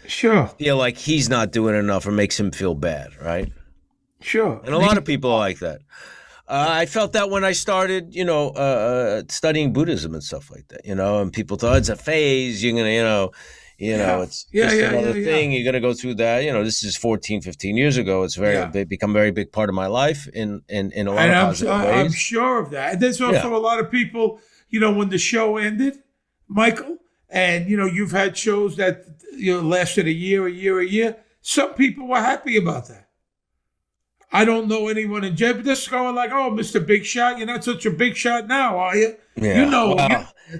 feel like he's not doing enough, or makes him feel bad, right? Sure. And a lot of people are like that. I felt that when I started, studying Buddhism and stuff like that, and people thought it's a phase. You're gonna, it's just another thing. You're gonna go through that. This is 14, 15 years ago. It's become a very big part of my life in a lot of positive ways. I'm sure of that. And there's also a lot of people, when the show ended, Michael, and you've had shows that lasted a year. Some people were happy about that. I don't know anyone in jail, but just going like, "Oh, Mr. Big Shot, you're not such a big shot now, are you?" Yeah.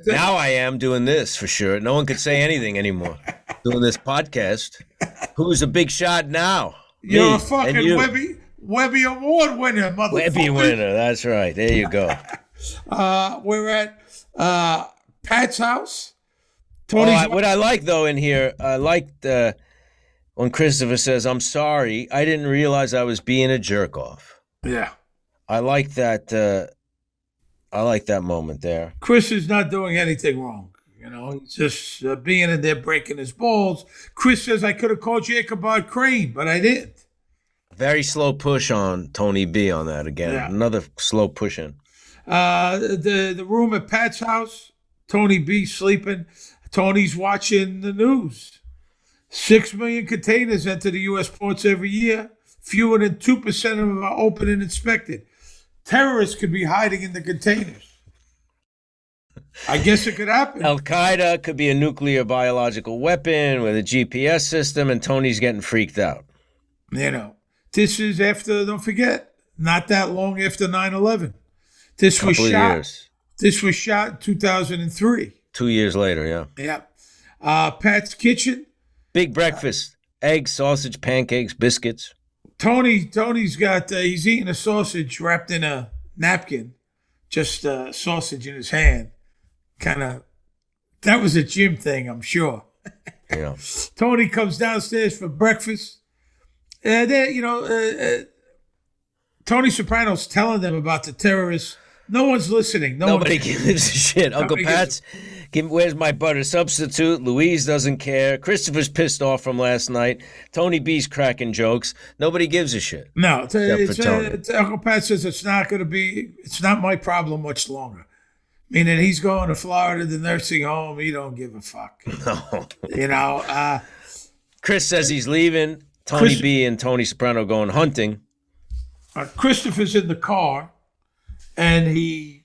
Now I am doing this for sure. No one could say anything anymore. Doing this podcast. Who's a big shot now? You're a fucking Webby Award winner, motherfucker. Webby winner, that's right. There you go. We're at Pat's house. What I like though in here, I liked when Christopher says, "I'm sorry, I didn't realize I was being a jerk off." Yeah. I like that. I like that moment there. Chris is not doing anything wrong. He's just being in there breaking his balls. Chris says, "I could have called you Ichabod Crane, but I didn't." Very slow push on Tony B on that again. Yeah. Another slow push in. The room at Pat's house, Tony B sleeping. Tony's watching the news. 6 million containers enter the U.S. ports every year. Fewer than 2% of them are open and inspected. Terrorists could be hiding in the containers. I guess it could happen. Al-Qaeda could be a nuclear biological weapon with a GPS system, and Tony's getting freaked out. This is after, don't forget, not that long after 9/11. This was shot in 2003. 2 years later, yeah. Yeah. Pat's Kitchen. Big breakfast. Eggs, sausage, pancakes, biscuits. Tony's got, he's eating a sausage wrapped in a napkin. Just sausage in his hand. That was a gym thing, I'm sure. Yeah. Tony comes downstairs for breakfast. Tony Soprano's telling them about the terrorists. No one's listening. Nobody gives a shit. Uncle Pat's, where's my butter substitute? Louise doesn't care. Christopher's pissed off from last night. Tony B's cracking jokes. Nobody gives a shit. No, Uncle Pat says it's not my problem much longer. Meaning he's going to Florida, the nursing home. He don't give a fuck. No. Chris says he's leaving. Tony B and Tony Soprano going hunting. Christopher's in the car. And he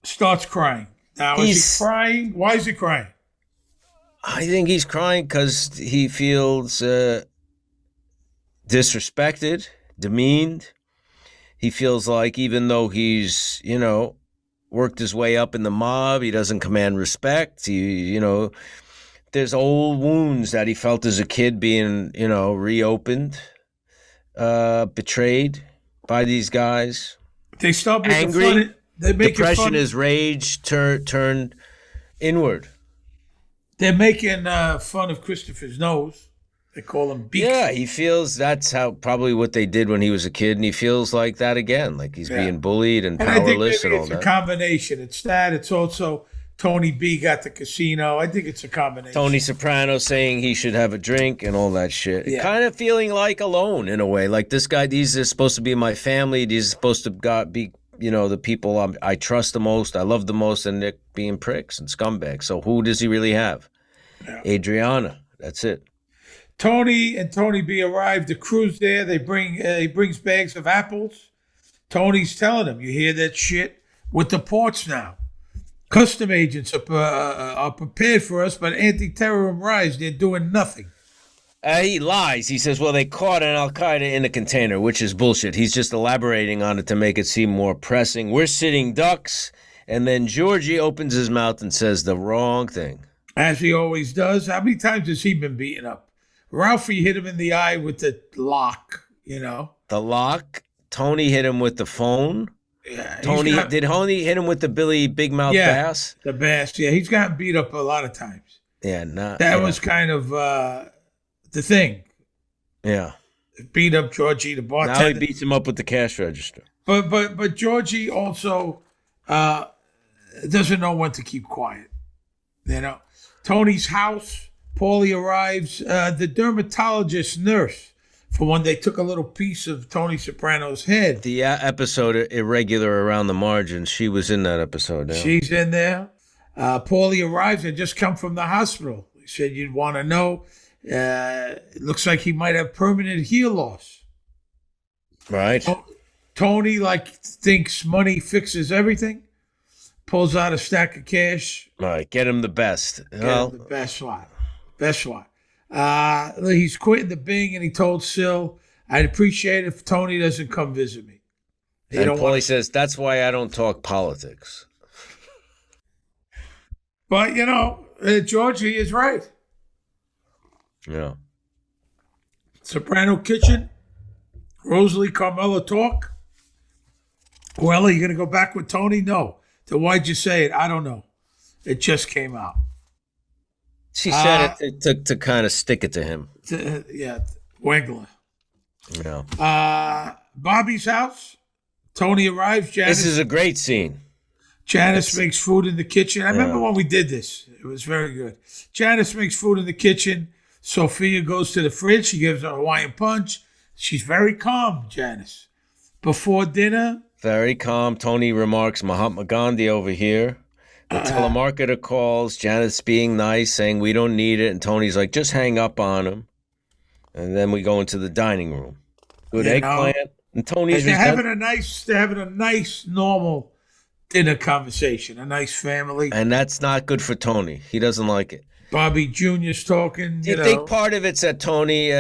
starts crying. Now, is he crying? Why is he crying? I think he's crying because he feels disrespected, demeaned. He feels like even though he's, worked his way up in the mob, he doesn't command respect. There's old wounds that he felt as a kid being, reopened, betrayed by these guys. They start making angry. Fun. They make depression is rage turned inward. They're making fun of Christopher's nose. They call him Beak. Yeah, he feels that's probably what they did when he was a kid, and he feels like that again, like he's being bullied and powerless I think maybe and all it's that. A combination. It's that. It's also Tony B got the casino. I think it's a combination. Tony Soprano saying he should have a drink and all that shit. Yeah. Kind of feeling like alone in a way. Like this guy, these are supposed to be my family. These are supposed to be, the people I trust the most, I love the most, and they're being pricks and scumbags. So who does he really have? Yeah. Adriana. That's it. Tony and Tony B arrive. The crew's there. He brings bags of apples. Tony's telling him, "You hear that shit with the ports now? Custom agents are prepared for us, but anti-terrorism rise. They're doing nothing." He lies. He says, well, they caught an Al-Qaeda in a container, which is bullshit. He's just elaborating on it to make it seem more pressing. We're sitting ducks. And then Georgie opens his mouth and says the wrong thing. As he always does. How many times has he been beaten up? Ralphie hit him in the eye with the lock, The lock? Tony hit him with the phone? Yeah, did Tony hit him with the Billy Big Mouth Bass? The bass. Yeah, he's gotten beat up a lot of times. Yeah, that was kind of the thing. Yeah. Beat up Georgie, the bartender. Now he beats him up with the cash register. But Georgie also doesn't know when to keep quiet. You know, Tony's house. Paulie arrives. The dermatologist nurse, for when they took a little piece of Tony Soprano's head. The episode Irregular Around the Margins. She was in that episode. Yeah. She's in there. Paulie arrives and just come from the hospital. He said you'd want to know. It looks like he might have permanent heel loss. Right. Tony thinks money fixes everything. Pulls out a stack of cash. All right, get him the best. The best one. Best one. He's quitting the Bing, and he told Sil, I'd appreciate it if Tony doesn't come visit me. And Paulie says, that's why I don't talk politics. But, Georgie is right. Yeah. Soprano kitchen. Rosalie, Carmela talk. Well, are you going to go back with Tony? No. Then why'd you say it? I don't know. It just came out. She said it to kind of stick it to him. Wengler. Yeah. Bobby's house. Tony arrives. Janice, this is a great scene. Janice makes food in the kitchen. I remember when we did this. It was very good. Janice makes food in the kitchen. Sophia goes to the fridge. She gives a Hawaiian punch. She's very calm, Janice. Before dinner. Very calm. Tony remarks, Mahatma Gandhi over here. The telemarketer calls, Janice being nice, saying we don't need it. And Tony's like, just hang up on him. And then we go into the dining room. Good eggplant. And Tony's they're having a nice, normal dinner conversation, a nice family. And that's not good for Tony. He doesn't like it. Bobby Jr.'s talking. Do you think part of it's that Tony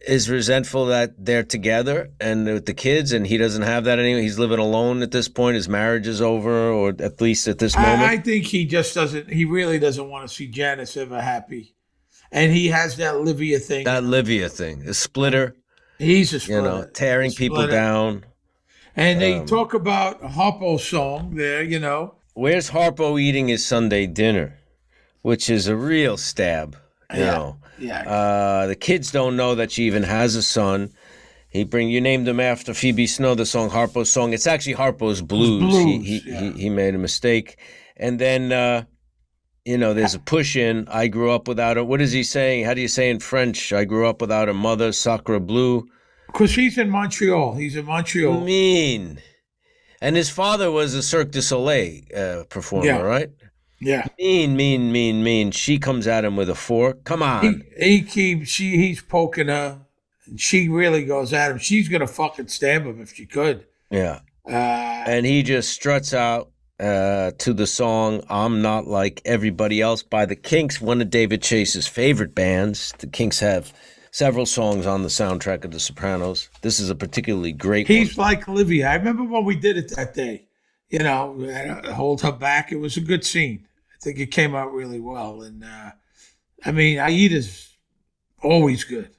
is resentful that they're together and with the kids, and he doesn't have that anymore? He's living alone at this point. His marriage is over, or at least at this moment. I think he just doesn't. He really doesn't want to see Janice ever happy, and he has that Livia thing. The splitter. He's a splitter. Tearing people down. And they talk about Harpo's song there. Where's Harpo eating his Sunday dinner? Which is a real stab, Yeah. The kids don't know that she even has a son. You named him after Phoebe Snow, the song Harpo's song. It's actually Harpo's Blues. He made a mistake. And then, there's a push in. I grew up without what is he saying? How do you say in French? I grew up without a mother, Sacre Bleu. Because he's in Montreal. Mean. And his father was a Cirque du Soleil performer, right? Yeah. Mean. She comes at him with a fork. Come on. He's poking her. And she really goes at him. She's going to fucking stab him if she could. Yeah. And he just struts out to the song I'm Not Like Everybody Else by the Kinks, one of David Chase's favorite bands. The Kinks have several songs on the soundtrack of The Sopranos. This is a particularly great one. He's like Livia. I remember when we did it that day. Hold her back. It was a good scene. I think it came out really well. And, Aida's always good.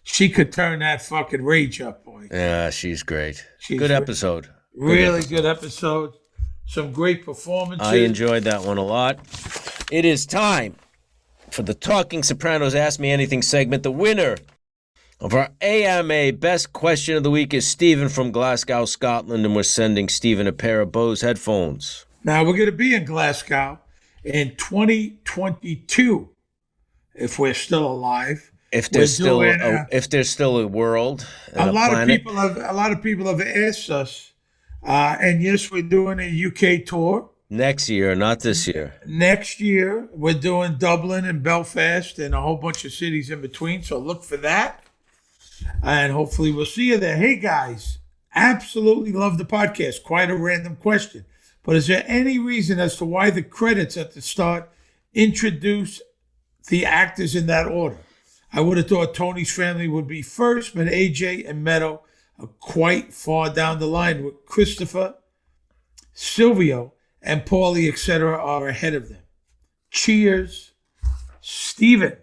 She could turn that fucking rage up, boy. Yeah, she's great. Good episode. Really good episode. Some great performances. I enjoyed that one a lot. It is time for the Talking Sopranos Ask Me Anything segment. The winner of our AMA Best Question of the Week is Stephen from Glasgow, Scotland, and we're sending Stephen a pair of Bose headphones. Now, we're going to be in Glasgow in 2022, if we're still alive. If there's still a world, and a lot of people have asked us, and yes, we're doing a UK tour. Next year, not this year. Next year, we're doing Dublin and Belfast and a whole bunch of cities in between, so look for that. And hopefully we'll see you there. Hey, guys, absolutely love the podcast. Quite a random question. But is there any reason as to why the credits at the start introduce the actors in that order? I would have thought Tony's family would be first, but AJ and Meadow are quite far down the line with Christopher, Silvio, and Paulie, etc. are ahead of them. Cheers, Stephen.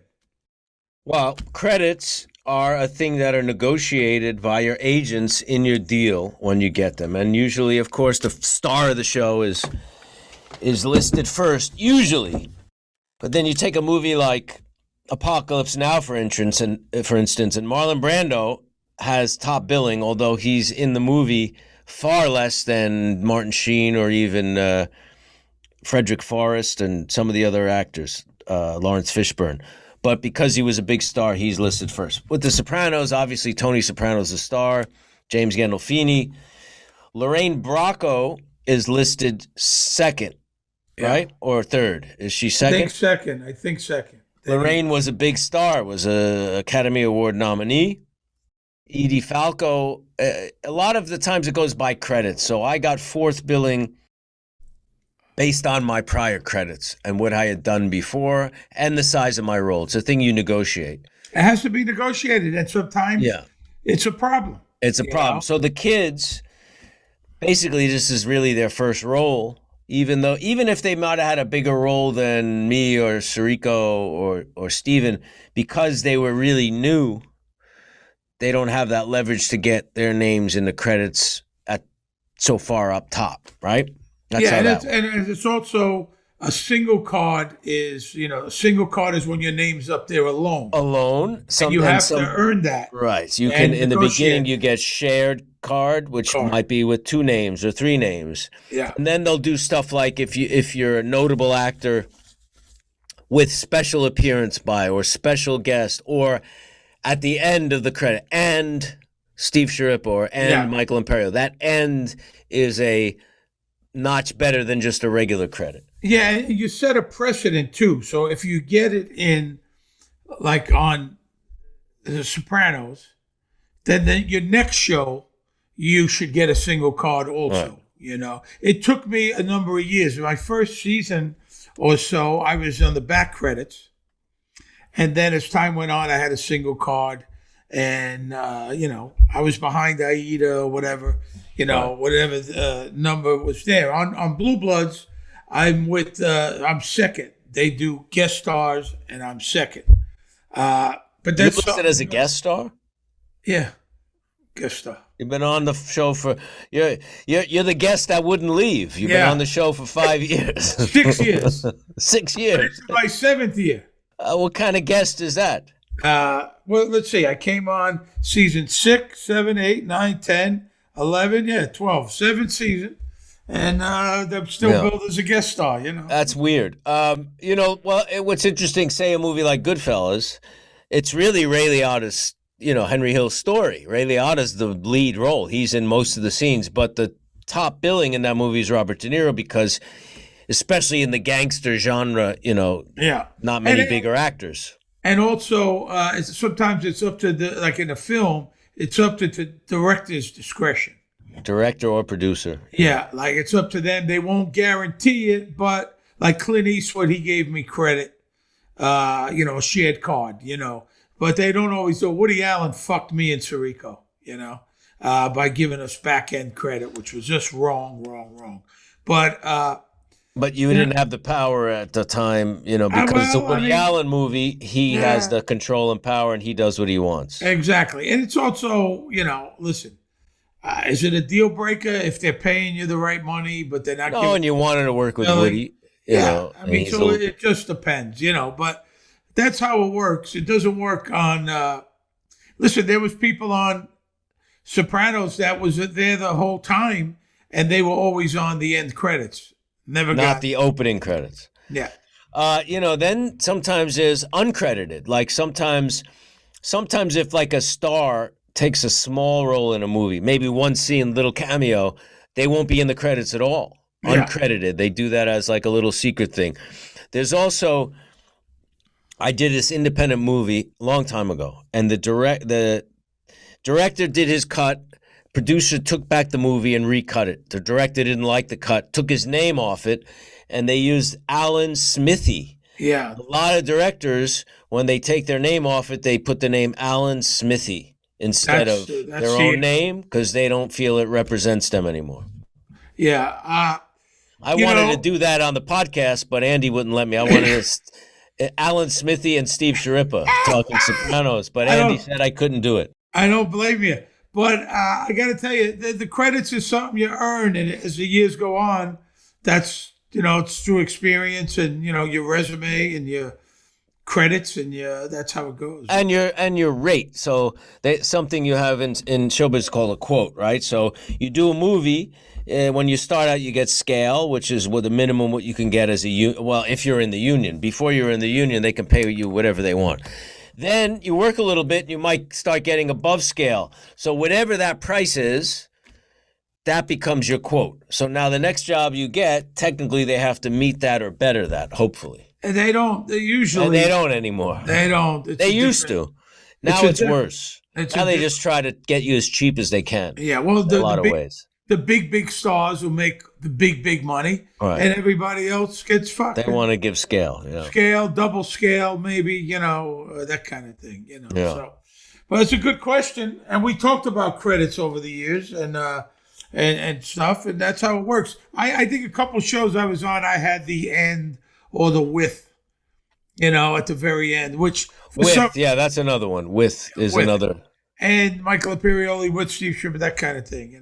Well, credits are a thing that are negotiated by your agents in your deal when you get them. And usually, of course, the star of the show is listed first, usually. But then you take a movie like Apocalypse Now, for instance, and Marlon Brando has top billing, although he's in the movie far less than Martin Sheen or even Frederick Forrest and some of the other actors, Lawrence Fishburne. But because he was a big star, he's listed first. With The Sopranos, obviously Tony Soprano's a star, James Gandolfini. Lorraine Bracco is listed second, right? Or third. Is she second? I think second. Lorraine was a big star, was a Academy Award nominee. Edie Falco, a lot of the times it goes by credits. So I got fourth billing based on my prior credits and what I had done before and the size of my role. It's a thing you negotiate. It has to be negotiated, and sometimes it's a problem. It's a problem. So the kids, basically this is really their first role. Even if they might have had a bigger role than me or Sirico or Steven, because they were really new, they don't have that leverage to get their names in the credits at so far up top, right? That's and it's also a single card is, a single card is when your name's up there alone. And you have to earn that. Right. So you can, in the beginning, you get shared card, which might be with 2 names or 3 names. Yeah. And then they'll do stuff like if you're a notable actor with special appearance by or special guest, or at the end of the credit, and Steve Schirripa and Michael Imperioli. That end is a notch better than just a regular credit. Yeah, and you set a precedent too. So if you get it in, like on The Sopranos, then your next show, you should get a single card also. Right. It took me a number of years. My first season or so, I was on the back credits. And then as time went on, I had a single card. And, I was behind Aida or whatever, whatever number was there. On Bluebloods, I'm second. They do guest stars, and I'm second. But that's you listed as a guest star? Yeah, guest star. You've been on the show for you're the guest that wouldn't leave. You've been on the show for 5 years. 6 years. 6 years. This is my 7th year. What kind of guest is that? Well, let's see. I came on season 6, 7, 8, 9, 10, 11, 12. 7th season. And I'm still billed as a guest star, That's weird. What's interesting, say a movie like Goodfellas, it's really Ray Liotta's, Henry Hill's story. Ray Liotta's the lead role. He's in most of the scenes, but the top billing in that movie is Robert De Niro because, especially in the gangster genre, not many bigger actors. And also, sometimes it's up to like in a film, it's up to the director's discretion. Director or producer. Yeah, like it's up to them. They won't guarantee it, but like Clint Eastwood, he gave me credit, a shared card, But they don't always do. Woody Allen fucked me and Sirico, by giving us back-end credit, which was just wrong. But you didn't have the power at the time, because the Woody Allen movie, he has the control and power, and he does what he wants. Exactly. And it's also, listen, is it a deal breaker if they're paying you the right money, but they're not? No, and you wanted to work with Woody. It just depends, But that's how it works. It doesn't work on. Listen, there was people on Sopranos that was there the whole time, and they were always on the end credits. Not the opening credits. Yeah. Then sometimes there's uncredited. Like sometimes if like a star takes a small role in a movie, maybe one scene, little cameo, they won't be in the credits at all. Uncredited. They do that as like a little secret thing. There's also, I did this independent movie a long time ago, and the director did his cut. Producer took back the movie and recut it. The director didn't like the cut, took his name off it, and they used Alan Smithy. Yeah. A lot of directors, when they take their name off it, they put the name Alan Smithy instead of their own name because they don't feel it represents them anymore. Yeah. I wanted to do that on the podcast, but Andy wouldn't let me. I wanted Alan Smithy and Steve Schirripa talking Sopranos, but Andy said I couldn't do it. I don't blame you. But I got to tell you, the credits is something you earn, and as the years go on, that's, it's through experience and, your resume and your credits, and that's how it goes. And your rate. So something you have in showbiz called a quote, right? So you do a movie. When you start out, you get scale, which is the minimum what you can get as if you're in the union. Before you're in the union, they can pay you whatever they want. Then you work a little bit, and you might start getting above scale. So whatever that price is, that becomes your quote. So now the next job you get, technically they have to meet that or better that, hopefully. And they don't. They usually. And they don't anymore. They don't. They used to. Now it's worse. Now they just try to get you as cheap as they can. Yeah, well, in a lot of ways. The big stars who make the big money, right. And everybody else gets fucked. They want to give scale, scale, double scale, maybe, that kind of thing, Yeah. So, but it's a good question, and we talked about credits over the years and stuff, and that's how it works. I think a couple shows I was on, I had the end or the with, at the very end, which that's another one. With is another. And Michael Imperioli with Steve Schirripa, that kind of thing,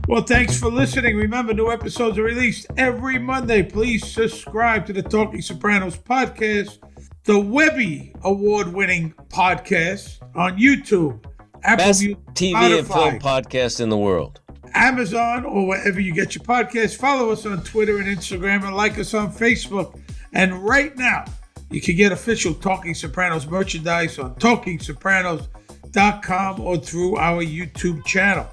Well, thanks for listening. Remember, new episodes are released every Monday. Please subscribe to the Talking Sopranos podcast, the Webby award-winning podcast on YouTube, Apple Best Music, TV Spotify, and film podcast in the world. Amazon, or wherever you get your podcasts. Follow us on Twitter and Instagram, and like us on Facebook. And right now, you can get official Talking Sopranos merchandise on TalkingSopranos.com or through our YouTube channel.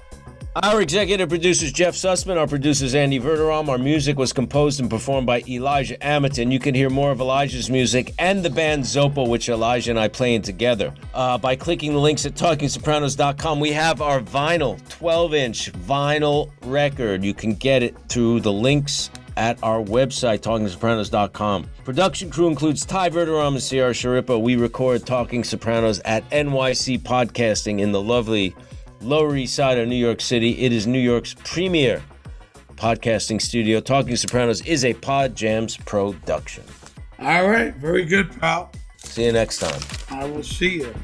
Our executive producer is Jeff Sussman. Our producer is Andy Verderam. Our music was composed and performed by Elijah Amerton. You can hear more of Elijah's music and the band Zopa, which Elijah and I playing together, by clicking the links at TalkingSopranos.com. We have our vinyl, 12-inch vinyl record. You can get it through the links at our website, TalkingSopranos.com. Production crew includes Ty Verderam and Sierra Schirripa. We record Talking Sopranos at NYC Podcasting in the lovely Lower East Side of New York City. It is New York's premier podcasting studio. Talking Sopranos is a Pod Jams production. All right. Very good, pal. See you next time. I will see you.